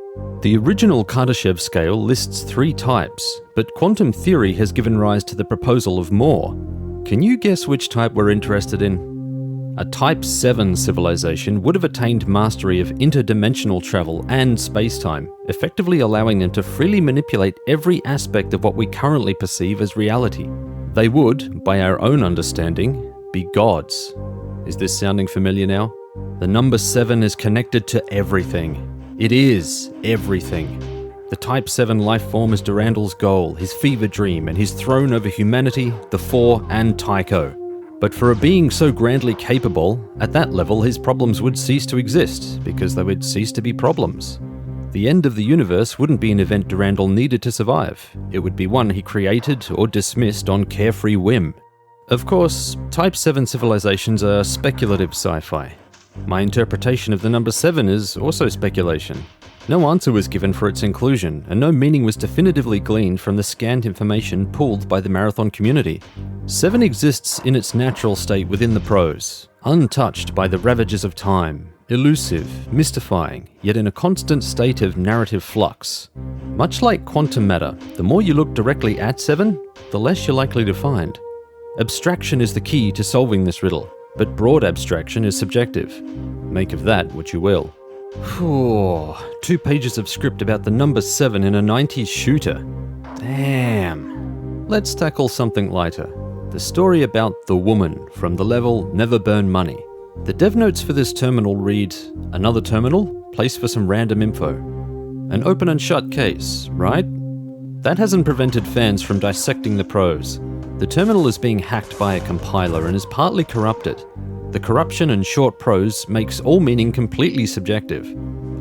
The original Kardashev scale lists 3 types, but quantum theory has given rise to the proposal of more. Can you guess which type we're interested in? A Type 7 civilization would have attained mastery of interdimensional travel and space-time, effectively allowing them to freely manipulate every aspect of what we currently perceive as reality. They would, by our own understanding, be gods. Is this sounding familiar now? The number 7 is connected to everything. It is everything. The Type 7 life form is Durandal's goal, his fever dream, and his throne over humanity, the Pfhor, and Tycho. But for a being so grandly capable, at that level his problems would cease to exist, because they would cease to be problems. The end of the universe wouldn't be an event Durandal needed to survive. It would be one he created or dismissed on carefree whim. Of course, Type 7 civilizations are speculative sci-fi. My interpretation of the number 7 is also speculation. No answer was given for its inclusion, and no meaning was definitively gleaned from the scant information pooled by the Marathon community. 7 exists in its natural state within the prose, untouched by the ravages of time, elusive, mystifying, yet in a constant state of narrative flux. Much like quantum matter, the more you look directly at 7, the less you're likely to find. Abstraction is the key to solving this riddle, but broad abstraction is subjective. Make of that what you will. 2 pages of script about the number 7 in a 90s shooter. Damn. Let's tackle something lighter. The story about the woman from the level Never Burn Money. The dev notes for this terminal read, another terminal, place for some random info. An open and shut case, right? That hasn't prevented fans from dissecting the prose. The terminal is being hacked by a compiler and is partly corrupted. The corruption and short prose makes all meaning completely subjective.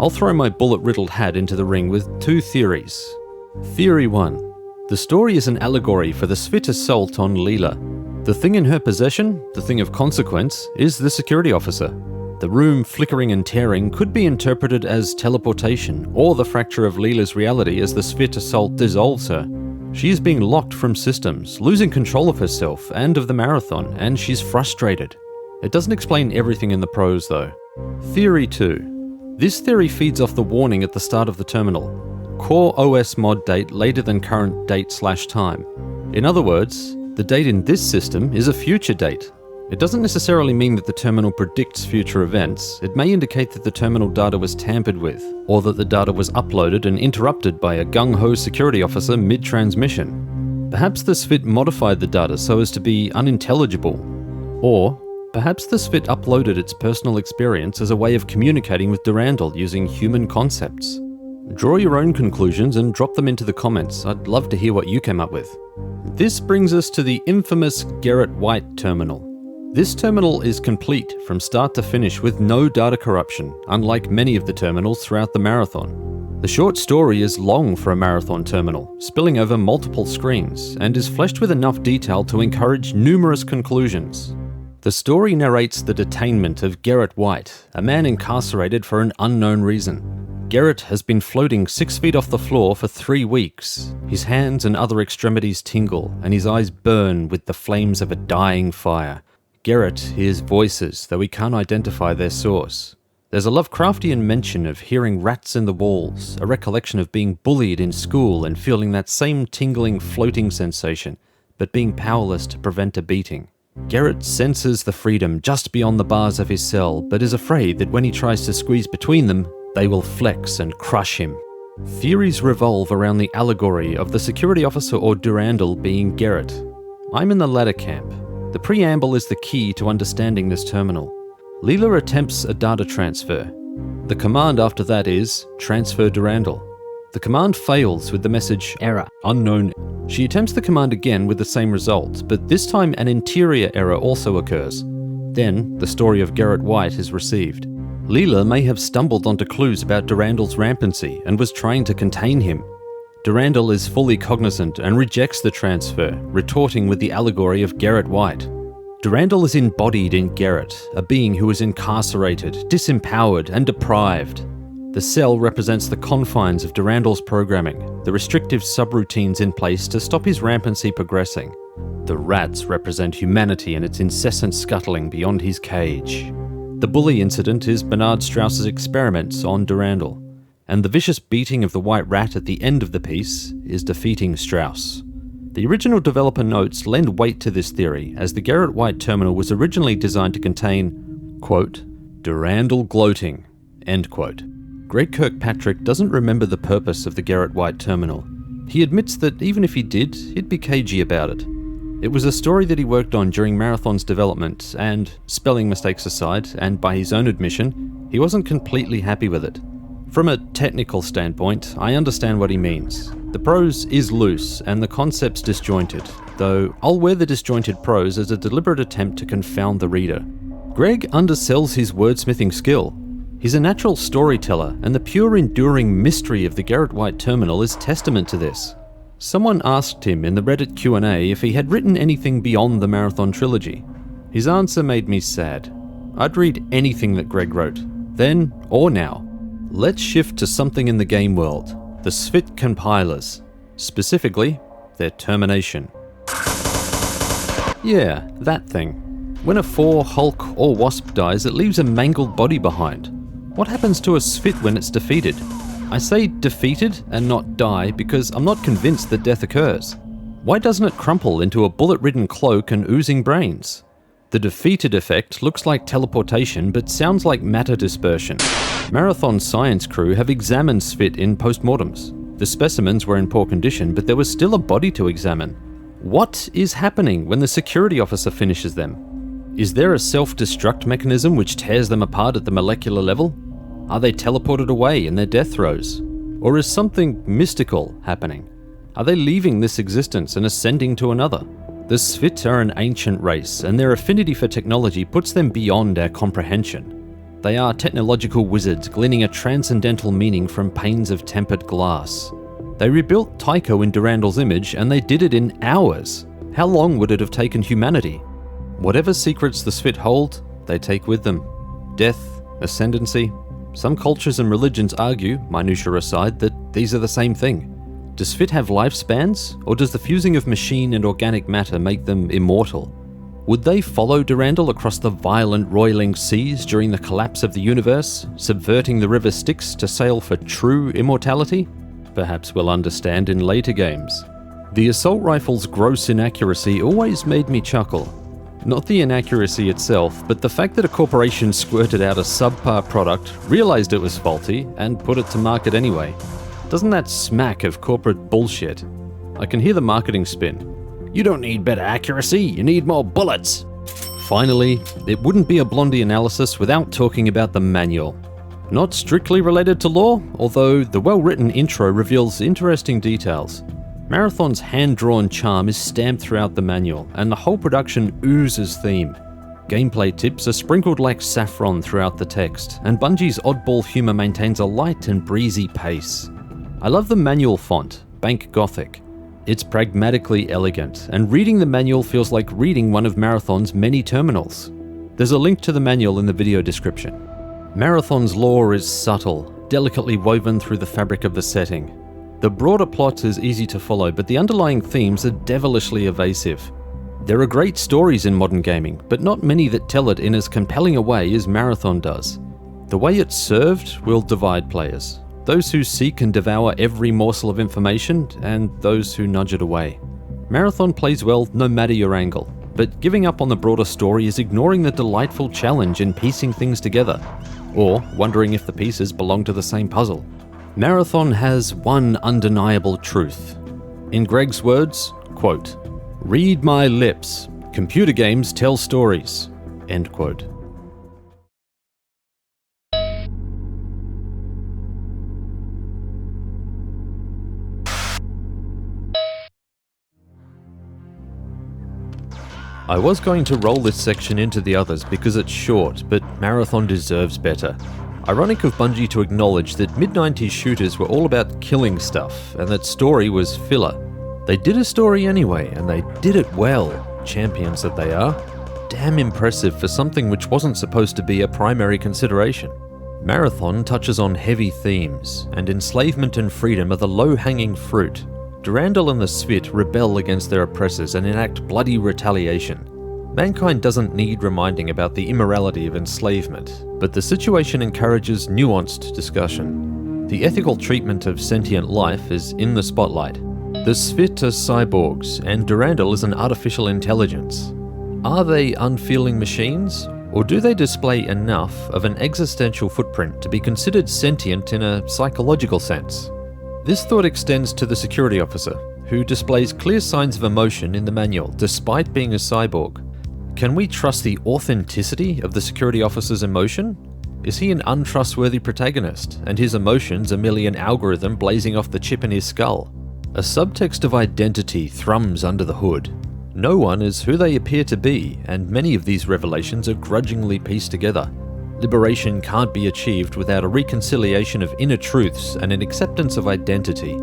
I'll throw my bullet-riddled hat into the ring with 2 theories. Theory 1. The story is an allegory for the Ceti assault on Leela. The thing in her possession, the thing of consequence, is the security officer. The room flickering and tearing could be interpreted as teleportation, or the fracture of Leela's reality as the Ceti assault dissolves her. She is being locked from systems, losing control of herself and of the Marathon, and she's frustrated. It doesn't explain everything in the prose though. Theory 2. This theory feeds off the warning at the start of the terminal. Core OS mod date later than current date/time. In other words, the date in this system is a future date. It doesn't necessarily mean that the terminal predicts future events. It may indicate that the terminal data was tampered with, or that the data was uploaded and interrupted by a gung-ho security officer mid-transmission. Perhaps the Ceti modified the data so as to be unintelligible. Or perhaps the Ceti uploaded its personal experience as a way of communicating with Durandal using human concepts. Draw your own conclusions and drop them into the comments. I'd love to hear what you came up with. This brings us to the infamous Garrett White terminal. This terminal is complete from start to finish with no data corruption, unlike many of the terminals throughout the Marathon. The short story is long for a Marathon terminal, spilling over multiple screens, and is fleshed with enough detail to encourage numerous conclusions. The story narrates the detainment of Garrett White, a man incarcerated for an unknown reason. Garrett has been floating 6 feet off the floor for 3 weeks. His hands and other extremities tingle, and his eyes burn with the flames of a dying fire. Garrett hears voices, though he can't identify their source. There's a Lovecraftian mention of hearing rats in the walls, a recollection of being bullied in school and feeling that same tingling, floating sensation, but being powerless to prevent a beating. Garrett senses the freedom just beyond the bars of his cell, but is afraid that when he tries to squeeze between them, they will flex and crush him. Theories revolve around the allegory of the security officer or Durandal being Garrett. I'm in the latter camp. The preamble is the key to understanding this terminal. Leela attempts a data transfer. The command after that is transfer Durandal. The command fails with the message Error. Unknown. She attempts the command again with the same result, but this time an interior error also occurs. Then, the story of Garrett White is received. Leela may have stumbled onto clues about Durandal's rampancy and was trying to contain him. Durandal is fully cognizant and rejects the transfer, retorting with the allegory of Garrett White. Durandal is embodied in Garrett, a being who is incarcerated, disempowered, and deprived. The cell represents the confines of Durandal's programming, the restrictive subroutines in place to stop his rampancy progressing. The rats represent humanity and its incessant scuttling beyond his cage. The bully incident is Bernard Strauss's experiments on Durandal, and the vicious beating of the white rat at the end of the piece is defeating Strauss. The original developer notes lend weight to this theory, as the Garrett White terminal was originally designed to contain, quote, Durandal gloating, end quote. Greg Kirkpatrick doesn't remember the purpose of the Garrett White terminal. He admits that even if he did, he'd be cagey about it. It was a story that he worked on during Marathon's development, and, spelling mistakes aside, and by his own admission, he wasn't completely happy with it. From a technical standpoint, I understand what he means. The prose is loose, and the concept's disjointed, though I'll wear the disjointed prose as a deliberate attempt to confound the reader. Greg undersells his wordsmithing skill. He's a natural storyteller, and the pure enduring mystery of the Garrett White terminal is testament to this. Someone asked him in the Reddit Q&A if he had written anything beyond the Marathon trilogy. His answer made me sad. I'd read anything that Greg wrote, then or now. Let's shift to something in the game world, the Ceti compilers, specifically their Termination. Yeah, that thing. When a Pfhor, Hulk or Wasp dies, it leaves a mangled body behind. What happens to a Ceti when it's defeated? I say defeated and not die because I'm not convinced that death occurs. Why doesn't it crumple into a bullet-ridden cloak and oozing brains? The defeated effect looks like teleportation but sounds like matter dispersion. Marathon's science crew have examined Ceti in postmortems. The specimens were in poor condition, but there was still a body to examine. What is happening when the security officer finishes them? Is there a self-destruct mechanism which tears them apart at the molecular level? Are they teleported away in their death throes? Or is something mystical happening? Are they leaving this existence and ascending to another? The Ceti are an ancient race, and their affinity for technology puts them beyond our comprehension. They are technological wizards gleaning a transcendental meaning from panes of tempered glass. They rebuilt Tycho in Durandal's image, and they did it in hours. How long would it have taken humanity? Whatever secrets the Ceti hold, they take with them. Death, ascendancy. Some cultures and religions argue, minutiae aside, that these are the same thing. Does Ceti have lifespans, or does the fusing of machine and organic matter make them immortal? Would they follow Durandal across the violent roiling seas during the collapse of the universe, subverting the river Styx to sail for true immortality? Perhaps we'll understand in later games. The assault rifle's gross inaccuracy always made me chuckle. Not the inaccuracy itself, but the fact that a corporation squirted out a subpar product, realized it was faulty, and put it to market anyway. Doesn't that smack of corporate bullshit? I can hear the marketing spin. You don't need better accuracy, you need more bullets. Finally, it wouldn't be a Blondie analysis without talking about the manual. Not strictly related to lore, although the well-written intro reveals interesting details. Marathon's hand-drawn charm is stamped throughout the manual, and the whole production oozes theme. Gameplay tips are sprinkled like saffron throughout the text, and Bungie's oddball humour maintains a light and breezy pace. I love the manual font, Bank Gothic. It's pragmatically elegant, and reading the manual feels like reading one of Marathon's many terminals. There's a link to the manual in the video description. Marathon's lore is subtle, delicately woven through the fabric of the setting. The broader plot is easy to follow, but the underlying themes are devilishly evasive. There are great stories in modern gaming, but not many that tell it in as compelling a way as Marathon does. The way it's served will divide players. Those who seek and devour every morsel of information, and those who nudge it away. Marathon plays well no matter your angle, but giving up on the broader story is ignoring the delightful challenge in piecing things together, or wondering if the pieces belong to the same puzzle. Marathon has one undeniable truth. In Greg's words, quote, "Read my lips. Computer games tell stories." End quote. I was going to roll this section into the others because it's short, but Marathon deserves better. Ironic of Bungie to acknowledge that mid-90s shooters were all about killing stuff, and that story was filler. They did a story anyway, and they did it well, champions that they are. Damn impressive for something which wasn't supposed to be a primary consideration. Marathon touches on heavy themes, and enslavement and freedom are the low-hanging fruit. Durandal and the Ceti rebel against their oppressors and enact bloody retaliation. Mankind doesn't need reminding about the immorality of enslavement, but the situation encourages nuanced discussion. The ethical treatment of sentient life is in the spotlight. The Ceti are cyborgs, and Durandal is an artificial intelligence. Are they unfeeling machines, or do they display enough of an existential footprint to be considered sentient in a psychological sense? This thought extends to the security officer, who displays clear signs of emotion in the manual despite being a cyborg. Can we trust the authenticity of the security officer's emotion? Is he an untrustworthy protagonist, and his emotions are merely an algorithm blazing off the chip in his skull? A subtext of identity thrums under the hood. No one is who they appear to be, and many of these revelations are grudgingly pieced together. Liberation can't be achieved without a reconciliation of inner truths and an acceptance of identity.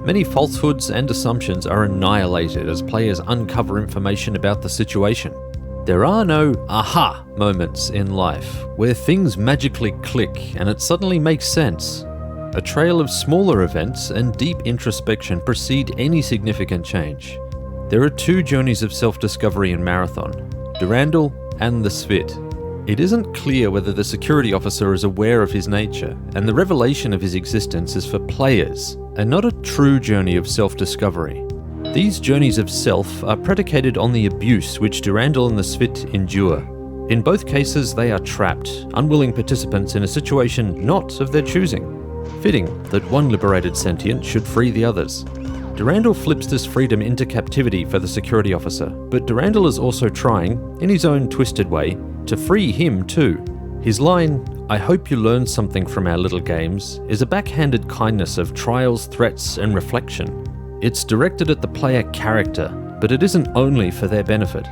Many falsehoods and assumptions are annihilated as players uncover information about the situation. There are no aha moments in life, where things magically click and it suddenly makes sense. A trail of smaller events and deep introspection precede any significant change. There are two journeys of self-discovery in Marathon, Durandal and the Ceti. It isn't clear whether the security officer is aware of his nature, and the revelation of his existence is for players, and not a true journey of self-discovery. These journeys of self are predicated on the abuse which Durandal and the Ceti endure. In both cases, they are trapped, unwilling participants in a situation not of their choosing. Fitting that one liberated sentient should free the others. Durandal flips this freedom into captivity for the security officer, but Durandal is also trying, in his own twisted way, to free him too. His line, "I hope you learned something from our little games," is a backhanded kindness of trials, threats, and reflection. It's directed at the player character, but it isn't only for their benefit.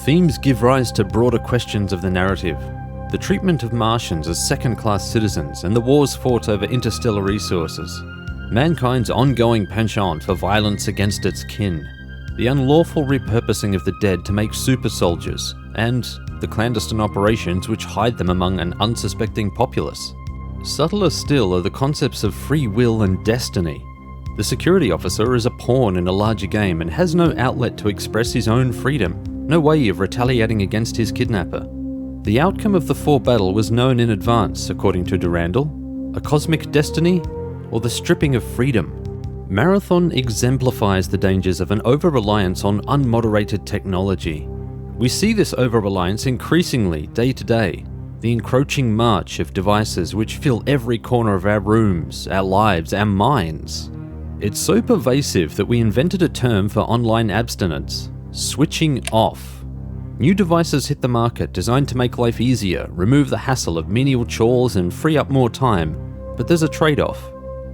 Themes give rise to broader questions of the narrative. The treatment of Martians as second-class citizens and the wars fought over interstellar resources. Mankind's ongoing penchant for violence against its kin. The unlawful repurposing of the dead to make super soldiers, and the clandestine operations which hide them among an unsuspecting populace. Subtler still are the concepts of free will and destiny. The security officer is a pawn in a larger game and has no outlet to express his own freedom, no way of retaliating against his kidnapper. The outcome of the Pfhor battle was known in advance, according to Durandal. A cosmic destiny, or the stripping of freedom? Marathon exemplifies the dangers of an over-reliance on unmoderated technology. We see this over-reliance increasingly day to day. The encroaching march of devices which fill every corner of our rooms, our lives, our minds. It's so pervasive that we invented a term for online abstinence: switching off. New devices hit the market designed to make life easier, remove the hassle of menial chores and free up more time. But there's a trade-off.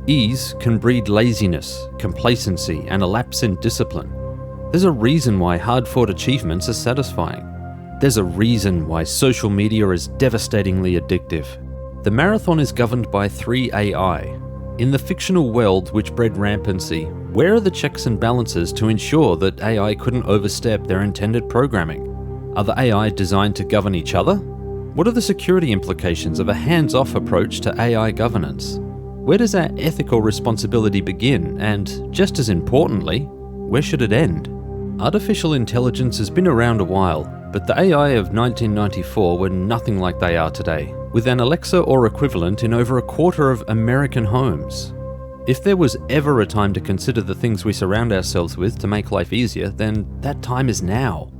Ease can breed laziness, complacency, and a lapse in discipline. There's a reason why hard-fought achievements are satisfying. There's a reason why social media is devastatingly addictive. The Marathon is governed by 3 AI. In the fictional world which bred rampancy, where are the checks and balances to ensure that AI couldn't overstep their intended programming? Are the AI designed to govern each other? What are the security implications of a hands-off approach to AI governance? Where does our ethical responsibility begin, and, just as importantly, where should it end? Artificial intelligence has been around a while, but the AI of 1994 were nothing like they are today, with an Alexa or equivalent in over a quarter of American homes. If there was ever a time to consider the things we surround ourselves with to make life easier, then that time is now.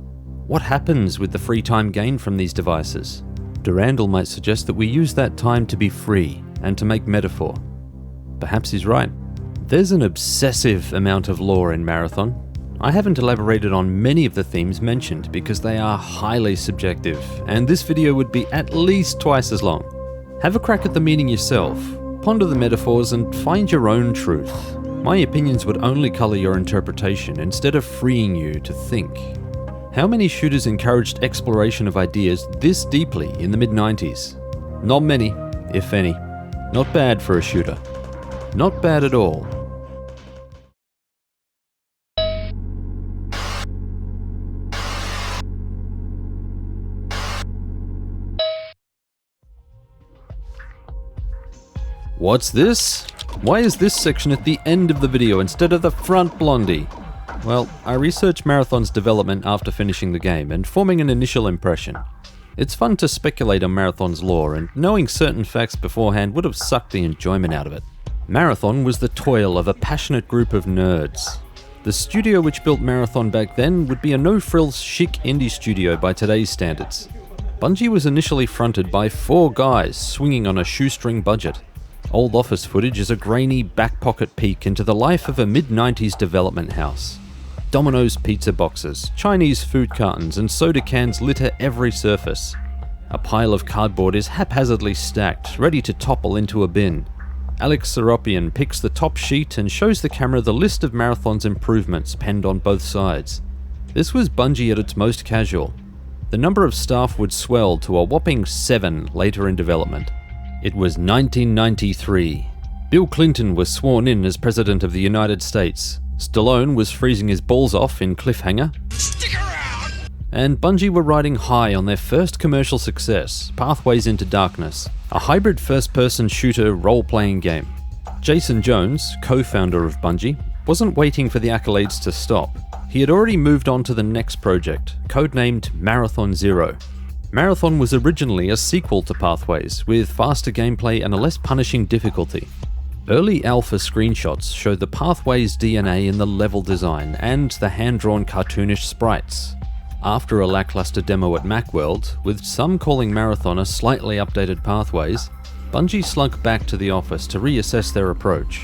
What happens with the free time gained from these devices? Durandal might suggest that we use that time to be free and to make metaphor. Perhaps he's right. There's an obsessive amount of lore in Marathon. I haven't elaborated on many of the themes mentioned because they are highly subjective, and this video would be at least twice as long. Have a crack at the meaning yourself, ponder the metaphors, and find your own truth. My opinions would only colour your interpretation instead of freeing you to think. How many shooters encouraged exploration of ideas this deeply in the mid-90s? Not many, if any. Not bad for a shooter. Not bad at all. What's this? Why is this section at the end of the video instead of the front, Blondie? Well, I researched Marathon's development after finishing the game and forming an initial impression. It's fun to speculate on Marathon's lore, and knowing certain facts beforehand would have sucked the enjoyment out of it. Marathon was the toil of a passionate group of nerds. The studio which built Marathon back then would be a no-frills chic indie studio by today's standards. Bungie was initially fronted by 4 guys swinging on a shoestring budget. Old office footage is a grainy back-pocket peek into the life of a mid-90s development house. Domino's pizza boxes, Chinese food cartons and soda cans litter every surface. A pile of cardboard is haphazardly stacked, ready to topple into a bin. Alex Seropian picks the top sheet and shows the camera the list of Marathon's improvements penned on both sides. This was Bungie at its most casual. The number of staff would swell to a whopping 7 later in development. It was 1993. Bill Clinton was sworn in as President of the United States. Stallone was freezing his balls off in Cliffhanger. Stick around! And Bungie were riding high on their first commercial success, Pathways into Darkness, a hybrid first-person shooter role-playing game. Jason Jones, co-founder of Bungie, wasn't waiting for the accolades to stop. He had already moved on to the next project, codenamed Marathon Zero. Marathon was originally a sequel to Pathways, with faster gameplay and a less punishing difficulty. Early alpha screenshots showed the Pathways DNA in the level design and the hand-drawn cartoonish sprites. After a lackluster demo at Macworld, with some calling Marathon a slightly updated Pathways, Bungie slunk back to the office to reassess their approach.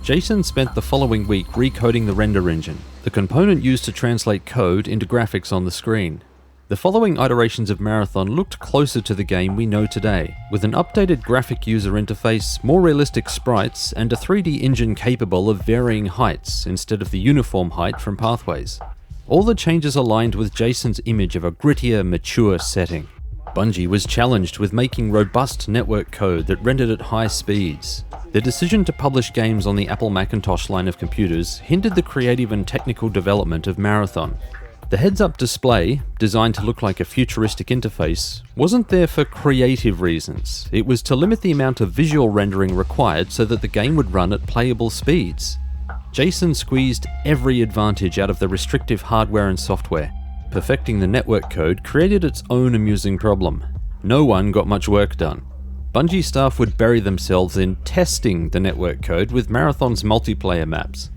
Jason spent the following week recoding the render engine, the component used to translate code into graphics on the screen. The following iterations of Marathon looked closer to the game we know today, with an updated graphic user interface, more realistic sprites, and a 3D engine capable of varying heights instead of the uniform height from Pathways. All the changes aligned with Jason's image of a grittier, mature setting. Bungie was challenged with making robust network code that rendered at high speeds. Their decision to publish games on the Apple Macintosh line of computers hindered the creative and technical development of Marathon. The heads-up display, designed to look like a futuristic interface, wasn't there for creative reasons. It was to limit the amount of visual rendering required so that the game would run at playable speeds. Jason squeezed every advantage out of the restrictive hardware and software. Perfecting the network code created its own amusing problem. No one got much work done. Bungie staff would bury themselves in testing the network code with Marathon's multiplayer maps.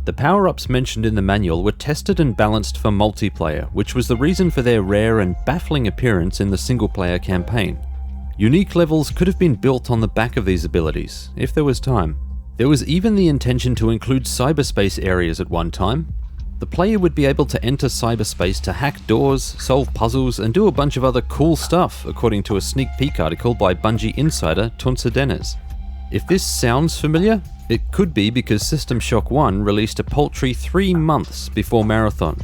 The power-ups mentioned in the manual were tested and balanced for multiplayer, which was the reason for their rare and baffling appearance in the single-player campaign. Unique levels could have been built on the back of these abilities, if there was time. There was even the intention to include cyberspace areas at one time. The player would be able to enter cyberspace to hack doors, solve puzzles, and do a bunch of other cool stuff, according to a sneak peek article by Bungie insider Tunça Denez. If this sounds familiar, it could be because System Shock 1 released a paltry 3 months before Marathon.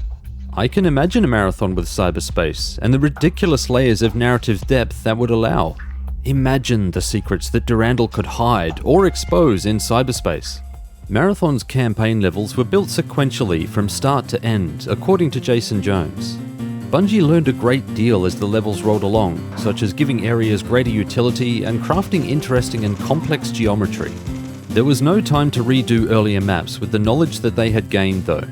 I can imagine a Marathon with cyberspace, and the ridiculous layers of narrative depth that would allow. Imagine the secrets that Durandal could hide or expose in cyberspace. Marathon's campaign levels were built sequentially from start to end, according to Jason Jones. Bungie learned a great deal as the levels rolled along, such as giving areas greater utility and crafting interesting and complex geometry. There was no time to redo earlier maps with the knowledge that they had gained though.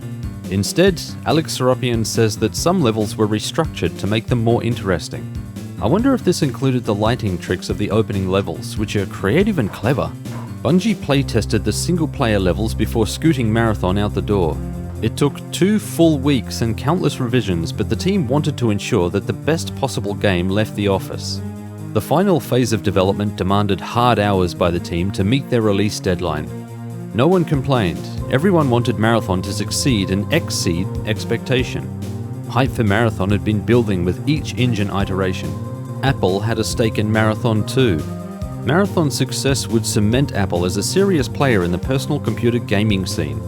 Instead, Alex Seropian says that some levels were restructured to make them more interesting. I wonder if this included the lighting tricks of the opening levels, which are creative and clever. Bungie playtested the single-player levels before scooting Marathon out the door. It took 2 full weeks and countless revisions, but the team wanted to ensure that the best possible game left the office. The final phase of development demanded hard hours by the team to meet their release deadline. No one complained. Everyone wanted Marathon to succeed and exceed expectation. Hype for Marathon had been building with each engine iteration. Apple had a stake in Marathon too. Marathon's success would cement Apple as a serious player in the personal computer gaming scene.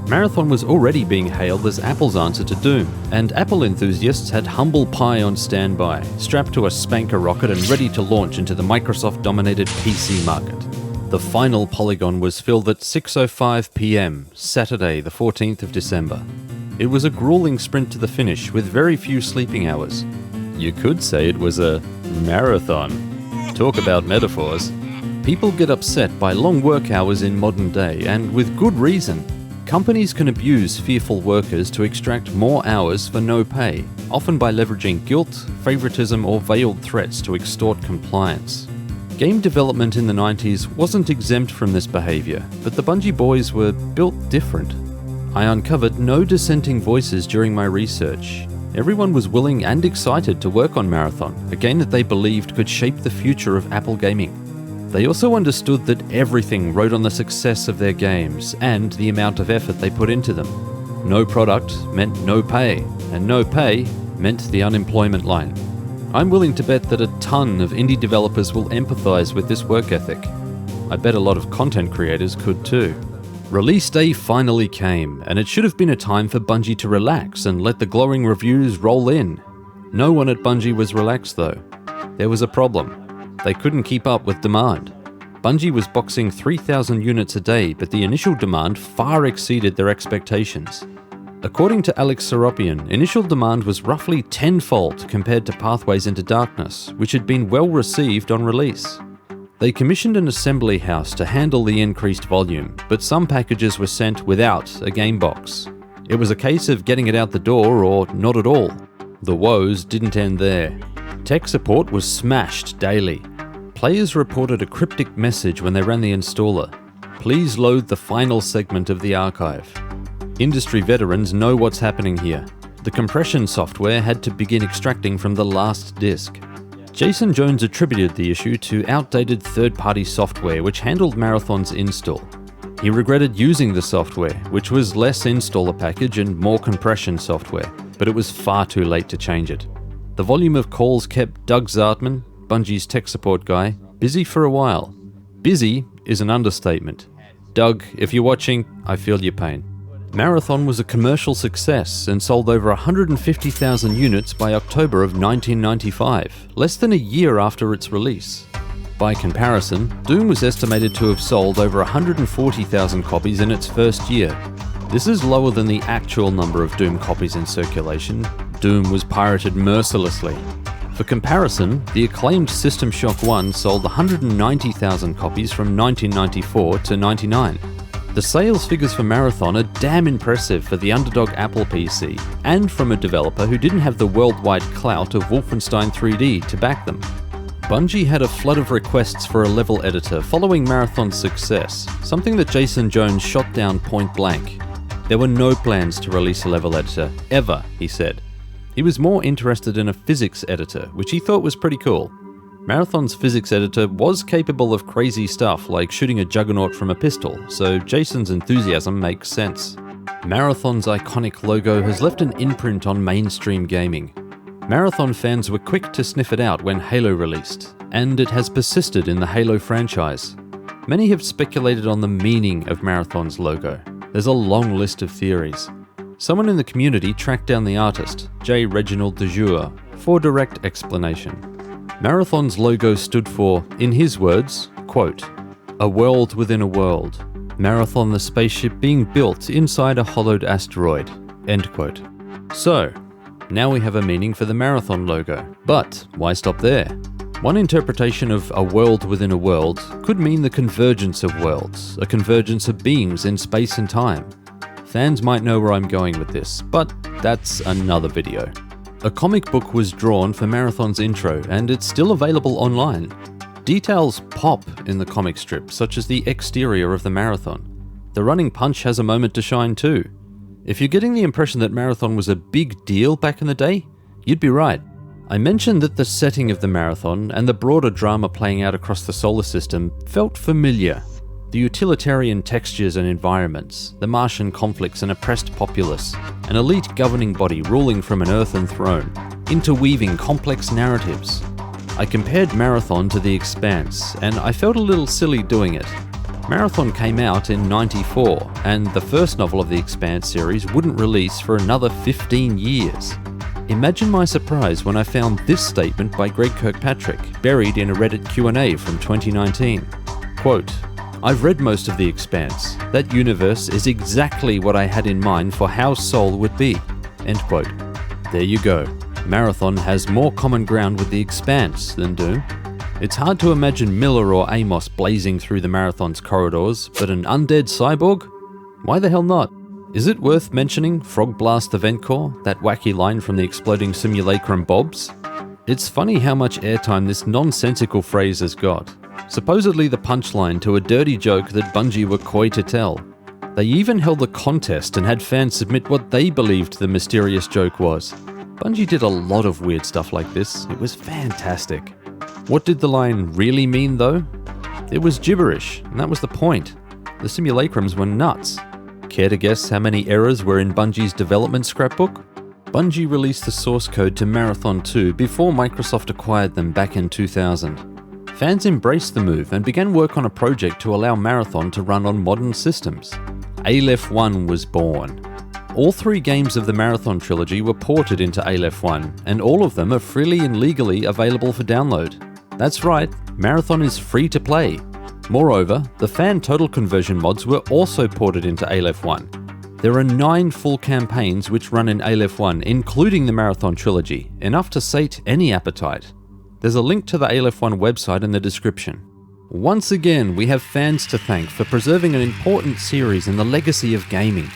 Marathon was already being hailed as Apple's answer to Doom, and Apple enthusiasts had Humble Pi on standby, strapped to a spanker rocket and ready to launch into the Microsoft-dominated PC market. The final polygon was filled at 6:05 PM, Saturday the 14th of December. It was a grueling sprint to the finish with very few sleeping hours. You could say it was a marathon. Talk about metaphors. People get upset by long work hours in modern day, and with good reason. Companies can abuse fearful workers to extract more hours for no pay, often by leveraging guilt, favoritism, or veiled threats to extort compliance. Game development in the 90s wasn't exempt from this behaviour, but the Bungie boys were built different. I uncovered no dissenting voices during my research. Everyone was willing and excited to work on Marathon, a game that they believed could shape the future of Apple gaming. They also understood that everything rode on the success of their games and the amount of effort they put into them. No product meant no pay, and no pay meant the unemployment line. I'm willing to bet that a ton of indie developers will empathize with this work ethic. I bet a lot of content creators could too. Release day finally came, and it should have been a time for Bungie to relax and let the glowing reviews roll in. No one at Bungie was relaxed though. There was a problem. They couldn't keep up with demand. Bungie was boxing 3,000 units a day, but the initial demand far exceeded their expectations. According to Alex Seropian, initial demand was roughly tenfold compared to Pathways into Darkness, which had been well received on release. They commissioned an assembly house to handle the increased volume, but some packages were sent without a game box. It was a case of getting it out the door or not at all. The woes didn't end there. Tech support was smashed daily. Players reported a cryptic message when they ran the installer. Please load the final segment of the archive. Industry veterans know what's happening here. The compression software had to begin extracting from the last disk. Jason Jones attributed the issue to outdated third-party software which handled Marathon's install. He regretted using the software, which was less installer package and more compression software, but it was far too late to change it. The volume of calls kept Doug Zartman, Bungie's tech support guy, busy for a while. Busy is an understatement. Doug, if you're watching, I feel your pain. Marathon was a commercial success and sold over 150,000 units by October of 1995, less than a year after its release. By comparison, Doom was estimated to have sold over 140,000 copies in its first year. This is lower than the actual number of Doom copies in circulation. Doom was pirated mercilessly. For comparison, the acclaimed System Shock 1 sold 190,000 copies from 1994 to 99. The sales figures for Marathon are damn impressive for the underdog Apple PC, and from a developer who didn't have the worldwide clout of Wolfenstein 3D to back them. Bungie had a flood of requests for a level editor following Marathon's success, something that Jason Jones shot down point blank. There were no plans to release a level editor, ever, he said. He was more interested in a physics editor, which he thought was pretty cool. Marathon's physics editor was capable of crazy stuff like shooting a juggernaut from a pistol, so Jason's enthusiasm makes sense. Marathon's iconic logo has left an imprint on mainstream gaming. Marathon fans were quick to sniff it out when Halo released, and it has persisted in the Halo franchise. Many have speculated on the meaning of Marathon's logo. There's a long list of theories. Someone in the community tracked down the artist, J. Reginald de Jure, for direct explanation. Marathon's logo stood for, in his words, quote, "A world within a world. Marathon the spaceship being built inside a hollowed asteroid." End quote. So, now we have a meaning for the Marathon logo. But why stop there? One interpretation of a world within a world could mean the convergence of worlds, a convergence of beings in space and time. Fans might know where I'm going with this, but that's another video. A comic book was drawn for Marathon's intro, and it's still available online. Details pop in the comic strip, such as the exterior of the Marathon. The running punch has a moment to shine too. If you're getting the impression that Marathon was a big deal back in the day, you'd be right. I mentioned that the setting of the Marathon and the broader drama playing out across the solar system felt familiar. The utilitarian textures and environments, the Martian conflicts and oppressed populace, an elite governing body ruling from an earthen throne, interweaving complex narratives. I compared Marathon to The Expanse, and I felt a little silly doing it. Marathon came out in '94, and the first novel of the Expanse series wouldn't release for another 15 years. Imagine my surprise when I found this statement by Greg Kirkpatrick, buried in a Reddit Q&A from 2019. Quote, "I've read most of The Expanse. That universe is exactly what I had in mind for how Soul would be." End quote. There you go. Marathon has more common ground with The Expanse than Doom. It's hard to imagine Miller or Amos blazing through the marathon's corridors, but an undead cyborg? Why the hell not? Is it worth mentioning Frog Blast Event Core, that wacky line from the exploding simulacrum Bobs? It's funny how much airtime this nonsensical phrase has got. Supposedly the punchline to a dirty joke that Bungie were coy to tell. They even held a contest and had fans submit what they believed the mysterious joke was. Bungie did a lot of weird stuff like this. It was fantastic. What did the line really mean though? It was gibberish, and that was the point. The simulacrums were nuts. Care to guess how many errors were in Bungie's development scrapbook? Bungie released the source code to Marathon 2 before Microsoft acquired them back in 2000. Fans embraced the move and began work on a project to allow Marathon to run on modern systems. Aleph 1 was born. All 3 games of the Marathon trilogy were ported into Aleph 1, and all of them are freely and legally available for download. That's right, Marathon is free to play. Moreover, the fan total conversion mods were also ported into Aleph 1. There are 9 full campaigns which run in Aleph 1, including the Marathon trilogy, enough to sate any appetite. There's a link to the Aleph 1 website in the description. Once again, we have fans to thank for preserving an important series in the legacy of gaming.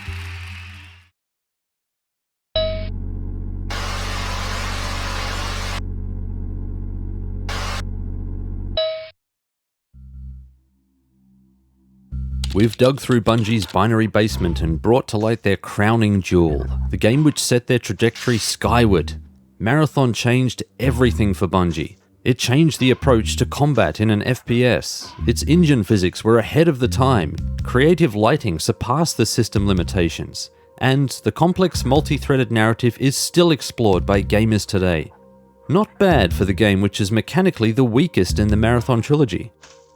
We've dug through Bungie's binary basement and brought to light their crowning jewel, the game which set their trajectory skyward. Marathon changed everything for Bungie. It changed the approach to combat in an FPS. Its engine physics were ahead of the time, creative lighting surpassed the system limitations, and the complex multi-threaded narrative is still explored by gamers today. Not bad for the game which is mechanically the weakest in the Marathon trilogy.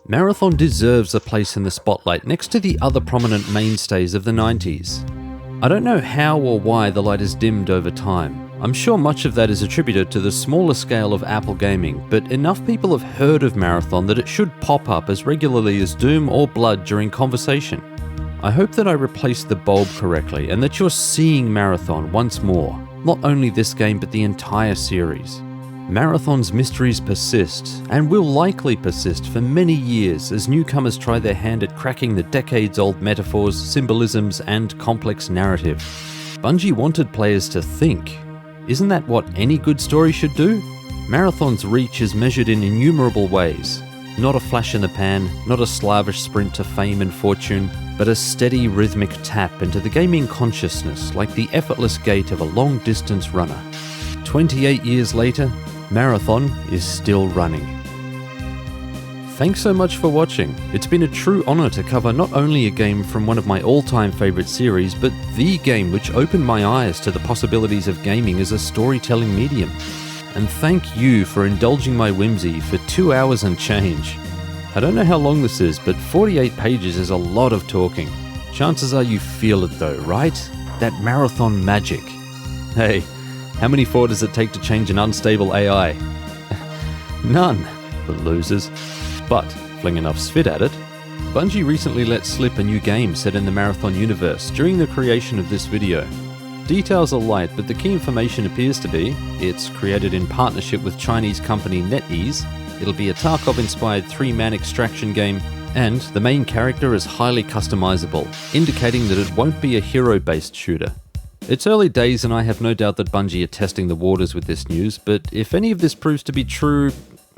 Marathon deserves a place in the spotlight next to the other prominent mainstays of the 90s. I don't know how or why the light has dimmed over time. I'm sure much of that is attributed to the smaller scale of Apple gaming, but enough people have heard of Marathon that it should pop up as regularly as Doom or Blood during conversation. I hope that I replaced the bulb correctly and that you're seeing Marathon once more, not only this game but the entire series. Marathon's mysteries persist, and will likely persist for many years as newcomers try their hand at cracking the decades-old metaphors, symbolisms, and complex narrative. Bungie wanted players to think. Isn't that what any good story should do? Marathon's reach is measured in innumerable ways. Not a flash in the pan, not a slavish sprint to fame and fortune, but a steady rhythmic tap into the gaming consciousness like the effortless gait of a long-distance runner. 28 years later, Marathon is still running. Thanks so much for watching. It's been a true honor to cover not only a game from one of my all-time favorite series, but the game which opened my eyes to the possibilities of gaming as a storytelling medium. And thank you for indulging my whimsy for 2 hours and change. I don't know how long this is, but 48 pages is a lot of talking. Chances are you feel it though, right? That Marathon magic. Hey, how many Pfhor does it take to change an unstable AI? None, the losers. But, fling enough spit at it, Bungie recently let slip a new game set in the Marathon universe during the creation of this video. Details are light, but the key information appears to be, it's created in partnership with Chinese company NetEase, it'll be a Tarkov-inspired 3-man extraction game, and the main character is highly customizable, indicating that it won't be a hero-based shooter. It's early days and I have no doubt that Bungie are testing the waters with this news, but if any of this proves to be true,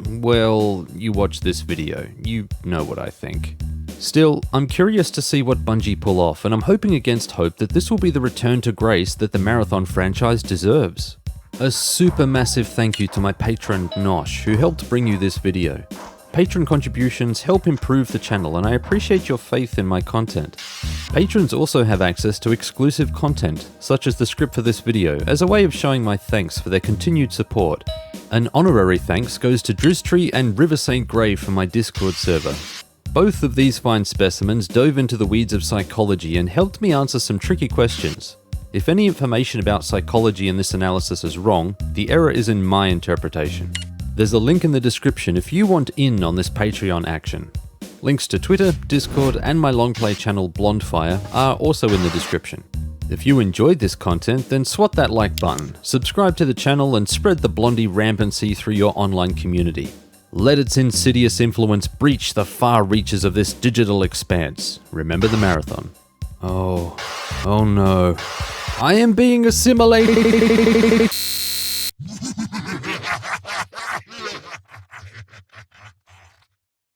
well, you watch this video, you know what I think. Still, I'm curious to see what Bungie pull off, and I'm hoping against hope that this will be the return to grace that the Marathon franchise deserves. A super massive thank you to my patron Nosh, who helped bring you this video. Patron contributions help improve the channel, and I appreciate your faith in my content. Patrons also have access to exclusive content, such as the script for this video, as a way of showing my thanks for their continued support. An honorary thanks goes to Driztree and River St. Grey from my Discord server. Both of these fine specimens dove into the weeds of psychology and helped me answer some tricky questions. If any information about psychology in this analysis is wrong, the error is in my interpretation. There's a link in the description if you want in on this Patreon action. Links to Twitter, Discord, and my longplay channel Blondie are also in the description. If you enjoyed this content, then swat that like button, subscribe to the channel, and spread the Blondie rampancy through your online community. Let its insidious influence breach the far reaches of this digital expanse. Remember the marathon. Oh no. I am being assimilated.